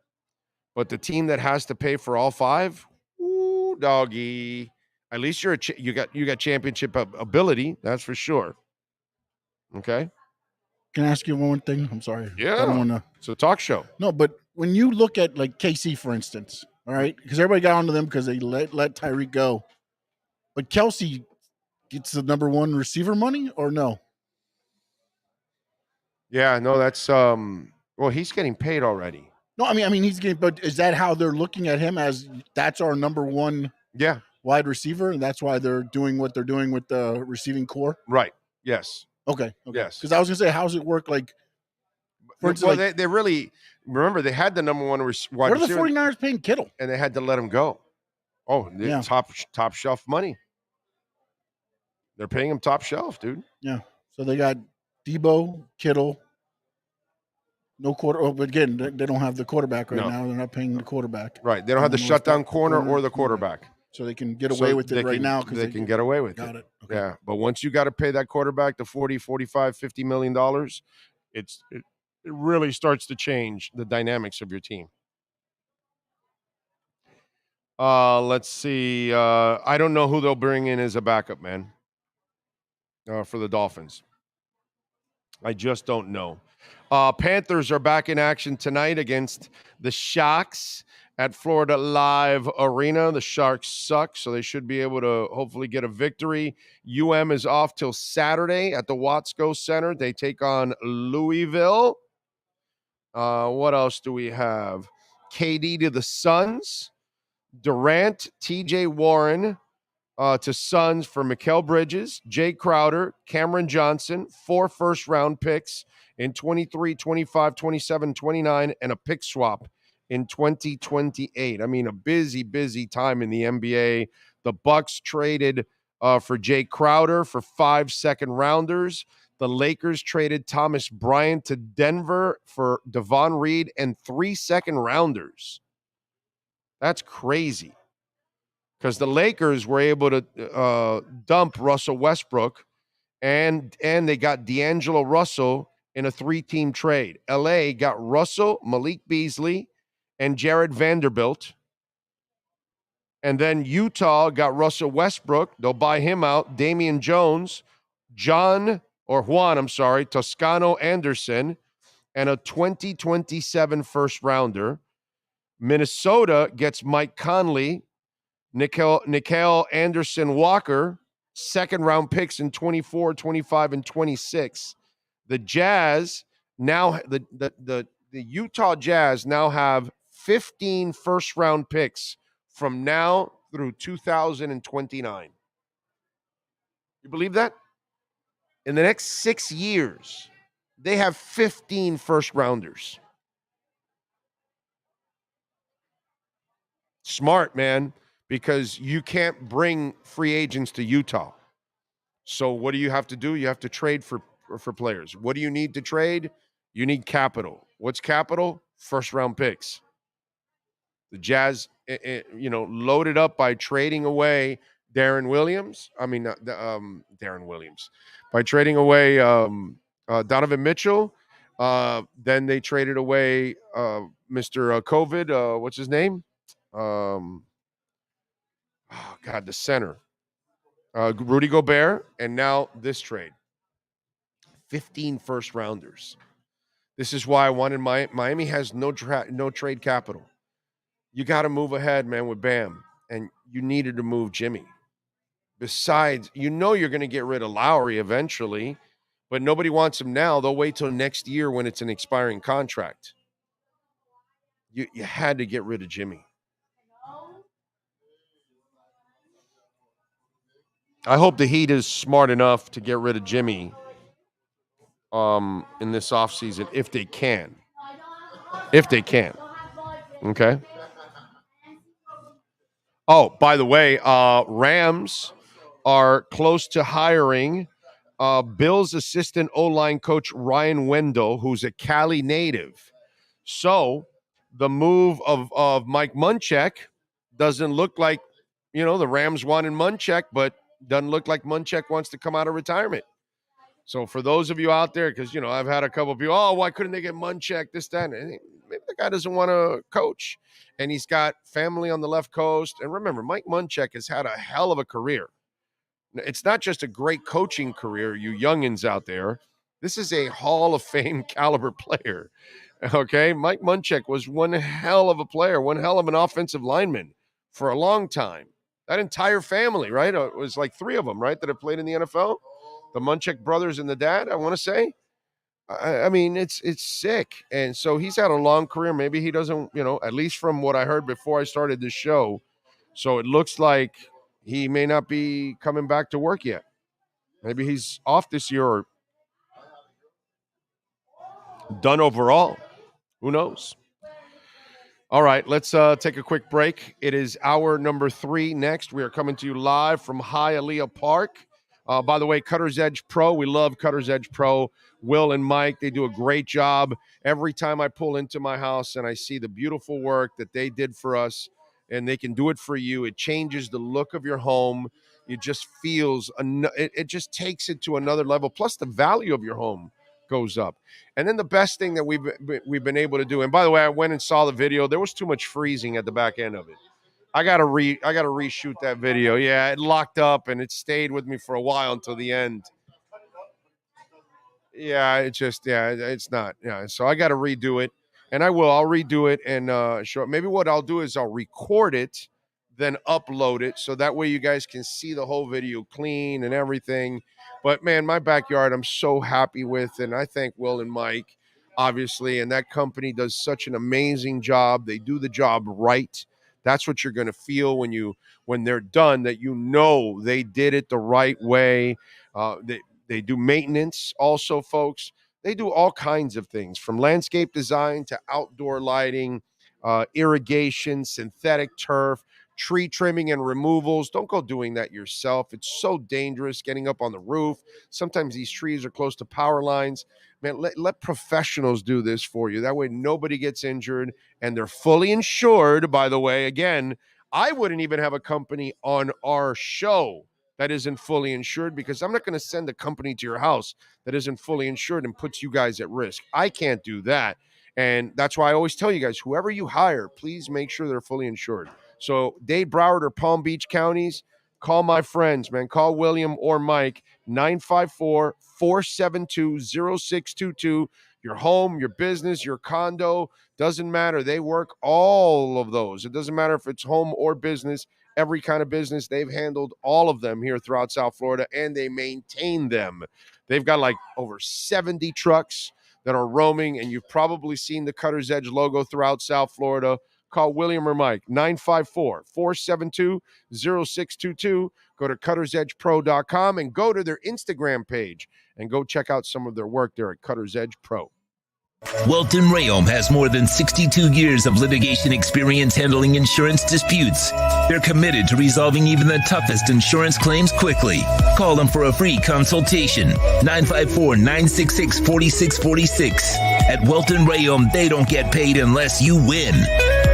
But the team that has to pay for all five, ooh, doggy. At least you got championship ability. That's for sure. Okay. Can I ask you one more thing? I'm sorry. Yeah. I don't want to. It's a talk show. No, but when you look at like KC, for instance, all right, because everybody got onto them because they let Tyreek go. But Kelsey gets the number one receiver money or no? Yeah, no, that's well, he's getting paid already. No, I mean he's getting, but is that how they're looking at him as that's our number one wide receiver, and that's why they're doing what they're doing with the receiving core? Right. Yes. Okay. Yes. Because I was gonna say, how's it work? Like, for instance, well, they really remember they had the number one wide receiver. What are the 49ers paying Kittle? And they had to let him go. Oh, Yeah. top shelf money. They're paying him top shelf, dude. Yeah. So they got Deebo, Kittle, no quarter. Oh, but again, they don't have the quarterback right now. They're not paying the quarterback. Right. They don't have the shutdown corner or the quarterback. So they can get away with it right now because they can get away with it. Got it. Okay. Yeah. But once you got to pay that quarterback the 40, 45, $50 million, it really starts to change the dynamics of your team. Let's see. I don't know who they'll bring in as a backup, man, for the Dolphins. I just don't know. Panthers are back in action tonight against the Sharks at Florida Live Arena. The Sharks suck, so they should be able to hopefully get a victory. UM is off till Saturday at the Watsco Center. They take on Louisville. What else do we have? KD to the Suns. Durant, TJ Warren to Suns for Mikal Bridges, Jay Crowder, Cameron Johnson, 4 first-round picks in 23, 25, 27, 29, and a pick swap in 2028. I mean, a busy time in the NBA. The Bucks traded for Jay Crowder for 5 second-rounders. The Lakers traded Thomas Bryant to Denver for Devon Reed and 3 second-rounders. That's crazy. Because the Lakers were able to dump Russell Westbrook, and they got D'Angelo Russell in a 3-team trade. LA got Russell, Malik Beasley, and Jared Vanderbilt. And then Utah got Russell Westbrook. They'll buy him out. Damian Jones, Juan Toscano Anderson, and a 2027 first-rounder. Minnesota gets Mike Conley, Nickel Anderson Walker, second-round picks in 24, 25, and 26. The Jazz now, the Utah Jazz now have 15 first-round picks from now through 2029. You believe that? In the next 6 years, they have 15 first-rounders. Smart, man, because you can't bring free agents to Utah. So what do you have to do? You have to trade for players. What do you need to trade? You need capital. What's capital? First-round picks. The Jazz, loaded up by trading away Darren Williams. Darren Williams. By trading away Donovan Mitchell. Then they traded away Mr. COVID. What's his name? The center. Rudy Gobert, and now this trade. 15 first-rounders. This is why I wanted Miami has no trade capital. You got to move ahead, man, with Bam, and you needed to move Jimmy. Besides, you're going to get rid of Lowry eventually, but nobody wants him now. They'll wait till next year when it's an expiring contract. You had to get rid of Jimmy. I hope the Heat is smart enough to get rid of Jimmy in this offseason if they can. If they can. Okay. Oh, by the way, Rams are close to hiring Bills assistant O-line coach Ryan Wendell, who's a Cali native. So the move of Mike Munchak doesn't look like, the Rams wanted Munchak, but doesn't look like Munchak wants to come out of retirement. So for those of you out there, because, I've had a couple of people, why couldn't they get Munchak, this, that, and maybe the guy doesn't want to coach. And he's got family on the left coast. And remember, Mike Munchak has had a hell of a career. It's not just a great coaching career, you youngins out there. This is a Hall of Fame caliber player. Okay, Mike Munchak was one hell of a player, one hell of an offensive lineman for a long time. That entire family, right? It was like 3 of them, right, that have played in the NFL. The Munchak brothers and the dad, I want to say. I mean, it's sick. And so he's had a long career. Maybe he doesn't, at least from what I heard before I started this show. So it looks like he may not be coming back to work yet. Maybe he's off this year or done overall. Who knows? All right, let's take a quick break. It is hour number 3 next. We are coming to you live from Hialeah Park. By the way, Cutter's Edge Pro, we love Cutter's Edge Pro. Will and Mike, they do a great job. Every time I pull into my house and I see the beautiful work that they did for us, and they can do it for you, it changes the look of your home. It just feels, it just takes it to another level. Plus the value of your home goes up. And then the best thing that we've been able to do, and by the way, I went and saw the video. There was too much freezing at the back end of it. I gotta reshoot that video. Yeah, it locked up and it stayed with me for a while until the end. Yeah, it's not. Yeah, so I gotta redo it, and I will. I'll redo it and show it. Maybe what I'll do is I'll record it, then upload it, so that way you guys can see the whole video clean and everything. But man, my backyard, I'm so happy with, and I thank Will and Mike, obviously, and that company does such an amazing job. They do the job right. That's what you're going to feel when they're done, that they did it the right way. They do maintenance also, folks. They do all kinds of things, from landscape design to outdoor lighting, irrigation, synthetic turf, tree trimming and removals. Don't go doing that yourself. It's so dangerous getting up on the roof. Sometimes these trees are close to power lines. Man, let professionals do this for you. That way nobody gets injured, and they're fully insured, by the way. Again, I wouldn't even have a company on our show that isn't fully insured, because I'm not going to send a company to your house that isn't fully insured and puts you guys at risk. I can't do that. And that's why I always tell you guys, whoever you hire, please make sure they're fully insured. So Dade, Broward, or Palm Beach counties, call my friends, man. Call William or Mike, 954-472-0622. Your home, your business, your condo, doesn't matter. They work all of those. It doesn't matter if it's home or business. Every kind of business, they've handled all of them here throughout South Florida, and they maintain them. They've got like over 70 trucks that are roaming, and you've probably seen the Cutter's Edge logo throughout South Florida. Call William or Mike, 954-472-0622. Go to cuttersedgepro.com and go to their Instagram page and go check out some of their work there at Cutter's Edge Pro. Welton Rayom has more than 62 years of litigation experience handling insurance disputes. They're committed to resolving even the toughest insurance claims quickly. Call them for a free consultation. 954-966-4646. At Welton Rayom, they don't get paid unless you win.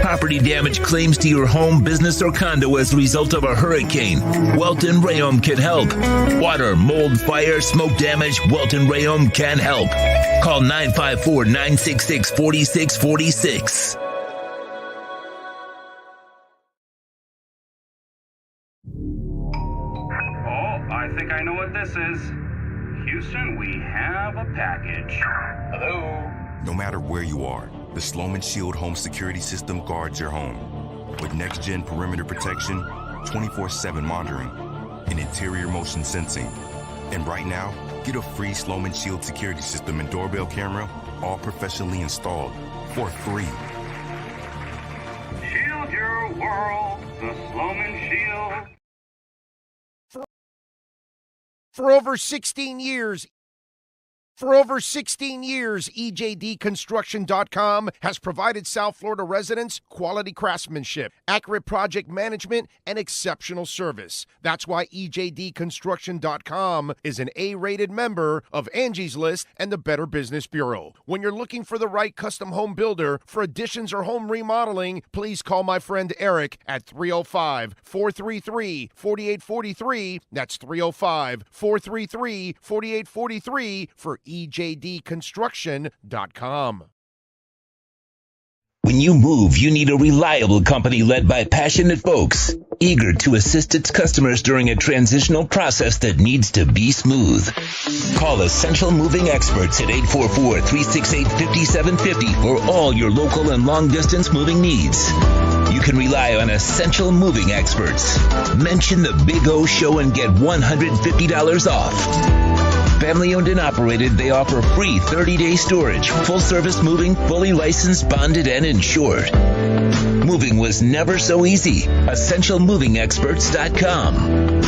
Property damage claims to your home, business, or condo as a result of a hurricane. Welton Rayom can help. Water, mold, fire, smoke damage, Welton Rayom can help. Call 954-966-4646. I think I know what this is. Houston, we have a package. Hello? No matter where you are, the Sloman Shield home security system guards your home. With next-gen perimeter protection, 24/7 monitoring, and interior motion sensing. And right now, get a free Sloman Shield security system and doorbell camera, all professionally installed, for free. Shield your world, the Sloman Shield. For over 16 years, For over 16 years, EJDconstruction.com has provided South Florida residents quality craftsmanship, accurate project management, and exceptional service. That's why EJDconstruction.com is an A-rated member of Angie's List and the Better Business Bureau. When you're looking for the right custom home builder for additions or home remodeling, please call my friend Eric at 305-433-4843. That's 305-433-4843 for EJDconstruction.com. When you move, you need a reliable company led by passionate folks, eager to assist its customers during a transitional process that needs to be smooth. Call Essential Moving Experts at 844-368-5750 for all your local and long-distance moving needs. You can rely on Essential Moving Experts. Mention the Big O Show and get $150 off. Family owned and operated, they offer free 30-day storage, full-service moving, fully licensed, bonded, and insured. Moving was never so easy. EssentialMovingExperts.com.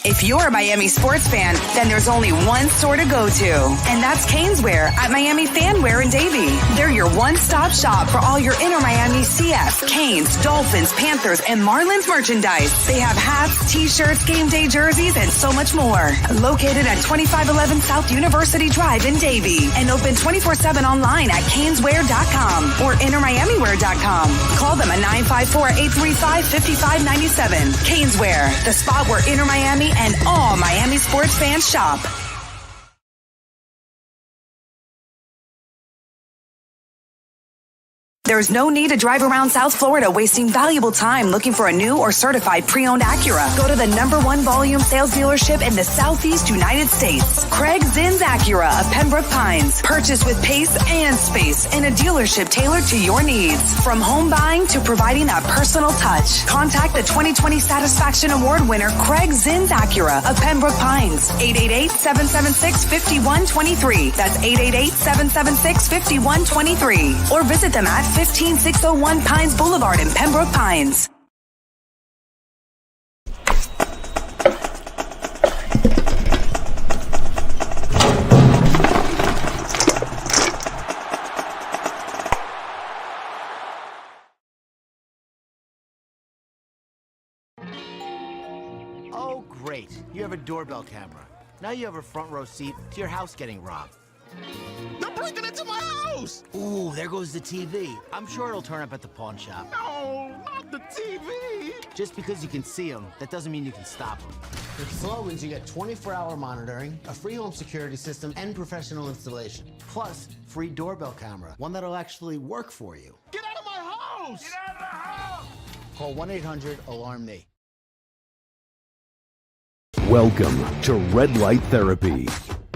If you're a Miami sports fan, then there's only one store to go to, and that's Caneswear at Miami Fanwear in Davie. They're your one-stop shop for all your inner Miami CF, Canes, Dolphins, Panthers, and Marlins merchandise. They have hats, t-shirts, game day jerseys, and so much more. Located at 2511 South University Drive in Davie, and open 24/7 online at caneswear.com or innermiamiwear.com. Call them at 954-835-5597. Caneswear, the spot where inner Miami and all Miami sports fans shop. There's no need to drive around South Florida wasting valuable time looking for a new or certified pre-owned Acura. Go to the #1 volume sales dealership in the Southeast United States. Craig Zinn's Acura of Pembroke Pines. Purchase with pace and space in a dealership tailored to your needs. From home buying to providing that personal touch. Contact the 2020 Satisfaction Award winner Craig Zinn's Acura of Pembroke Pines. 888-776-5123. That's 888-776-5123. Or visit them at 15601 Pines Boulevard in Pembroke Pines. Oh, great. You have a doorbell camera. Now you have a front row seat to your house getting robbed. They're breaking into my house! Ooh, there goes the TV. I'm sure it'll turn up at the pawn shop. No, not the TV! Just because you can see them, that doesn't mean you can stop them. With Slogans, you get 24-hour monitoring, a free home security system, and professional installation. Plus, free doorbell camera, one that'll actually work for you. Get out of my house! Get out of the house! Call 1-800-ALARM-ME. Welcome to Red Light Therapy,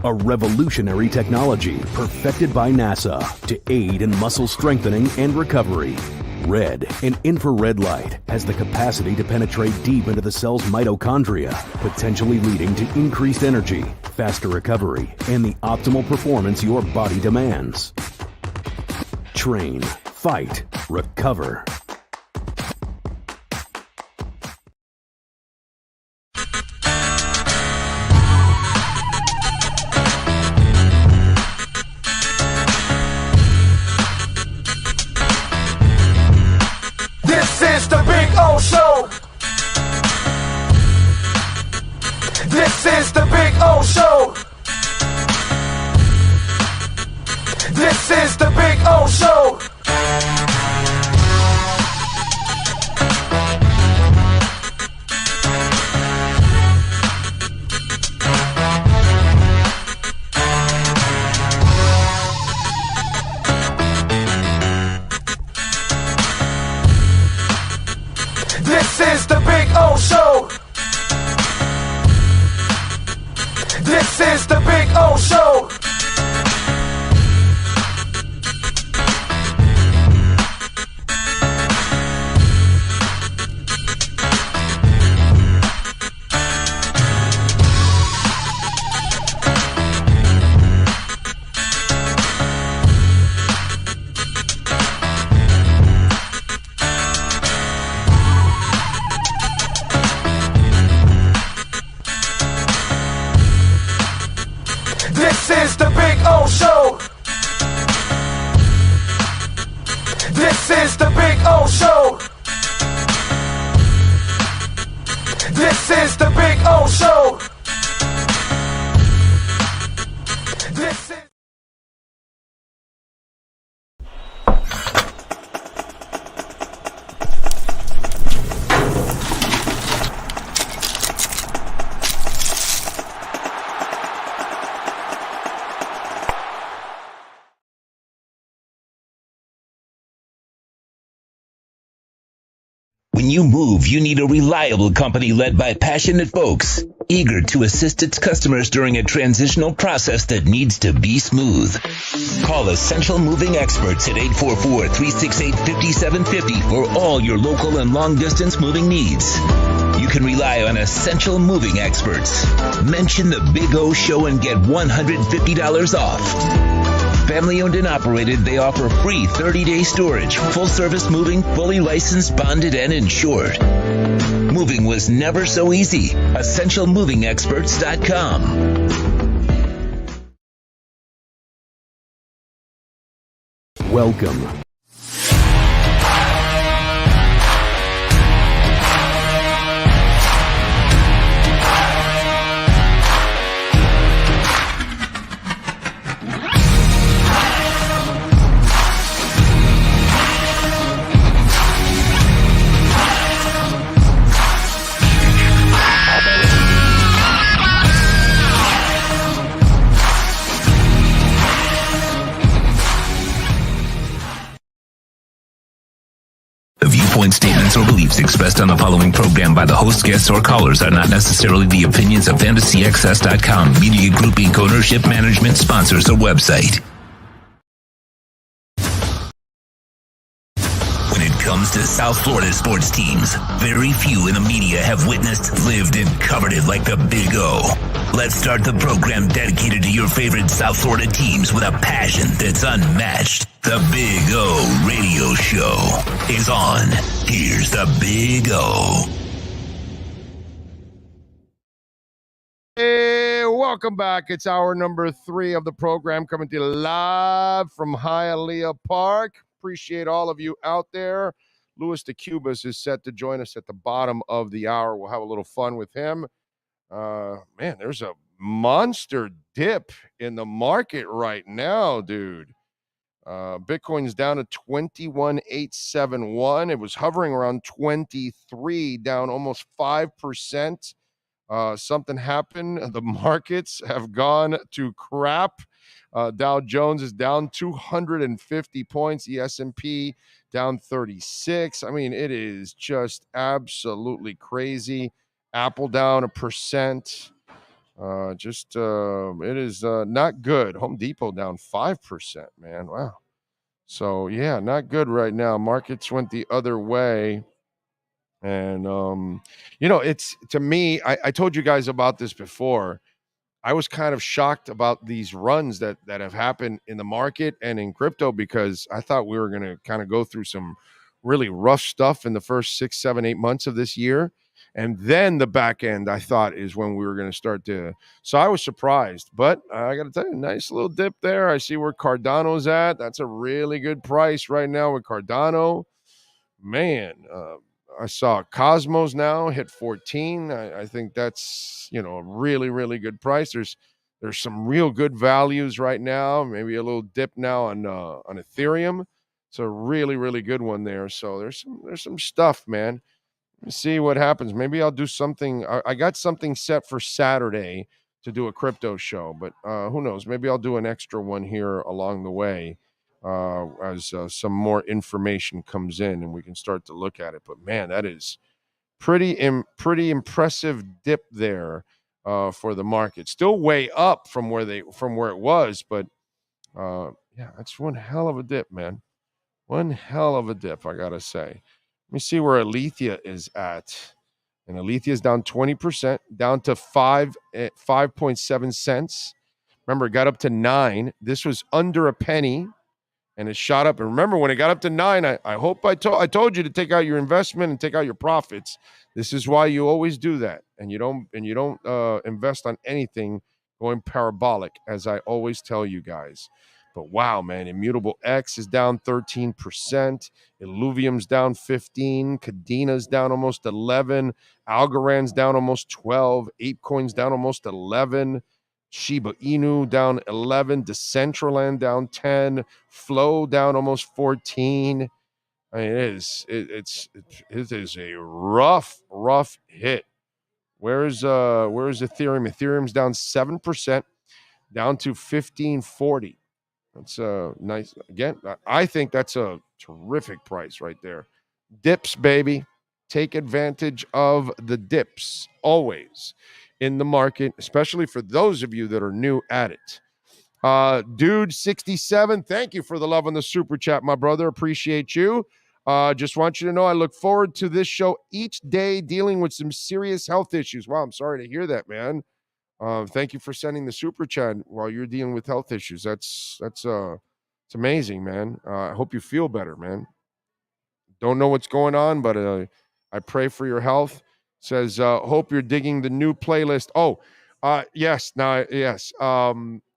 a revolutionary technology perfected by NASA to aid in muscle strengthening and recovery. Red and infrared light has the capacity to penetrate deep into the cell's mitochondria, potentially leading to increased energy, faster recovery, and the optimal performance your body demands. Train, fight, recover. This is the Big O Show. This is the Big O Show. This is the Big O Show. This is the Big O Show. This is the Big O Show. When you move, you need a reliable company led by passionate folks, eager to assist its customers during a transitional process that needs to be smooth. Call Essential Moving Experts at 844-368-5750 for all your local and long-distance moving needs. You can rely on Essential Moving Experts. Mention the Big O Show and get $150 off. Family owned and operated, they offer free 30-day storage, full-service moving, fully licensed, bonded, and insured. Moving was never so easy. EssentialMovingExperts.com. Welcome. Viewpoint statements or beliefs expressed on the following program by the host, guests, or callers are not necessarily the opinions of FantasyAccess.com, Media Group Inc. ownership, management, sponsors, or website. When it comes to South Florida sports teams, very few in the media have witnessed, lived, and covered it like the Big O. Let's start the program dedicated to your favorite South Florida teams with a passion that's unmatched. The Big O Radio Show is on. Here's the Big O. Hey, welcome back. It's hour number 3 of the program, coming to you live from Hialeah Park. Appreciate all of you out there. Louis de Cubas is set to join us at the bottom of the hour. We'll have a little fun with him. Man, there's a monster dip in the market right now, dude. Bitcoin's down to 21,871. It was hovering around 23, down almost 5%. Something happened. The markets have gone to crap. Dow Jones is down 250 points. The S&P down 36. I mean, it is just absolutely crazy. Apple down 1%. It is not good. Home Depot down 5%, man. Wow. So, yeah, not good right now. Markets went the other way. And, it's, to me, I told you guys about this before. I was kind of shocked about these runs that have happened in the market and in crypto, because I thought we were going to kind of go through some really rough stuff in the first 6, 7, 8 months of this year. And then the back end, I thought, is when we were going to start to. So I was surprised. But I got to tell you, nice little dip there. I see where Cardano's at. That's a really good price right now with Cardano. Man, I saw Cosmos now hit 14. I think that's, a really, really good price. There's some real good values right now. Maybe a little dip now on Ethereum. It's a really, really good one there. So there's some stuff, man. Let's see what happens. Maybe I'll do something. I got something set for Saturday to do a crypto show, but who knows? Maybe I'll do an extra one here along the way as some more information comes in and we can start to look at it. But man, that is pretty impressive dip there for the market. Still way up from where it was, but yeah, that's one hell of a dip, man. One hell of a dip, I gotta say. Let me see where Alethea is at. And Alethea is down 20%, down to 5.7 cents. Remember, it got up to 9. This was under a penny, and it shot up. And remember, when it got up to 9, I hope I told you to take out your investment and take out your profits. This is why you always do that, and you don't invest on anything going parabolic, as I always tell you guys. But wow, man, Immutable X is down 13%. Illuvium's down 15. Cadena's down almost 11. Algorand's down almost 12. ApeCoin's down almost 11. Shiba Inu down 11. Decentraland down 10. Flow down almost 14. I mean, it is a rough hit. Where's Ethereum? Ethereum's down 7%, down to 1540. That's nice. Again, I think that's a terrific price right there. Dips, baby. take advantage of the dips always in the market, especially for those of you that are new at it. Dude 67, thank you for the love on the super chat, my brother. Appreciate you. Just want you to know I look forward to this show each day, dealing with some serious health issues. Wow, I'm sorry to hear that, man. Thank you for sending the super chat while you're dealing with health issues. It's amazing, man. I hope you feel better, man. Don't know what's going on, but I pray for your health. Says, hope you're digging the new playlist. Oh, yes. Now, yes.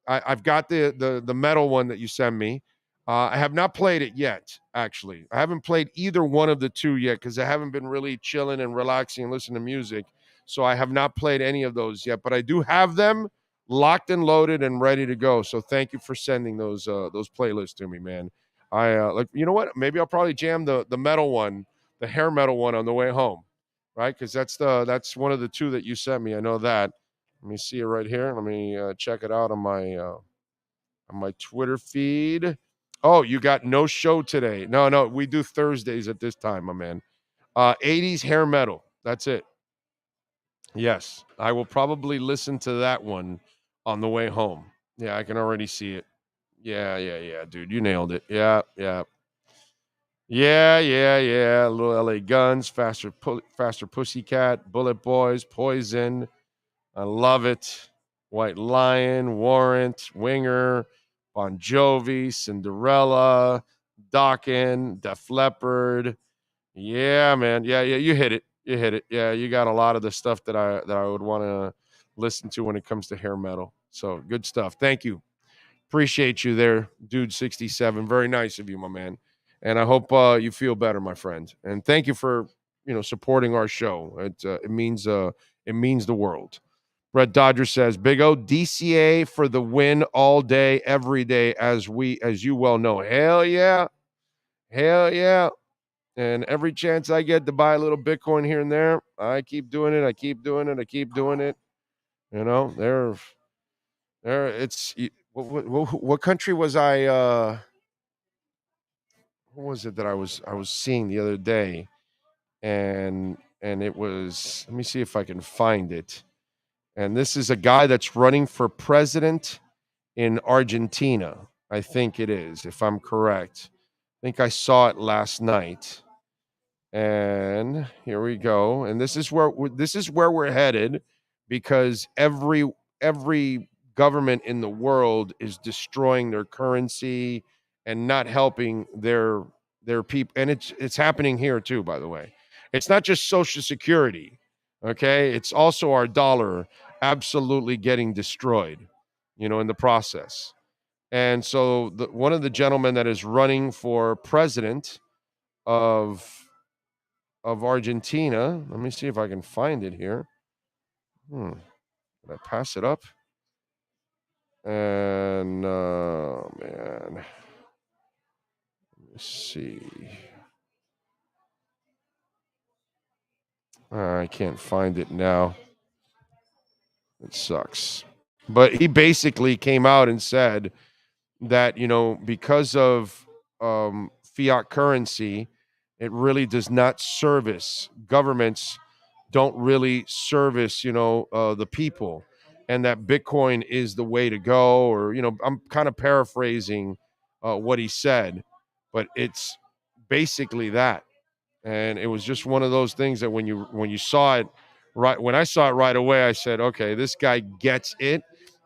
I've got the metal one that you sent me. I have not played it yet, actually. I haven't played either one of the two yet because I haven't been really chilling and relaxing and listening to music. So I have not played any of those yet, but I do have them locked and loaded and ready to go. So thank you for sending those playlists to me, man. I like, you know what? Maybe I'll probably jam the metal one, the hair metal one on the way home, right? Because that's one of the two that you sent me. I know that. Let me see it right here. Let me check it out on my Twitter feed. Oh, you got no show today? No, we do Thursdays at this time, my man. 80s hair metal. That's it. Yes, I will probably listen to that one on the way home. Yeah, I can already see it. Yeah, dude, you nailed it. Yeah. Little LA Guns, Faster Pussycat, Bullet Boys, Poison. I love it. White Lion, Warrant, Winger, Bon Jovi, Cinderella, Dokken, Def Leppard. Yeah, man. Yeah. You hit it. Yeah, you got a lot of the stuff that I would want to listen to when it comes to hair metal. So good stuff. Thank you. Appreciate you there, dude 67. Very nice of you, my man. And I hope you feel better, my friend. And thank you for, supporting our show. It means the world. Brett Dodger says, Big O, DCA for the win all day, every day, as you well know. Hell yeah. And every chance I get to buy a little Bitcoin here and there, I keep doing it. It's what country was I what was it that I was seeing the other day? And it was, let me see if I can find it. And this is a guy that's running for president in Argentina. I think it is, if I'm correct. I think I saw it last night. And here we go. And this is where we're headed, because every government in the world is destroying their currency and not helping their people. And it's happening here too, by the way. It's not just Social Security, okay? It's also our dollar absolutely getting destroyed, in the process. And so one of the gentlemen that is running for president of Argentina. Let me see if I can find it here. Did I pass it up? And man, let's see. I can't find it now. It sucks. But he basically came out and said that, because of fiat currency, it really does not service governments. Don't really service, the people, and that Bitcoin is the way to go. Or, I'm kind of paraphrasing what he said, but it's basically that. And it was just one of those things that when you saw it, right when I saw it right away, I said, okay, this guy gets it,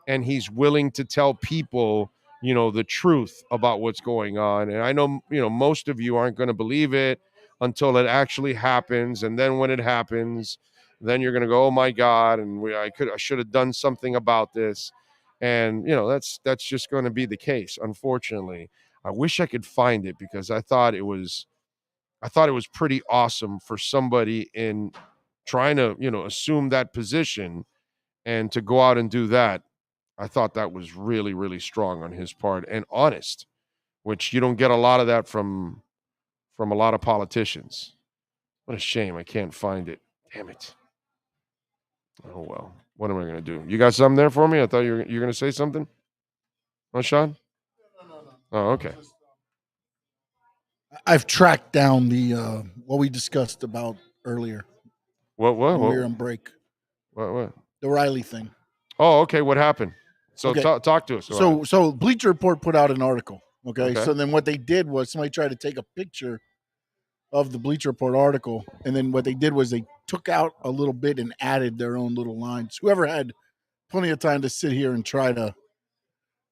and he's willing to tell people, the truth about what's going on. And I know, most of you aren't going to believe it until it actually happens. And then when it happens, then you're going to go, oh my God. And I should have done something about this. And, that's just going to be the case. Unfortunately, I wish I could find it, because I thought it was pretty awesome for somebody in trying to, assume that position and to go out and do that. I thought that was really, really strong on his part and honest, which you don't get a lot of that from a lot of politicians. What a shame. I can't find it. Damn it. Oh, well. What am I going to do? You got something there for me? I thought you're going to say something. Oh, Sean? Oh, okay. I've tracked down the what we discussed about earlier What? when we were on break. What? The Riley thing. Oh, okay. What happened? So Okay. talk to us. So Bleacher Report put out an article. Okay? Okay. So then what they did was somebody tried to take a picture of the Bleacher Report article, and then what they did was they took out a little bit and added their own little lines. Whoever had plenty of time to sit here and try to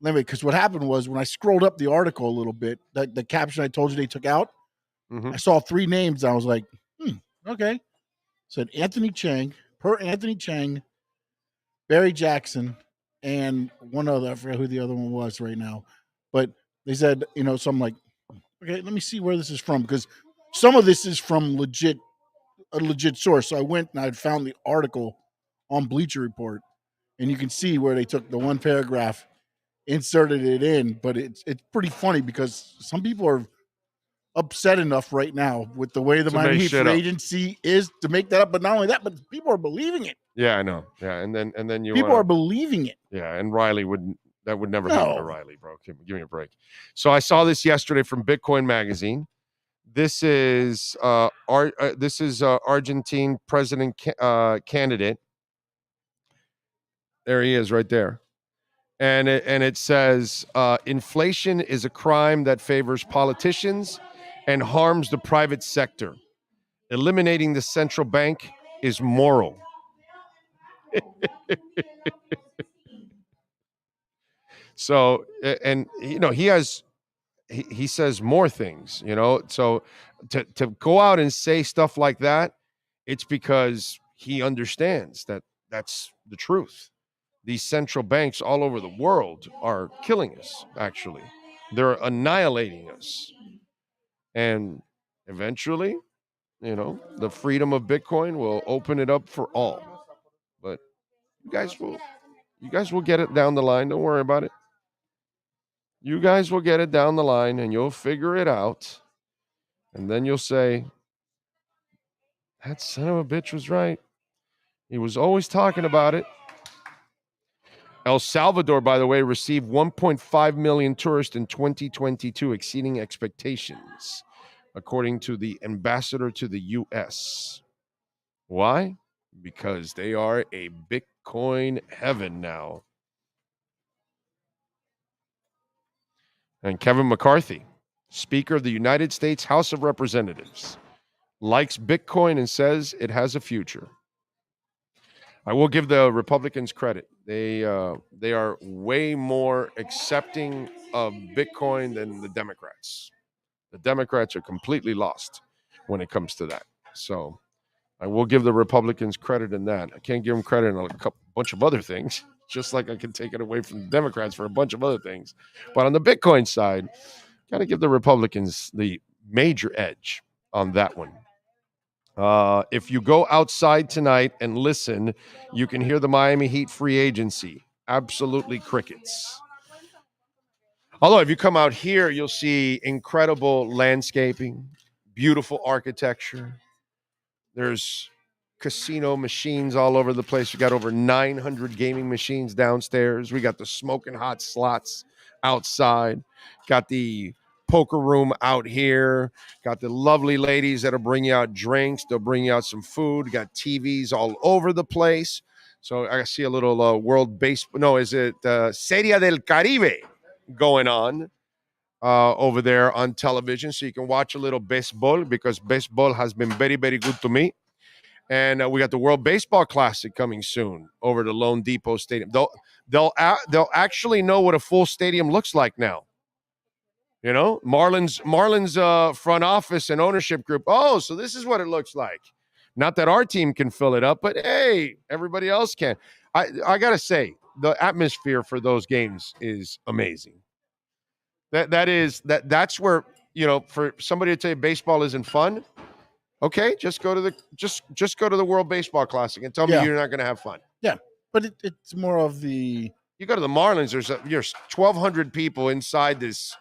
limit, because what happened was when I scrolled up the article a little bit, the caption I told you they took out, I saw 3 names. I was like, okay. Said Anthony Chang, Barry Jackson, and one other. I forget who the other one was right now. But they said, so I'm like, okay, let me see where this is from, because some of this is from a legit source. So I went and I found the article on Bleacher Report, and you can see where they took the one paragraph, inserted it in. But it's pretty funny because some people are upset enough right now with the way the Miami Heat free agency is to make that up. But not only that, but people are believing it. Yeah, I know. Yeah, and then people are believing it. Yeah, and Riley would never happen to Riley, bro. Give me a break. So I saw this yesterday from Bitcoin Magazine. This is Argentine president candidate. There he is, right there, and it says inflation is a crime that favors politicians and harms the private sector. Eliminating the central bank is moral. So, and he says more things, so to go out and say stuff like that, it's because he understands that that's the truth. These central banks all over the world are killing us. Actually, they're annihilating us, and eventually, the freedom of Bitcoin will open it up for all. But you guys will get it down the line. Don't worry about it. You guys will get it down the line and you'll figure it out. And then you'll say, that son of a bitch was right. He was always talking about it. El Salvador, by the way, received 1.5 million tourists in 2022, exceeding expectations, according to the ambassador to the U.S. Why? Because they are a Bitcoin heaven now. And Kevin McCarthy, Speaker of the United States House of Representatives, likes Bitcoin and says it has a future. I will give the Republicans credit. They are way more accepting of Bitcoin than the Democrats. The Democrats are completely lost when it comes to that. So I will give the Republicans credit in that. I can't give them credit in a bunch of other things, just like I can take it away from the Democrats for a bunch of other things. But on the Bitcoin side, got to give the Republicans the major edge on that one. If you go outside tonight and listen, you can hear the Miami Heat free agency. Absolutely crickets. Although if you come out here, you'll see incredible landscaping, beautiful architecture. There's casino machines all over the place. We got over 900 gaming machines downstairs. We got the smoking hot slots outside. Got the poker room out here. Got the lovely ladies that'll bring you out drinks. They'll bring you out some food. Got TVs all over the place. So I see a little world baseball. No, is it Serie del Caribe going on over there on television? So you can watch a little baseball because baseball has been very, very good to me. And we got the World Baseball Classic coming soon over to Lone Depot Stadium. They'll actually know what a full stadium looks like now. Marlins front office and ownership group. Oh, so this is what it looks like. Not that our team can fill it up, but hey, everybody else can. I gotta say, the atmosphere for those games is amazing. That's where, for somebody to tell you baseball isn't fun. Okay, just go to the World Baseball Classic and tell me you're not going to have fun. Yeah, but it's more of the. You go to the Marlins. There's 1,200 people inside this,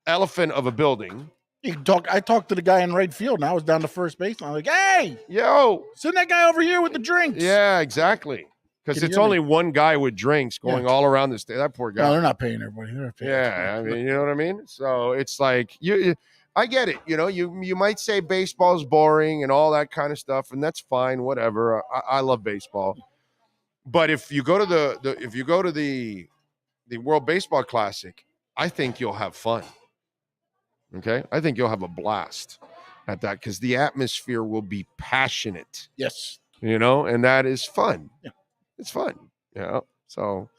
elephant of a building. I talked to the guy in right field, and I was down to first base. And I'm like, "Hey, yo, send that guy over here with the drinks." Yeah, exactly. Because it's only one guy with drinks going all around the state. That poor guy. No, they're not paying everybody. They're paying I mean, you know what I mean? So it's like I get it. You might say baseball is boring and all that kind of stuff, and that's fine. Whatever. I love baseball, but if you go to the World Baseball Classic, I think you'll have fun. Okay, I think you'll have a blast at that because the atmosphere will be passionate. Yes. And that is fun. Yeah. It's fun. So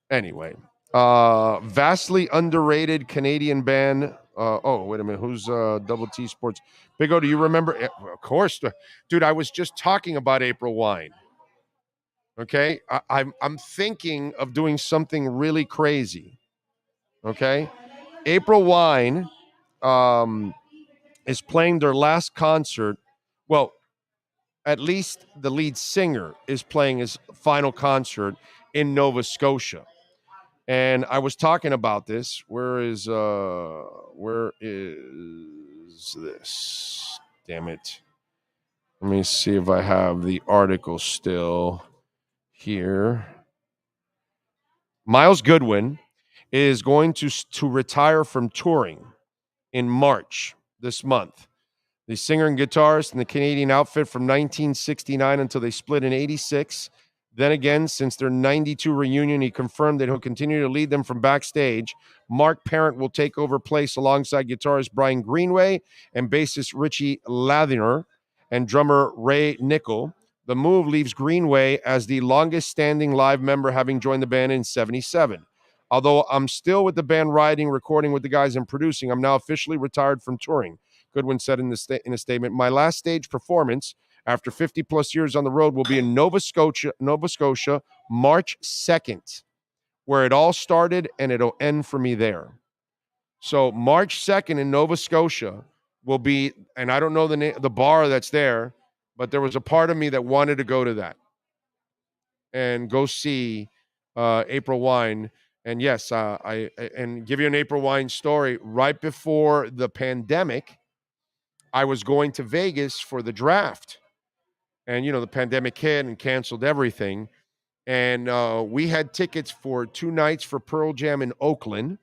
anyway, vastly underrated Canadian band. Oh, wait a minute. Who's Double T Sports? Big O, do you remember? Of course, dude. I was just talking about April Wine. Okay, I'm thinking of doing something really crazy. Okay, April Wine is playing their last concert. Well, at least the lead singer is playing his final concert in Nova Scotia. And I was talking about this. Where is this? Damn it. Let me see if I have the article still here. Miles Goodwin is going to retire from touring in March this month. The singer and guitarist in the Canadian outfit from 1969 until they split in 86. Then again, since their 92 reunion, he confirmed that he'll continue to lead them from backstage. Mark Parent will take over place alongside guitarist Brian Greenway and bassist Richie Lather and drummer Ray Nickel. The move leaves Greenway as the longest standing live member, having joined the band in 77. Although I'm still with the band writing, recording with the guys, and producing, I'm now officially retired from touring. Goodwin said in a statement, "My last stage performance after 50 plus years on the road will be in Nova Scotia, March 2nd, where it all started, and it'll end for me there." So March 2nd in Nova Scotia will be, and I don't know the bar that's there, but there was a part of me that wanted to go to that and go see April Wine. And yes, I give you an April Wine story. Right before the pandemic, I was going to Vegas for the draft, and the pandemic hit and canceled everything. And we had tickets for 2 nights for Pearl Jam in Oakland.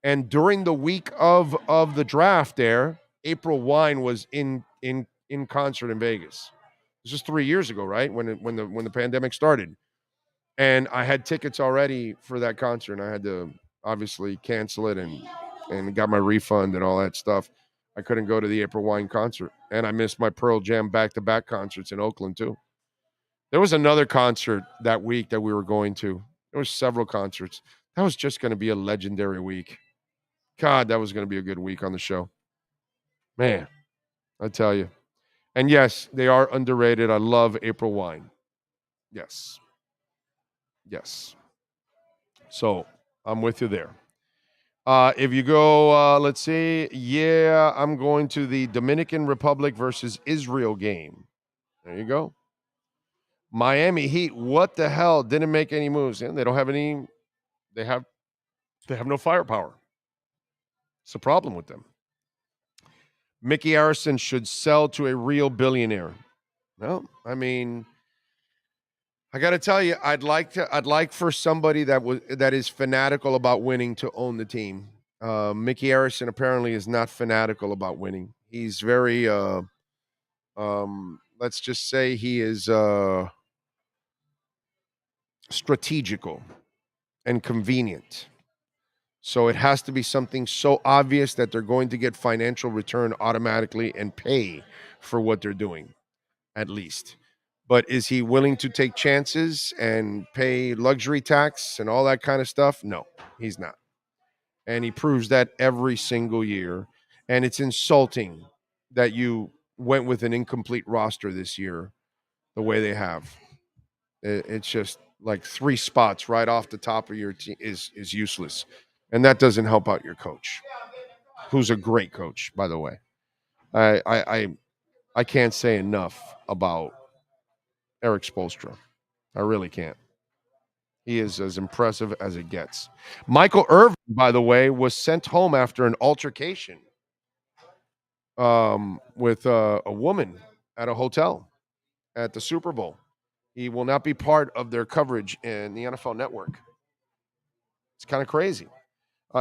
And during the week of the draft, April Wine was in concert in Vegas. This was 3 years ago, right? When the pandemic started, and I had tickets already for that concert, and I had to obviously cancel it and got my refund and all that stuff. I couldn't go to the April Wine concert, and I missed my Pearl Jam back-to-back concerts in Oakland too. There was another concert that week that we were going to. There was several concerts. That was just going to be a legendary week. God, that was going to be a good week on the show. Man, I tell you. And yes, they are underrated. I love April Wine. Yes. So I'm with you there. If you go, let's see. Yeah, I'm going to the Dominican Republic versus Israel game. There you go. Miami Heat, what the hell? Didn't make any moves. And they don't have any. They have no firepower. It's a problem with them. Mickey Arison should sell to a real billionaire. No, I mean, I got to tell you, I'd like for somebody that is fanatical about winning to own the team. Mickey Arison apparently is not fanatical about winning. He's very, let's just say he is strategical and convenient. So it has to be something so obvious that they're going to get financial return automatically and pay for what they're doing, at least. But is he willing to take chances and pay luxury tax and all that kind of stuff? No, he's not. And he proves that every single year. And it's insulting that you went with an incomplete roster this year the way they have. It's just like 3 spots right off the top of your team is useless. And that doesn't help out your coach, who's a great coach, by the way. I can't say enough about Eric Spoelstra. I really can't. He is as impressive as it gets. Michael Irvin, by the way, was sent home after an altercation with a woman at a hotel at the Super Bowl. He will not be part of their coverage in the NFL Network. It's kind of crazy.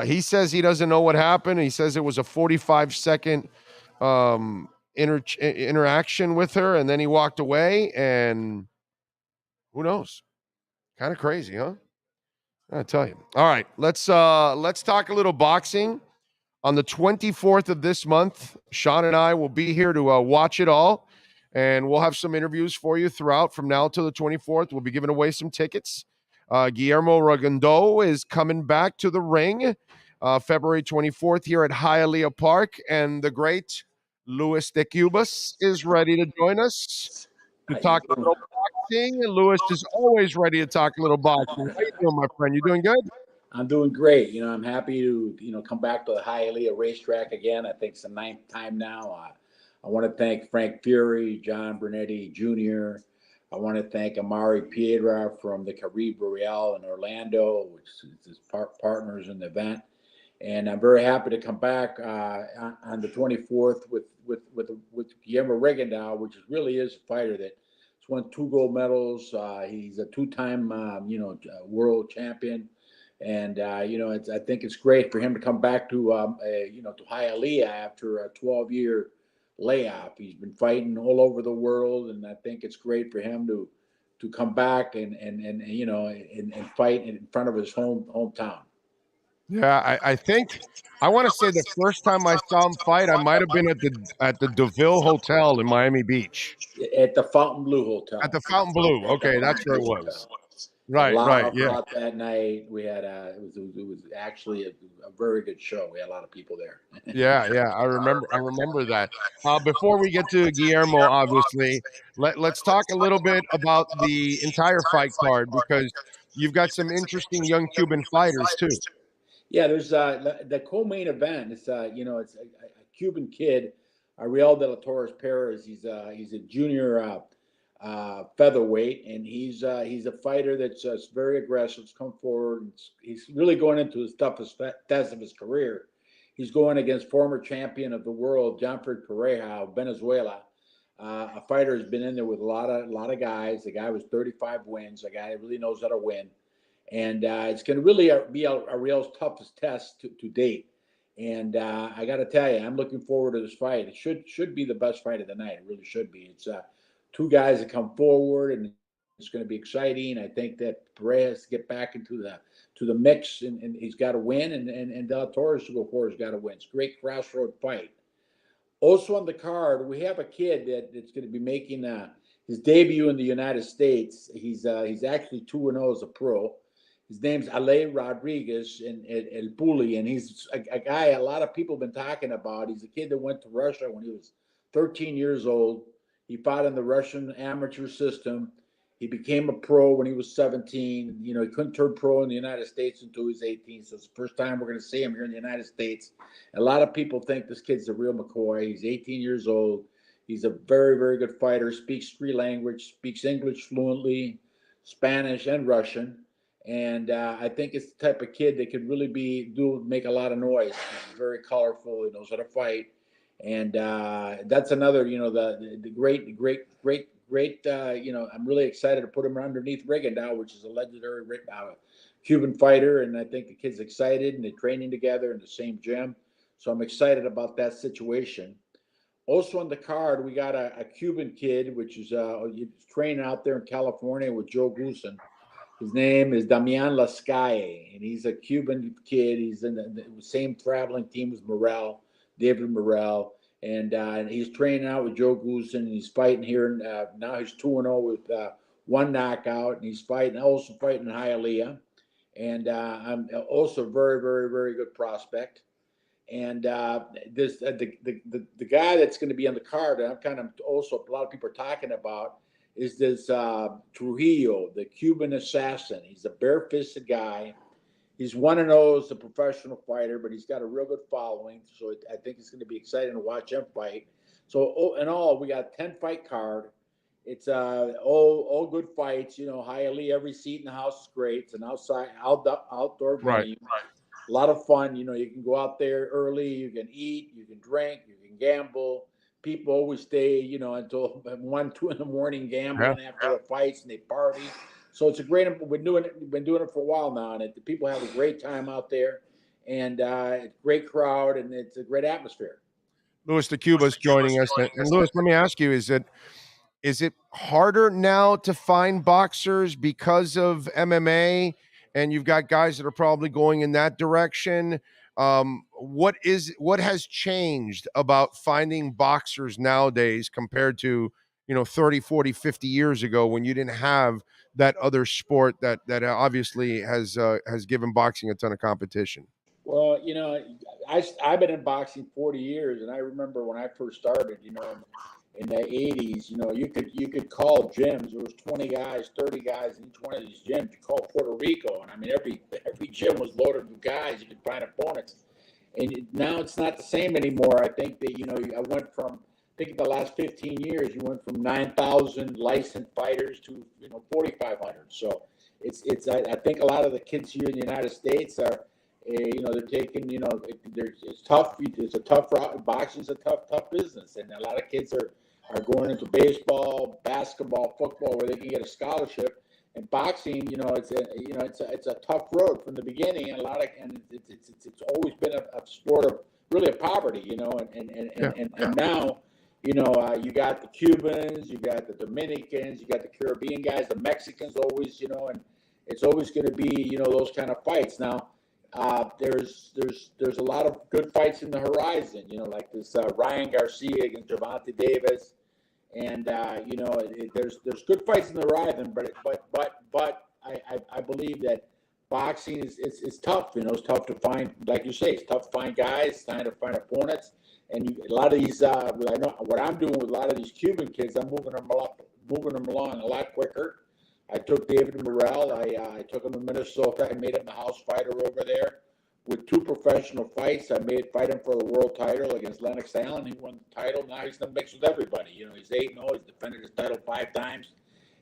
He says he doesn't know what happened. He says it was a 45-second interaction with her, and then he walked away. And who knows? Kind of crazy, huh? I tell you. All right, let's talk a little boxing. On the 24th of this month, Sean and I will be here to watch it all, and we'll have some interviews for you throughout from now till the 24th. We'll be giving away some tickets. Guillermo Ragondo is coming back to the ring February 24th here at Hialeah Park, and the great Luis de Cubas is ready to join us to talk a little boxing. And Luis is always ready to talk a little boxing. How you doing, my friend? You doing good? I'm doing great. I'm happy to, come back to the Hialeah racetrack again. I think it's the 9th time now. I want to thank Frank Fury, John Bernetti Jr. I want to thank Amari Piedra from the Caribe Royale in Orlando, which is his partners in the event. And I'm very happy to come back on the 24th with Guillermo Rigondeaux, which really is a fighter that's won 2 gold medals. He's a 2-time, world champion. And I think it's great for him to come back to to Hialeah after a 12-year layoff. He's been fighting all over the world, and I think it's great for him to come back and fight in front of his hometown. Yeah, I think I want to say the first time I saw him fight, I might have been at the DeVille Hotel in Miami Beach. At the Fontainebleau Hotel. At the Fontainebleau. Okay, that's where it was. Right, yeah. That night we had it was actually a very good show. We had a lot of people there. Yeah, I remember that. Before we get to Guillermo, obviously, let's talk a little bit about the entire fight card, because you've got some interesting young Cuban fighters too. Yeah, there's the co-main event. It's it's a Cuban kid, Ariel de la Torres Perez. He's a junior featherweight, and he's a fighter that's very aggressive. He's come forward. He's really going into his toughest test of his career. He's going against former champion of the world, Johnfred Pereira of Venezuela. A fighter has been in there with a lot of guys. The guy was 35 wins. A guy that really knows how to win, and it's going to really be Ariel's toughest test to date. And I got to tell you, I'm looking forward to this fight. It should be the best fight of the night. It really should be. It's 2 guys that come forward, and it's going to be exciting. I think that Pereira has to get back into the mix, and he's got to win, and De La Torres to go forward has got to win. It's a great crossroad fight. Also on the card, we have a kid that's going to be making his debut in the United States. He's actually 2-0 as a pro. His name's Ale Rodriguez and El Puli, and he's a guy a lot of people have been talking about. He's a kid that went to Russia when he was 13 years old. He fought in the Russian amateur system. He became a pro when he was 17. He couldn't turn pro in the United States until he was 18. So it's the first time we're going to see him here in the United States. A lot of people think this kid's the real McCoy. He's 18 years old. He's a very, very good fighter, speaks 3 languages, speaks English fluently, Spanish and Russian. And I think it's the type of kid that could really make a lot of noise. He's very colorful. He knows how to fight. And that's another, the great, I'm really excited to put him underneath Rigondeaux, which is a legendary Cuban fighter. And I think the kid's excited, and they're training together in the same gym. So I'm excited about that situation. Also on the card, we got a Cuban kid, which is training out there in California with Joe Goosen. His name is Damian Lascalle, and he's a Cuban kid. He's in the same traveling team as David Morrell, and he's training out with Joe Goosen, and he's fighting here. Now he's 2-0 with 1 knockout, and he's also fighting in Hialeah. And I'm also a very, very, very good prospect. And the guy that's going to be on the card, and I'm kind of also a lot of people are talking about, is this Trujillo, the Cuban assassin. He's a bare-fisted guy. He's 1-0 as a professional fighter, but he's got a real good following. So I think it's going to be exciting to watch him fight. So in all, we got a 10-fight card. It's all good fights. Hialeah, every seat in the house is great. It's an outdoor venue. Right. A lot of fun. You can go out there early. You can eat. You can drink. You can gamble. People always stay, until 1, 2 in the morning gambling after the fights, and they party. So it's a great. We've been doing it for a while now, and the people have a great time out there. and great crowd, and it's a great atmosphere. Louis the Cuba's joining us. And Louis, let me ask you, is it harder now to find boxers because of MMA, and you've got guys that are probably going in that direction? What has changed about finding boxers nowadays compared to 30, 40, 50 years ago when you didn't have that other sport that obviously has given boxing a ton of competition? Well, I've been in boxing 40 years, and I remember when I first started, in the 80s, you could call gyms. There was 20 guys, 30 guys in each one of these gyms. You call Puerto Rico, and I mean every gym was loaded with guys. You could find opponents, and now it's not the same anymore. I think that I went from, I think in the last 15 years, you went from 9,000 licensed fighters to 4,500. So I think a lot of the kids here in the United States are. They're taking, it's tough. It's a tough route. Boxing's a tough business, and a lot of kids are going into baseball, basketball, football, where they can get a scholarship. And boxing, it's a tough road from the beginning, and it's always been a sport of really poverty, and now, you got the Cubans, you got the Dominicans, you got the Caribbean guys, the Mexicans always, and it's always going to be, those kind of fights now. There's a lot of good fights in the horizon, like this Ryan Garcia against Gervonta Davis, and there's good fights in the horizon, but I believe that boxing is tough. It's tough to find, like you say, it's tough to find guys, it's time to find opponents, and a lot of these. I know what I'm doing with a lot of these Cuban kids. I'm moving them along a lot quicker. I took David Morrell. I took him to Minnesota. I made him the house fighter over there with 2 professional fights. I fight him for the world title against Lennox Allen. He won the title. Now he's in the mix with everybody. He's 8-0. He's defended his title 5 times.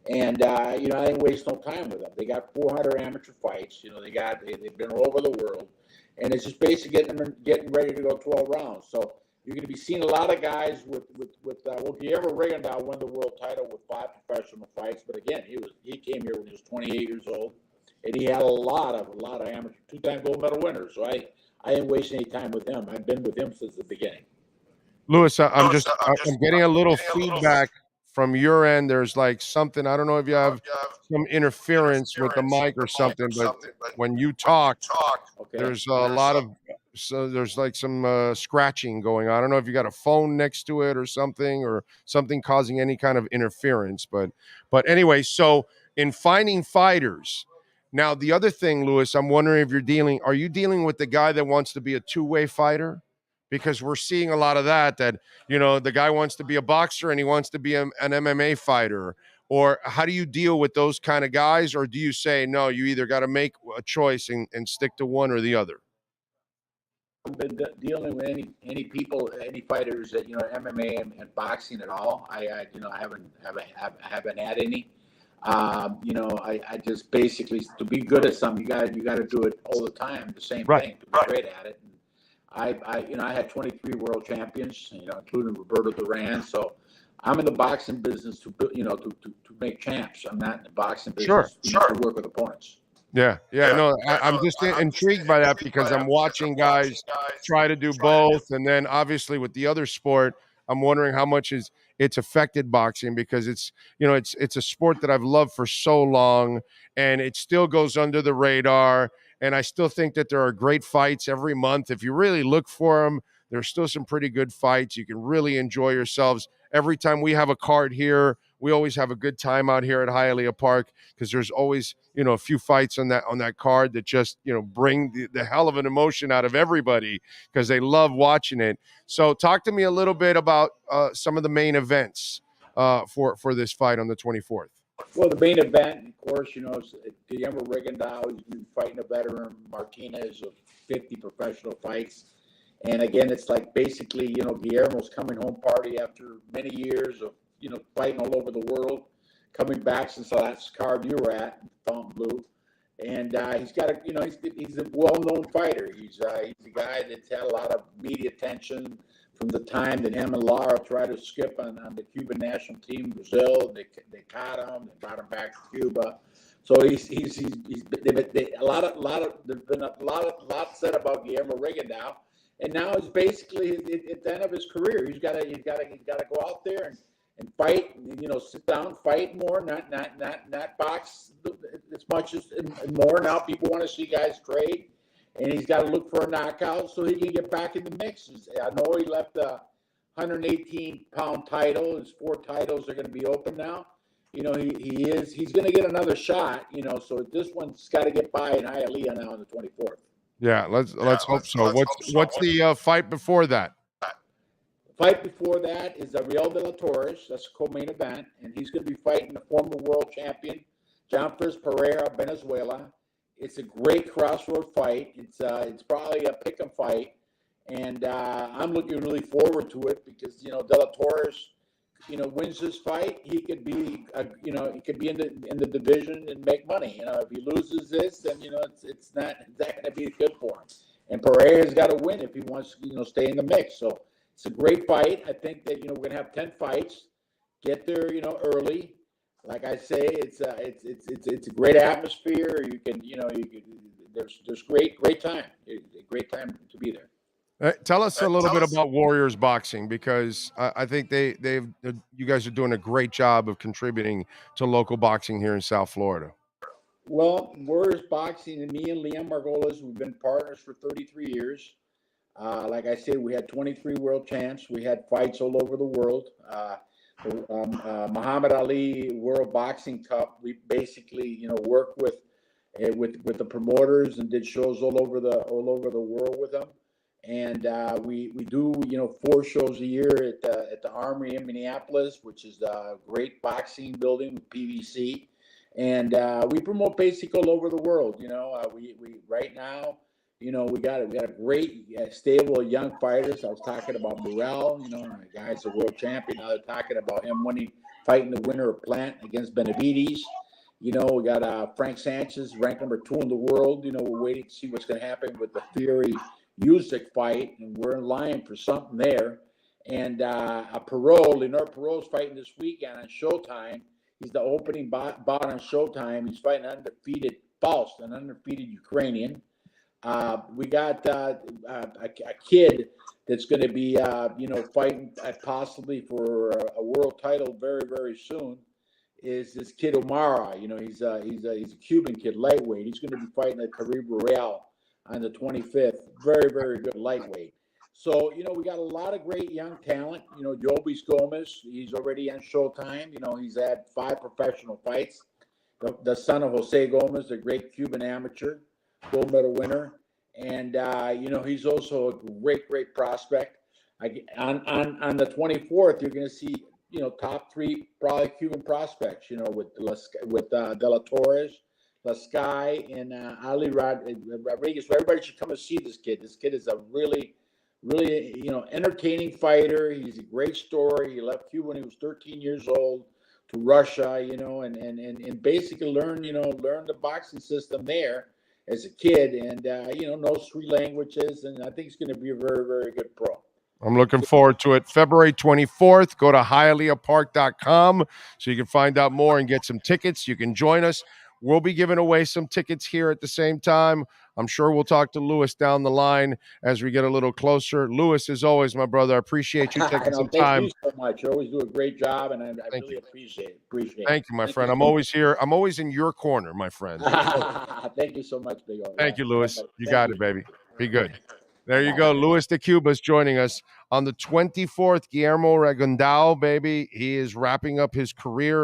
And, I didn't waste no time with them. They got 400 amateur fights. They've been all over the world. And it's just basically getting ready to go 12 rounds. So you're going to be seeing a lot of guys with Guillermo Rigondeaux won the world title with 5 professional fights. But again, he came here when he was 28 years old, and he had a lot of amateur 2-time gold medal winners. So I didn't waste any time with him. I've been with him since the beginning. Louis, I'm getting a little feedback from your end. There's like something, I don't know if you have some interference with the mic or something, but when you talk, there's a lot of. So there's like some scratching going on. I don't know if you got a phone next to it or something causing any kind of interference. But anyway, so in finding fighters, now the other thing, Louis, I'm wondering if are you dealing with the guy that wants to be a two-way fighter? Because we're seeing a lot of that the guy wants to be a boxer and he wants to be an MMA fighter. Or how do you deal with those kind of guys? Or do you say, no, you either got to make a choice and stick to one or the other? Been dealing with any fighters that MMA and boxing at all. I haven't had any. I just basically, to be good at something, you got to do it all the time. The same thing to be great at it. And I had 23 world champions, including Roberto Duran. So I'm in the boxing business to make champs. I'm not in the boxing business to work with opponents. Yeah. No, I'm just intrigued by that because I'm watching guys try to do both. And then obviously with the other sport, I'm wondering how much it's affected boxing because it's a sport that I've loved for so long and it still goes under the radar. And I still think that there are great fights every month. If you really look for them, there's still some pretty good fights. You can really enjoy yourselves. Every time we have a card here, we always have a good time out here at Hialeah Park because there's always, a few fights on that card that just, bring the hell of an emotion out of everybody because they love watching it. So talk to me a little bit about some of the main events for this fight on the 24th. Well, the main event, of course, is Guillermo Rigondeaux. He's been fighting a veteran, Martinez, of 50 professional fights. And again, it's like basically, Guillermo's coming home party after many years of, fighting all over the world, coming back since the last card you were at, Fontainebleau. And he's got he's a well-known fighter. He's a guy that's had a lot of media attention from the time that him and Lara tried to skip on the Cuban national team, Brazil. They caught him, they brought him back to Cuba. So there's been a lot said about Guillermo Rigondeaux, and now it's basically at the end of his career. He's got to go out there and fight. Sit down, fight more, not box as much as and more. Now people want to see guys trade, and he's got to look for a knockout so he can get back in the mix. I know he left a 118-pound title. His 4 titles are going to be open now. He's going to get another shot. So this one's got to get by in Hialeah now on the 24th. Yeah, let's hope so. What's the fight before that? Fight before that is Ariel de la Torres. That's a co-main event, and he's going to be fighting the former world champion, John Pereira, Venezuela. It's a great crossroad fight. It's probably a pick 'em fight, and I'm looking really forward to it because de la Torres, wins this fight, he could be in the division and make money. If he loses this, then it's not going to be good for him. And Pereira's got to win if he wants to stay in the mix. So it's a great fight. I think that we're going to have 10 fights. Get there early. Like I say, it's a great atmosphere. There's great time. A great time to be there. Tell us a little bit about Warriors Boxing, because I think you guys are doing a great job of contributing to local boxing here in South Florida. Well, Warriors Boxing and me and Liam Margolis, we've been partners for 33 years. Like I said, we had 23 world champs. We had fights all over the world. Muhammad Ali World Boxing Cup. We basically, worked with the promoters and did shows all over the world with them. And we do 4 shows a year at the Armory in Minneapolis, which is a great boxing building with PVC, and we promote basically all over the world. We right now, we got a great stable of young fighters. I was talking about Burrell, the guy's a world champion. Now they're talking about him fighting the winner of Plant against Benavides. We got Frank Sanchez, ranked number 2 in the world. We're waiting to see what's going to happen with the Fury Usyk fight, and we're in line for something there. And Leonard Perot's fighting this weekend on Showtime. He's the opening bout on Showtime. He's fighting an undefeated Ukrainian. We got a kid that's going to be, fighting possibly for a world title very, very soon. Is this kid O'Mara? He's a Cuban kid, lightweight. He's going to be fighting at Caribou Real on the 25th. Very, very good lightweight. So, we got a lot of great young talent. Jobis Gomez, he's already on Showtime. He's had 5 professional fights. The son of Jose Gomez, the great Cuban amateur, gold medal winner. And, he's also a great, great prospect. On the 24th, you're going to see, top 3 probably Cuban prospects, with De La Torres, Sky, and Ali Rodriguez. So everybody should come and see this kid. This kid is a really, really, entertaining fighter. He's a great story. He left Cuba when he was 13 years old to Russia, and basically learn the boxing system there as a kid, and knows 3 languages, and I think he's going to be a very, very good pro. I'm looking forward to it. February 24th, go to hialeahpark.com so you can find out more and get some tickets. You can join us. We'll be giving away some tickets here at the same time. I'm sure we'll talk to Louis down the line as we get a little closer. Louis, as always, my brother, I appreciate you taking some time. Thank you so much. You always do a great job, and I really appreciate it. Thank you, my friend. I'm always here. I'm always in your corner, my friend. Thank you so much, Big O. Thank you, Louis. You got it, baby. Be good. There you go. Louis de Cuba's joining us on the 24th. Guillermo Rigondeaux, baby. He is wrapping up his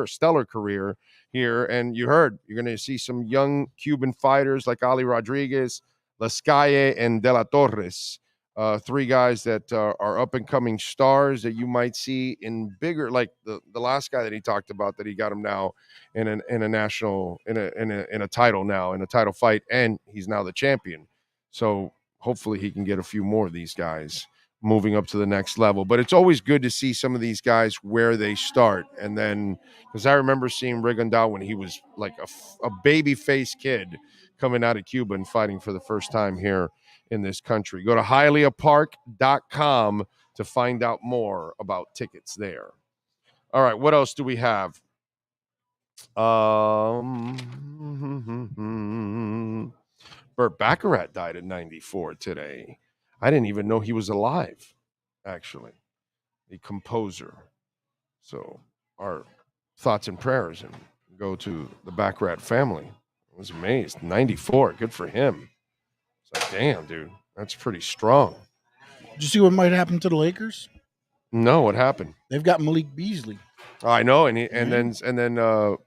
stellar career here. And you're going to see some young Cuban fighters like Ali Rodriguez, Lascalle, and De La Torres. 3 guys that are up-and-coming stars that you might see in bigger, like the last guy that he talked about, that he got him now in a national, in a title now, in a title fight, and he's now the champion. So hopefully he can get a few more of these guys moving up to the next level. But it's always good to see some of these guys where they start. And then, because I remember seeing Rigondeaux when he was like a baby-faced kid coming out of Cuba and fighting for the first time here in this country. Go to hialeahpark.com to find out more about tickets there. All right, what else do we have? Burt Baccarat died at 94 today. I didn't even know he was alive, actually. The composer. So our thoughts and prayers and go to the Baccarat family. I was amazed. 94. Good for him. It's like, damn, dude. That's pretty strong. Did you see what might happen to the Lakers? No, what happened? They've got Malik Beasley. I know, and then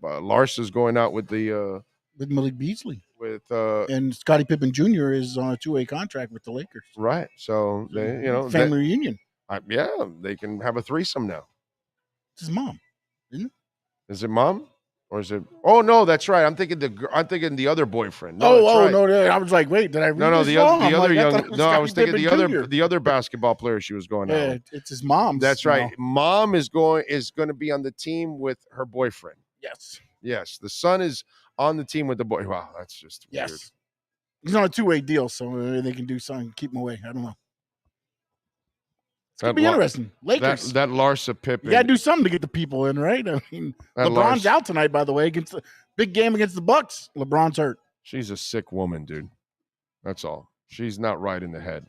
Lars is going out with the with Malik Beasley. With and Scottie Pippen Jr. is on a 2-way contract with the Lakers. Right. So they, family reunion. Yeah, they can have a threesome now. It's his mom, isn't it? Is it mom? Or is it? Oh no, that's right. I'm thinking the other boyfriend. No, right. no. I was like, wait, did I read No, this wrong? the other like, young. No, I was thinking Pippen the other basketball player she was going out. Yeah, with. it's his mom's. That's right. Mom is going to be on the team with her boyfriend. Yes. Yes, the son is on the team with the boy. Wow, that's just weird. He's on a 2-way deal, so they can do something, keep him away. I don't know. It's gonna be interesting. Lakers. That Larsa Pippen. You gotta do something to get the people in, right? I mean, LeBron's out tonight, by the way, against the big game against the Bucks. LeBron's hurt. She's a sick woman, dude. That's all. She's not right in the head.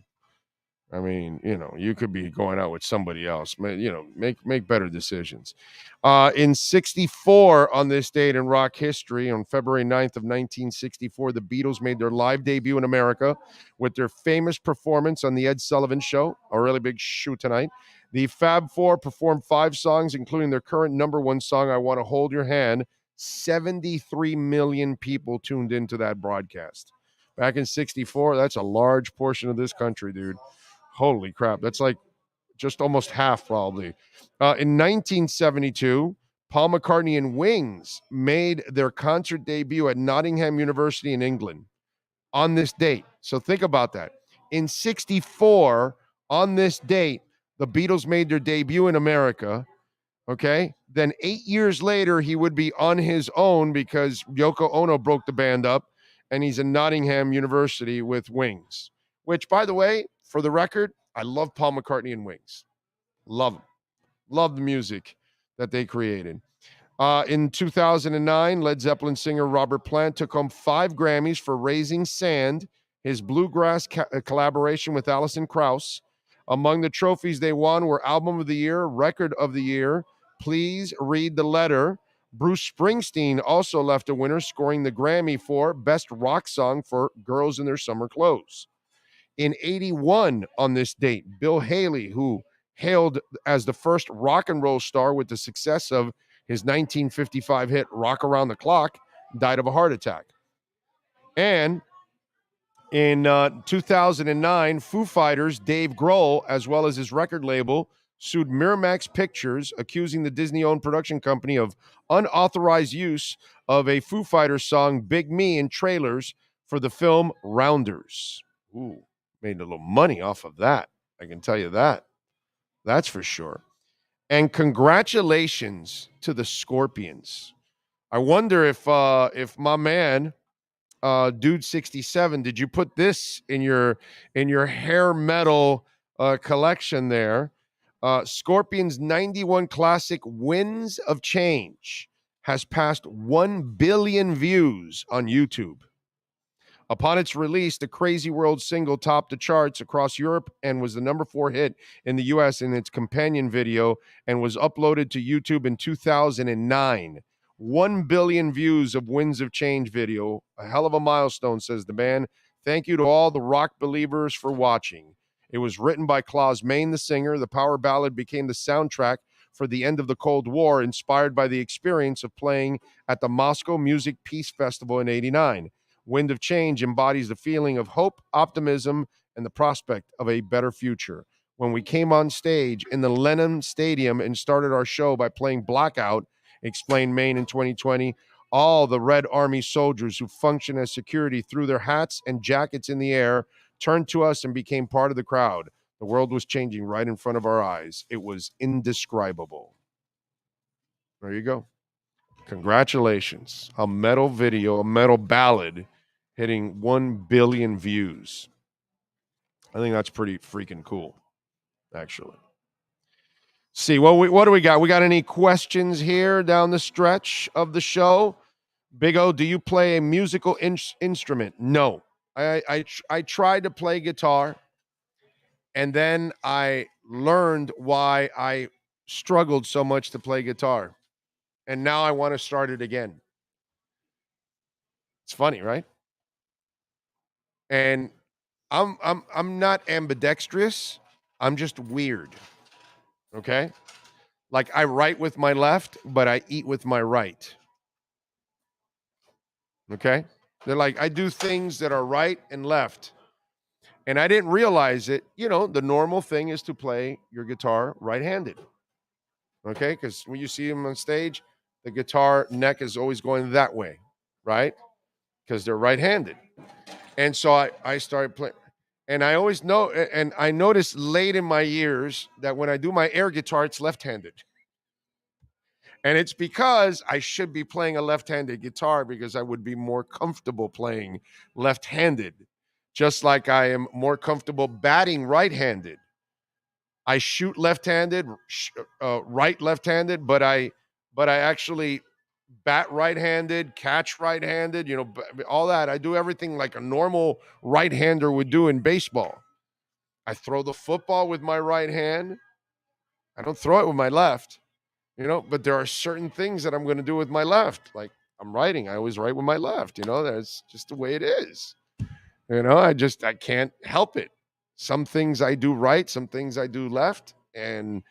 I mean, you could be going out with somebody else. Make better decisions. In 64, on this date in rock history, on February 9th of 1964, the Beatles made their live debut in America with their famous performance on The Ed Sullivan Show, a really big shoe tonight. The Fab Four performed 5 songs, including their current number 1 song, I Want to Hold Your Hand. 73 million people tuned into that broadcast. Back in 64, that's a large portion of this country, dude. Holy crap. That's like just almost half, probably. In 1972, Paul McCartney and Wings made their concert debut at Nottingham University in England on this date. So think about that. In 64, on this date, the Beatles made their debut in America. Okay. Then 8 years later, he would be on his own because Yoko Ono broke the band up, and he's in Nottingham University with Wings, which, by the way, for the record, I love Paul McCartney and Wings. Love them. Love the music that they created. In 2009, Led Zeppelin singer Robert Plant took home 5 Grammys for Raising Sand, his bluegrass collaboration with Alison Krauss. Among the trophies they won were Album of the Year, Record of the Year, Please Read the Letter. Bruce Springsteen also left a winner, scoring the Grammy for Best Rock Song for Girls in Their Summer Clothes. In 81, on this date, Bill Haley, who hailed as the first rock and roll star with the success of his 1955 hit Rock Around the Clock, died of a heart attack. And in 2009, Foo Fighters' Dave Grohl, as well as his record label, sued Miramax Pictures, accusing the Disney-owned production company of unauthorized use of a Foo Fighters song, Big Me, in trailers for the film Rounders. Ooh. Made a little money off of that. I can tell you that. That's for sure. And congratulations to the Scorpions. I wonder if my man, Dude 67, did you put this in your hair metal collection there? Scorpions 91 classic Winds of Change has passed 1 billion views on YouTube. Upon its release, the Crazy World single topped the charts across Europe and was the number 4 hit in the U.S. in its companion video and was uploaded to YouTube in 2009. 1 billion views of Winds of Change video. A hell of a milestone, says the band. Thank you to all the rock believers for watching. It was written by Klaus Meine, the singer. The power ballad became the soundtrack for the end of the Cold War, inspired by the experience of playing at the Moscow Music Peace Festival in '89. Wind of Change embodies the feeling of hope, optimism, and the prospect of a better future. When we came on stage in the Lenin Stadium and started our show by playing Blackout, explained Maine in 2020, all the Red Army soldiers who function as security threw their hats and jackets in the air, turned to us, and became part of the crowd. The world was changing right in front of our eyes. It was indescribable. There you go. Congratulations. A metal video, a metal ballad hitting 1 billion views. I think that's pretty freaking cool, actually. See, what do we got? We got any questions here down the stretch of the show? Big O, do you play a musical instrument? No. I tried to play guitar, and then I learned why I struggled so much to play guitar. And now I want to start it again. It's funny, right? And I'm not ambidextrous. I'm just weird. Okay? Like I write with my left, but I eat with my right. Okay? They're like I do things that are right and left. And I didn't realize it. You know, the normal thing is to play your guitar right-handed. Okay? Cuz when you see them on stage, the guitar neck is always going that way, right? Because they're right-handed. And so I started playing. And I always know, and I noticed late in my years that when I do my air guitar, it's left-handed. And it's because I should be playing a left-handed guitar because I would be more comfortable playing left-handed, just like I am more comfortable batting right-handed. I shoot left-handed, right left-handed, but I actually bat right-handed, catch right-handed, you know, all that. I do everything like a normal right-hander would do in baseball. I throw the football with my right hand. I don't throw it with my left, you know, but there are certain things that I'm going to do with my left. Like I'm writing, I always write with my left, you know, that's just the way it is. You know, I can't help it. Some things I do right, some things I do left. And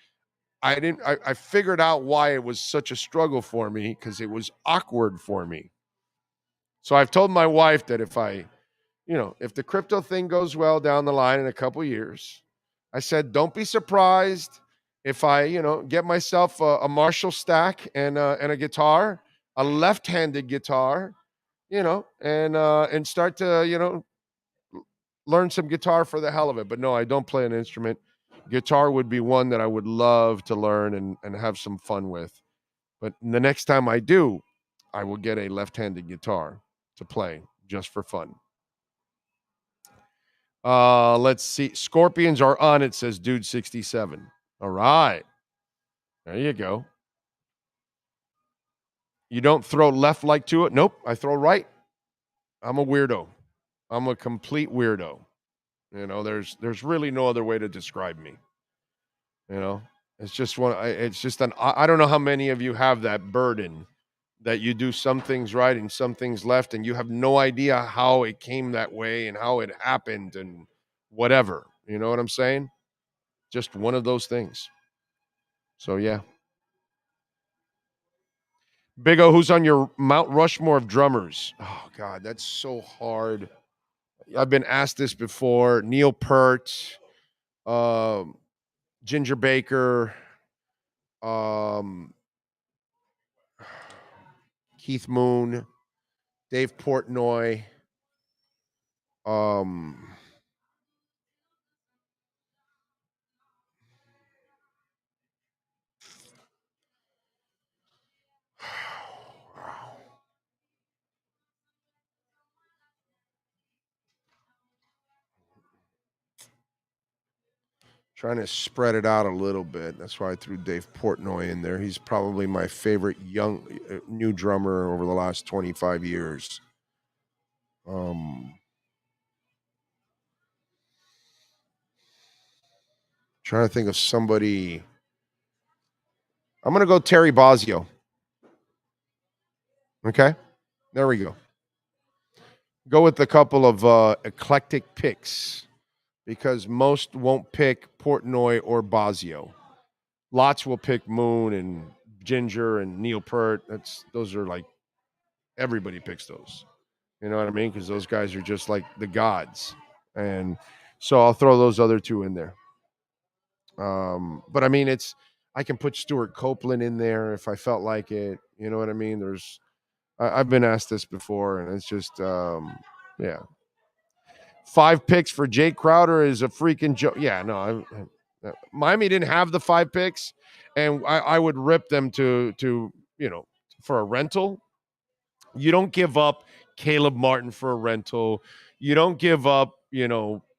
I figured out why it was such a struggle for me because it was awkward for me. So I've told my wife that if the crypto thing goes well down the line in a couple years, I said, don't be surprised if I, get myself a Marshall stack and a guitar, a left-handed guitar, and start to, learn some guitar for the hell of it. But no, I don't play an instrument. Guitar would be one that I would love to learn and have some fun with. But the next time I do, I will get a left-handed guitar to play just for fun. Let's see. Scorpions are on, it says Dude 67. All right. There you go. You don't throw left like to it? Nope. I throw right. I'm a weirdo. I'm a complete weirdo. There's really no other way to describe me. It's just I don't know how many of you have that burden that you do some things right and some things left, and you have no idea how it came that way and how it happened and whatever. You know what I'm saying? Just one of those things. So, yeah. Big O, who's on your Mount Rushmore of drummers? Oh, God, that's so hard. I've been asked this before. Neil Peart, Ginger Baker, Keith Moon, Dave Portnoy, trying to spread it out a little bit. That's why I threw Dave Portnoy in there. He's probably my favorite new drummer over the last 25 years. Trying to think of somebody. I'm going to go Terry Bozzio. Okay, there we go. Go with a couple of eclectic picks because most won't pick Portnoy or Bozzio. Lots will pick Moon and Ginger and Neil Peart. Those are like everybody picks those. You know what I mean? Because those guys are just like the gods. And so I'll throw those other two in there. But I mean, I can put Stuart Copeland in there if I felt like it. You know what I mean? I've been asked this before, and it's just, yeah. 5 picks for Jake Crowder is a freaking joke. Yeah, no, Miami didn't have the 5 picks, and I would rip them to for a rental. You don't give up Caleb Martin for a rental. You don't give up,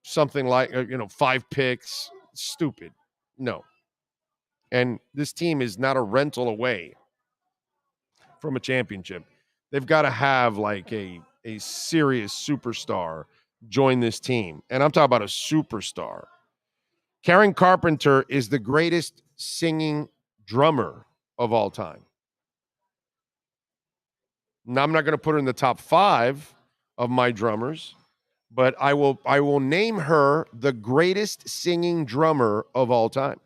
something like 5 picks. Stupid. No. And this team is not a rental away from a championship. They've got to have like a serious superstar join this team. And I'm talking about a superstar. Karen Carpenter is the greatest singing drummer of all time. Now, I'm not going to put her in the top 5 of my drummers, but I will name her the greatest singing drummer of all time.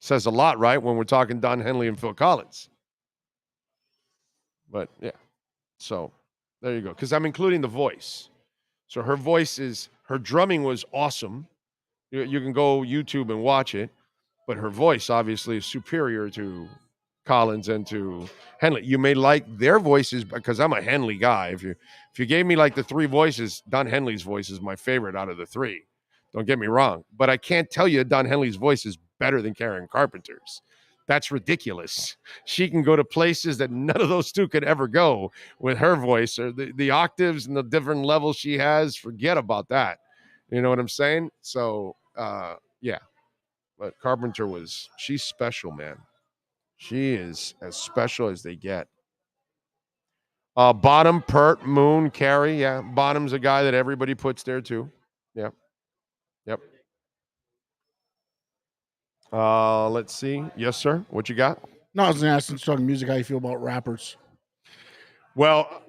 Says a lot, right? When we're talking Don Henley and Phil Collins. But yeah, so there you go. Because I'm including the voice. So her drumming was awesome. You can go YouTube and watch it, but her voice obviously is superior to Collins and to Henley. You may like their voices because I'm a Henley guy. If you gave me like the 3 voices, Don Henley's voice is my favorite out of the 3. Don't get me wrong, but I can't tell you Don Henley's voice is better than Karen Carpenter's. That's ridiculous. She can go to places that none of those two could ever go with her voice, or the octaves and the different levels she has. Forget about that. You know what I'm saying? So, yeah. But Carpenter she's special, man. She is as special as they get. Bottom, Pert, Moon, Carey. Yeah, Bottom's a guy that everybody puts there too. Yeah. Yep. Let's see. Yes, sir. What you got? No, I was going to ask, since talking music, how you feel about rappers. Well,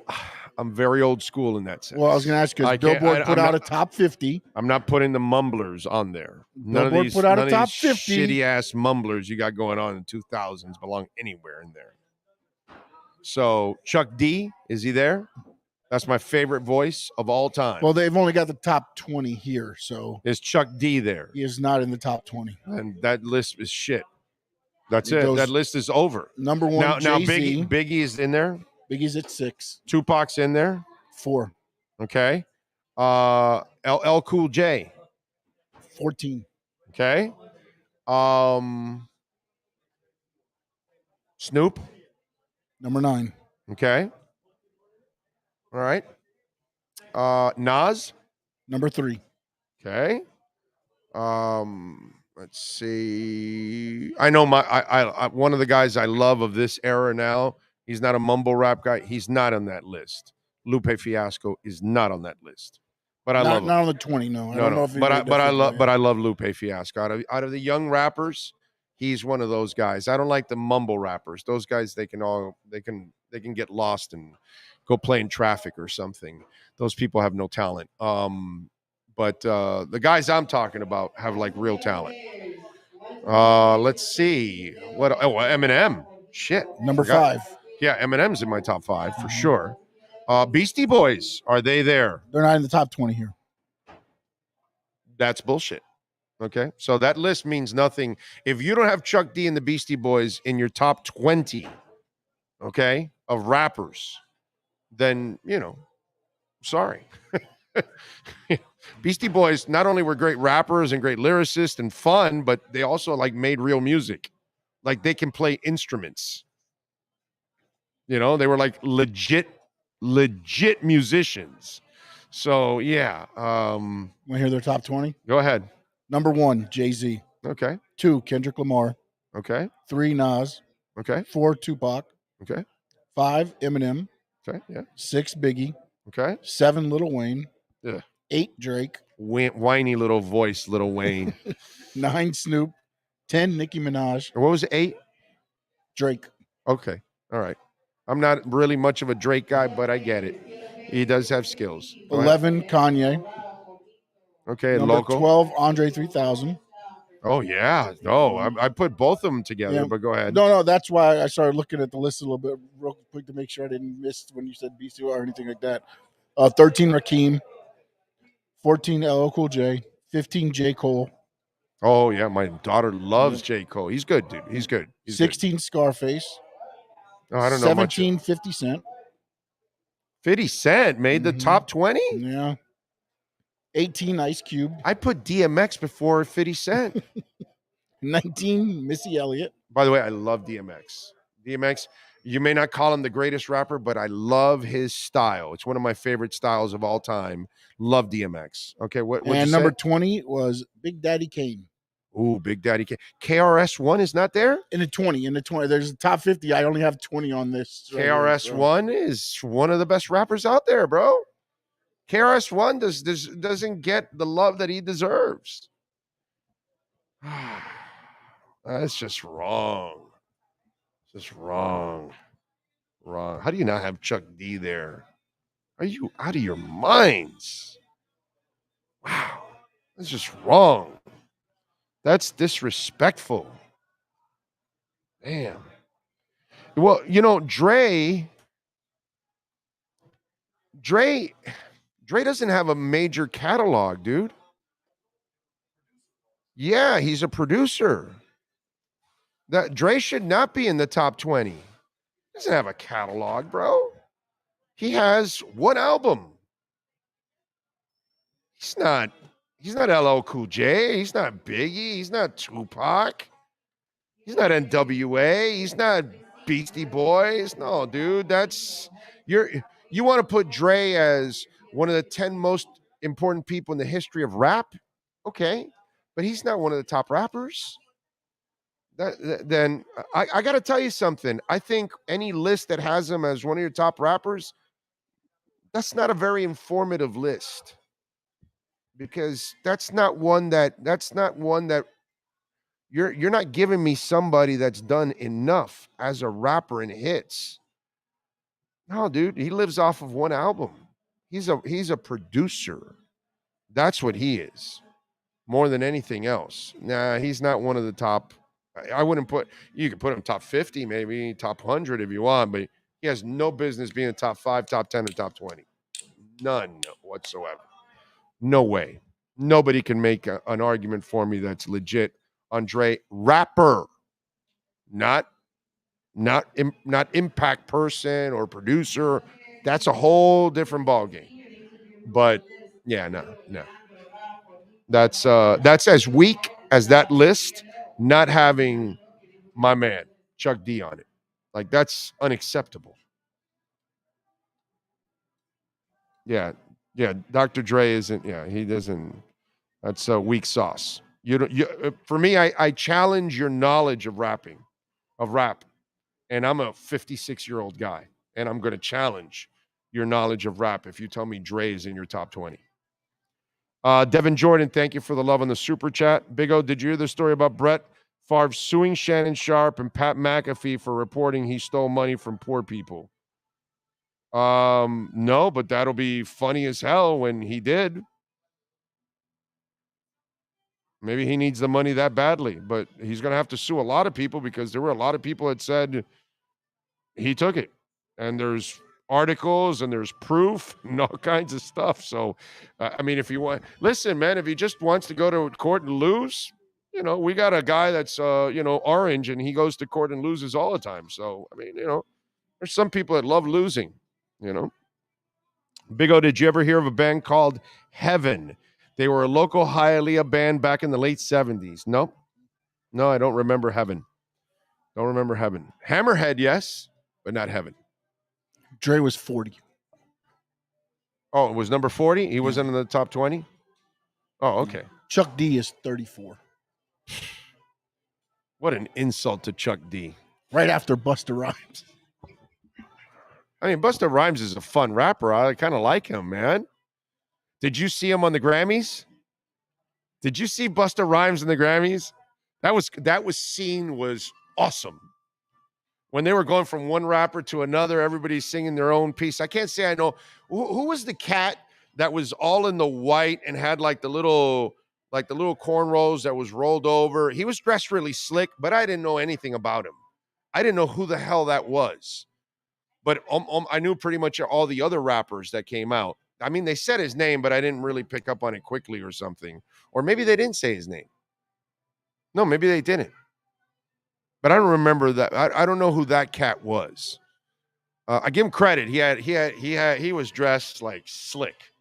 I'm very old school in that sense. Well, I was going to ask because Billboard put out a top 50. I'm not putting the mumblers on there. Billboard put out a top 50. Shitty ass mumblers you got going on in 2000s belong anywhere in there. So Chuck D, is he there? That's my favorite voice of all time. Well, they've only got the top 20 here, so is Chuck D there? He is not in the top 20, and that list is shit. That's it. That list is over. Number 1, now Jay-Z. Biggie is in there. Biggie's at 6. Tupac's in there. 4. Okay. LL Cool J. 14. Okay. Snoop. Number 9. Okay. All right. Nas. Number 3. Okay. Let's see. I know I one of the guys I love of this era now. He's not a mumble rap guy. He's not on that list. Lupe Fiasco is not on that list. But I love him. Not on the 20. No, I don't know if but I love Lupe Fiasco. Out of the young rappers, he's one of those guys. I don't like the mumble rappers. Those guys, they can get lost and go play in traffic or something. Those people have no talent. But the guys I'm talking about have like real talent. Let's see. Eminem. Shit. Number 5. Yeah, Eminem's in my top 5 for sure. Beastie Boys, are they there? They're not in the top 20 here. That's bullshit. Okay, so that list means nothing. If you don't have Chuck D and the Beastie Boys in your top 20, okay, of rappers, then, sorry. Beastie Boys not only were great rappers and great lyricists and fun, but they also made real music. Like they can play instruments. They were like legit musicians. So yeah. Want to hear their top 20? Go ahead. Number 1, Jay-Z. Okay. 2, Kendrick Lamar. Okay. 3, Nas. Okay. 4, Tupac. Okay. 5, Eminem. Okay. Yeah. 6, Biggie. Okay. 7, Lil Wayne. Yeah. 8, Drake. Whiny little voice, Lil Wayne. 9, Snoop. 10, Nicki Minaj. What was it? 8? Drake. Okay. All right. I'm not really much of a Drake guy, but I get it. He does have skills. 11, Kanye. Okay, Number local. 12, Andre 3000. Oh, yeah. No, I put both of them together, Yeah. but go ahead. No, that's why I started looking at the list a little bit real quick to make sure I didn't miss when you said BC or anything like that. 13, Rakim. 14, LL Cool J. 15, J. Cole. Oh, yeah. My daughter loves J. Cole. He's good, dude. He's good. 16, Scarface. Oh, I don't know 17, much. 50 Cent. 50 Cent made the top 20? Yeah. 18, Ice Cube. I put DMX before 50 Cent. 19, Missy Elliott. By the way, I love DMX. DMX, you may not call him the greatest rapper, but I love his style. It's one of my favorite styles of all time. Love DMX. Okay, what and number 20 was Big Daddy Kane. Ooh, Big Daddy KRS-One is not there? In the 20. There's a top 50. I only have 20 on this. Right here, KRS-One is one of the best rappers out there, bro. KRS-One doesn't get the love that he deserves. That's just wrong. Just wrong. Wrong. How do you not have Chuck D there? Are you out of your minds? Wow. That's just wrong. That's disrespectful. Damn. Well, Dre doesn't have a major catalog, dude. Yeah, he's a producer. That Dre should not be in the top 20. He doesn't have a catalog, bro. He has one album. He's not LL Cool J. He's not Biggie. He's not Tupac. He's not NWA. He's not Beastie Boys. No, dude, you want to put Dre as one of the 10 most important people in the history of rap? Okay, but he's not one of the top rappers. Then I got to tell you something. I think any list that has him as one of your top rappers, that's not a very informative list, because that's not one that you're not giving me somebody that's done enough as a rapper in hits. No, dude, he lives off of one album. He's a producer. That's what he is, more than anything else. Nah, he's not one of the top. I wouldn't you could put him top 50, maybe top 100 if you want, but he has no business being top 5, top 10, or top 20. None whatsoever. No way. Nobody can make an argument for me that's legit. Andre, rapper, not impact person or producer. That's a whole different ballgame. But yeah, no. That's as weak as that list not having my man Chuck D on it. Like, that's unacceptable. Yeah. Dr. Dre isn't. Yeah, he doesn't. That's a weak sauce. For me, I challenge your knowledge of rap, and I'm a 56-year-old guy, and I'm going to challenge your knowledge of rap if you tell me Dre is in your top 20. Devin Jordan, thank you for the love on the super chat. Big O, did you hear the story about Brett Favre suing Shannon Sharp and Pat McAfee for reporting he stole money from poor people? No, but that'll be funny as hell when he did. Maybe he needs the money that badly, but he's going to have to sue a lot of people, because there were a lot of people that said he took it. And there's articles and there's proof and all kinds of stuff. So, I mean, if you want, listen, man, if he just wants to go to court and lose, we got a guy that's, orange, and he goes to court and loses all the time. So, I mean, there's some people that love losing, Big O, did you ever hear of a band called Heaven? They were a local Hialeah band back in the late 70s. No, I don't remember Heaven. Don't remember Heaven. Hammerhead, yes, but not Heaven. Dre was 40. Oh, it was number 40? He wasn't in the top 20? Oh, okay. Chuck D is 34. What an insult to Chuck D. Right after Busta Rhymes. I mean, Busta Rhymes is a fun rapper. I kind of like him, man. Did you see him on the Grammys? Did you see Busta Rhymes in the Grammys? That scene was awesome. When they were going from one rapper to another, everybody's singing their own piece. I can't say I know. Who was the cat that was all in the white and had like the little cornrows that was rolled over? He was dressed really slick, but I didn't know anything about him. I didn't know who the hell that was. But I knew pretty much all the other rappers that came out. I mean, they said his name, but I didn't really pick up on it quickly or something. Or maybe they didn't say his name. No, maybe they didn't. But I don't remember that. I don't know who that cat was. I give him credit. He was dressed like slick.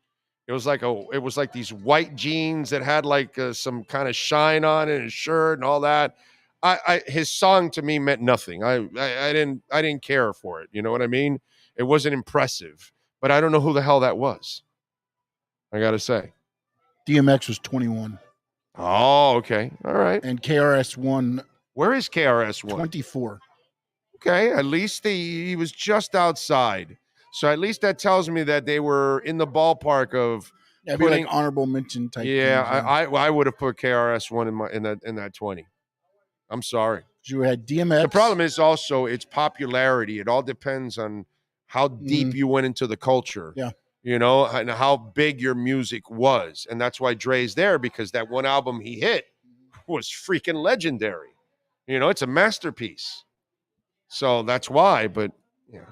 It was like these white jeans that had like some kind of shine on it, his shirt and all that. His song to me meant nothing. I didn't care for it. You know what I mean? It wasn't impressive. But I don't know who the hell that was. I gotta say. DMX was 21. Oh, okay. All right. And KRS-One. Where is KRS-One? 24. Okay, at least he was just outside. So at least that tells me that they were in the ballpark of Yeah, it'd be like honorable mention type. Yeah, things, I would have put KRS-One in that 20. I'm sorry. You had DMX. The problem is also its popularity. It all depends on how deep you went into the culture. Yeah. You know, and how big your music was. And that's why Dre's there, because that one album he hit was freaking legendary. You know, it's a masterpiece. So that's why, but yeah.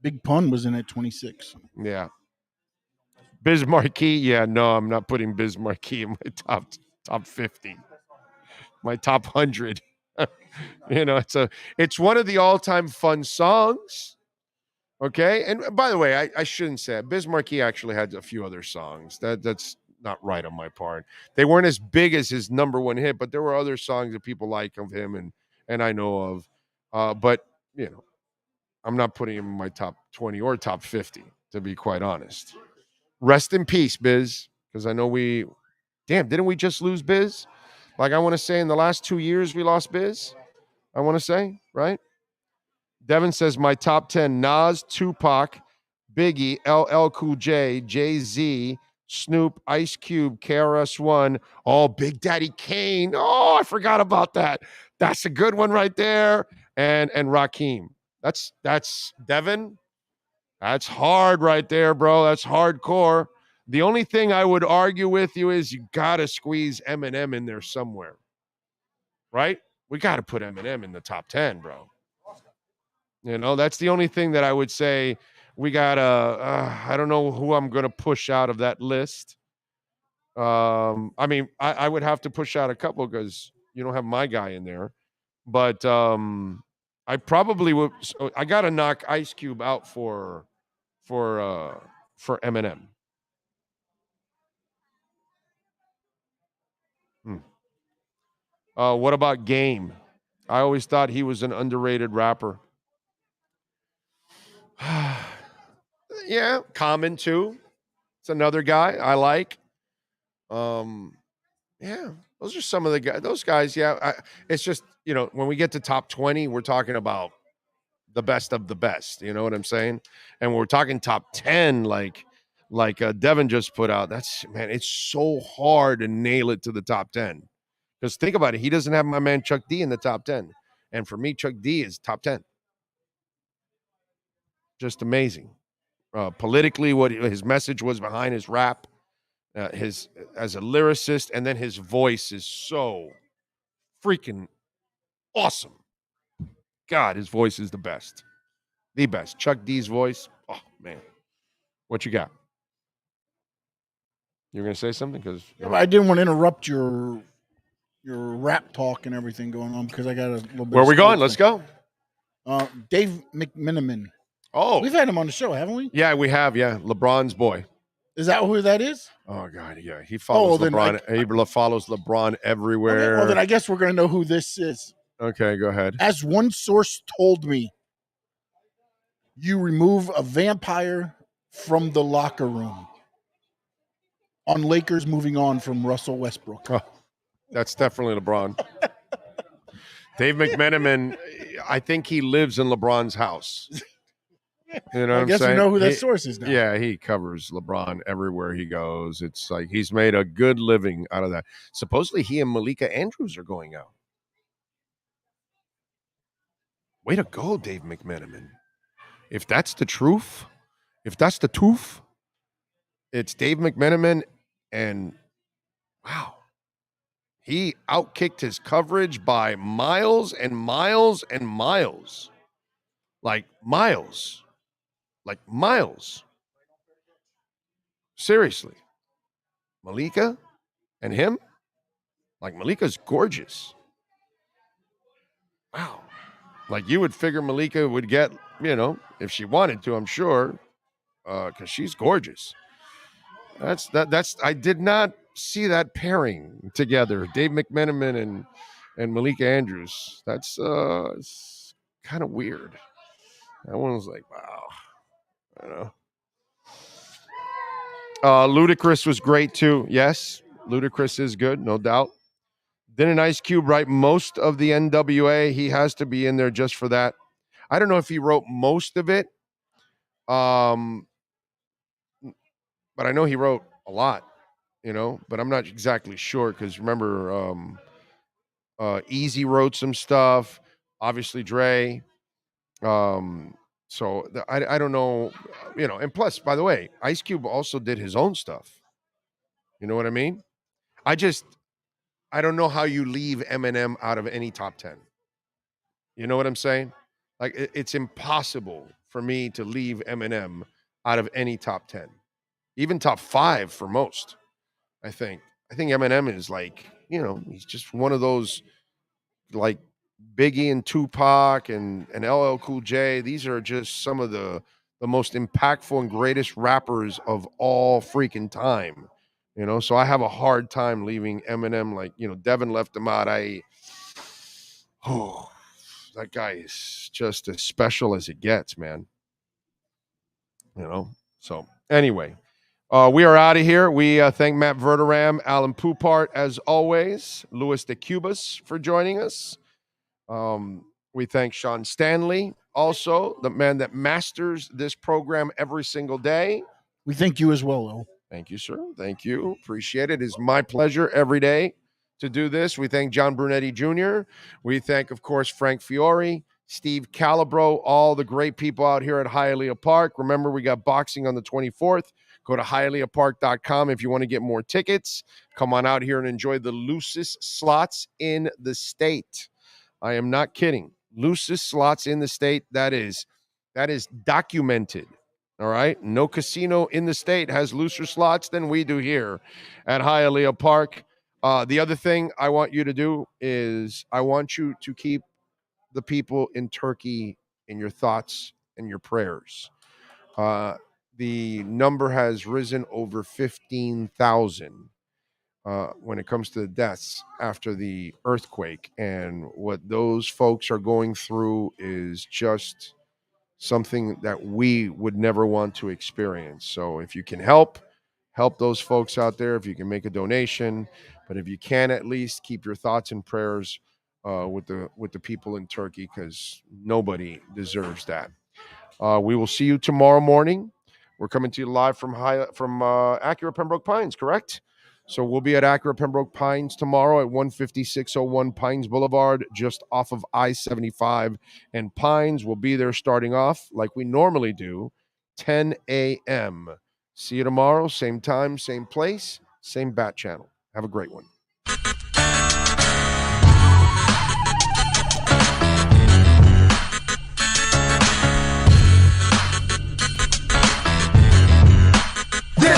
Big Pun was in at 26. Yeah. Biz Markie, yeah, no, I'm not putting Biz Markie in my top 50. My top 100. You know, it's one of the all-time fun songs. Okay. And by the way, I shouldn't say it. Biz Markie actually had a few other songs. That's not right on my part. They weren't as big as his number one hit, but there were other songs that people like of him and I know of. But you know, I'm not putting him in my top 20 or top 50, to be quite honest. Rest in peace, Biz, because I know didn't we just lose Biz? Like I want to say in the last 2 years we lost Biz. I want to say, right? Devin says my top 10: Nas, Tupac, Biggie, LL Cool J, Jay-Z, Snoop, Ice Cube, KRS-One, Big Daddy Kane. Oh, I forgot about that. That's a good one right there. And Rakim. That's Devin. That's hard right there, bro. That's hardcore. The only thing I would argue with you is you got to squeeze Eminem in there somewhere. Right? We got to put Eminem in the top 10, bro. You know, that's the only thing that I would say we got to, I don't know who I'm going to push out of that list. I mean, I would have to push out a couple because you don't have my guy in there. But I probably would. I got to knock Ice Cube out for Eminem. What about Game? I always thought he was an underrated rapper. Yeah, Common too. It's another guy I like. Yeah, those are some of the guys. Those guys, yeah. It's just, you know, when we get to top 20, we're talking about the best of the best. You know what I'm saying? And when we're talking top 10, like Devin just put out, it's so hard to nail it to the top 10. Because think about it, he doesn't have my man Chuck D in the top 10. And for me, Chuck D is top 10. Just amazing. Politically, what his message was behind his rap, his as a lyricist, and then his voice is so freaking awesome. God, his voice is the best. The best. Chuck D's voice. Oh, man. What you got? You're going to say something? Because I didn't want to interrupt your rap talk and everything going on because I got a little bit. Where are we going? Let's go. Dave McMenamin. Oh. We've had him on the show, haven't we? Yeah, we have. Yeah. LeBron's boy. Is that who that is? Oh, God. Yeah. He follows LeBron. He follows LeBron everywhere. Okay, well, then I guess we're going to know who this is. Okay, go ahead. As one source told me, you remove a vampire from the locker room on Lakers moving on from Russell Westbrook. Oh, that's definitely LeBron. Dave McMenamin, I think he lives in LeBron's house. You know what I'm saying? I guess we know who that source is now. Yeah, he covers LeBron everywhere he goes. It's like he's made a good living out of that. Supposedly he and Malika Andrews are going out. Way to go, Dave McMenamin. If that's the truth, it's Dave McMenamin, and wow, he outkicked his coverage by miles and miles and miles. Like miles. Seriously. Malika and him? Like Malika's gorgeous. Wow. Like you would figure Malika would get, you know, if she wanted to, I'm sure, because she's gorgeous. That's I did not see that pairing together. Dave McMenamin and Malika Andrews. That's it's kind of weird. That one was like, wow. I don't know. Ludacris was great too. Yes. Ludacris is good, no doubt. Didn't Ice Cube write most of the NWA? He has to be in there just for that. I don't know if he wrote most of it, but I know he wrote a lot, but I'm not exactly sure because remember, Easy wrote some stuff, obviously Dre. I don't know, and plus, by the way, Ice Cube also did his own stuff. You know what I mean? I don't know how you leave Eminem out of any top 10. You know what I'm saying? Like it's impossible for me to leave Eminem out of any top 10, even top 5 for most. I think Eminem is like, he's just one of those like Biggie and Tupac and LL Cool J. These are just some of the most impactful and greatest rappers of all freaking time. So I have a hard time leaving Eminem. Like, Devin left him out. That guy is just as special as it gets, man. So anyway, we are out of here. We thank Matt Verderam, Alan Poupart, as always, Luis de Cubas for joining us. We thank Sean Stanley, also the man that masters this program every single day. We thank you as well, Will. Thank you, sir. Thank you. Appreciate it. It's my pleasure every day to do this. We thank John Brunetti Jr. We thank, of course, Frank Fiore, Steve Calabro, all the great people out here at Hialeah Park. Remember, we got boxing on the 24th. Go to hialeahpark.com if you want to get more tickets. Come on out here and enjoy the loosest slots in the state. I am not kidding. Loosest slots in the state. That is documented. All right. No casino in the state has looser slots than we do here at Hialeah Park. The other thing I want you to do is I want you to keep the people in Turkey in your thoughts and your prayers. The number has risen over 15,000 when it comes to the deaths after the earthquake. And what those folks are going through is just something that we would never want to experience. So if you can help those folks out there, if you can make a donation, but if you can, at least keep your thoughts and prayers with the people in Turkey, because nobody deserves that. We will see you tomorrow morning. We're coming to you live from Acura Pembroke Pines, correct? So we'll be at Acura Pembroke Pines tomorrow at 15601 Pines Boulevard, just off of I-75 and Pines. We'll be there starting off like we normally do, 10 a.m. See you tomorrow, same time, same place, same bat channel. Have a great one.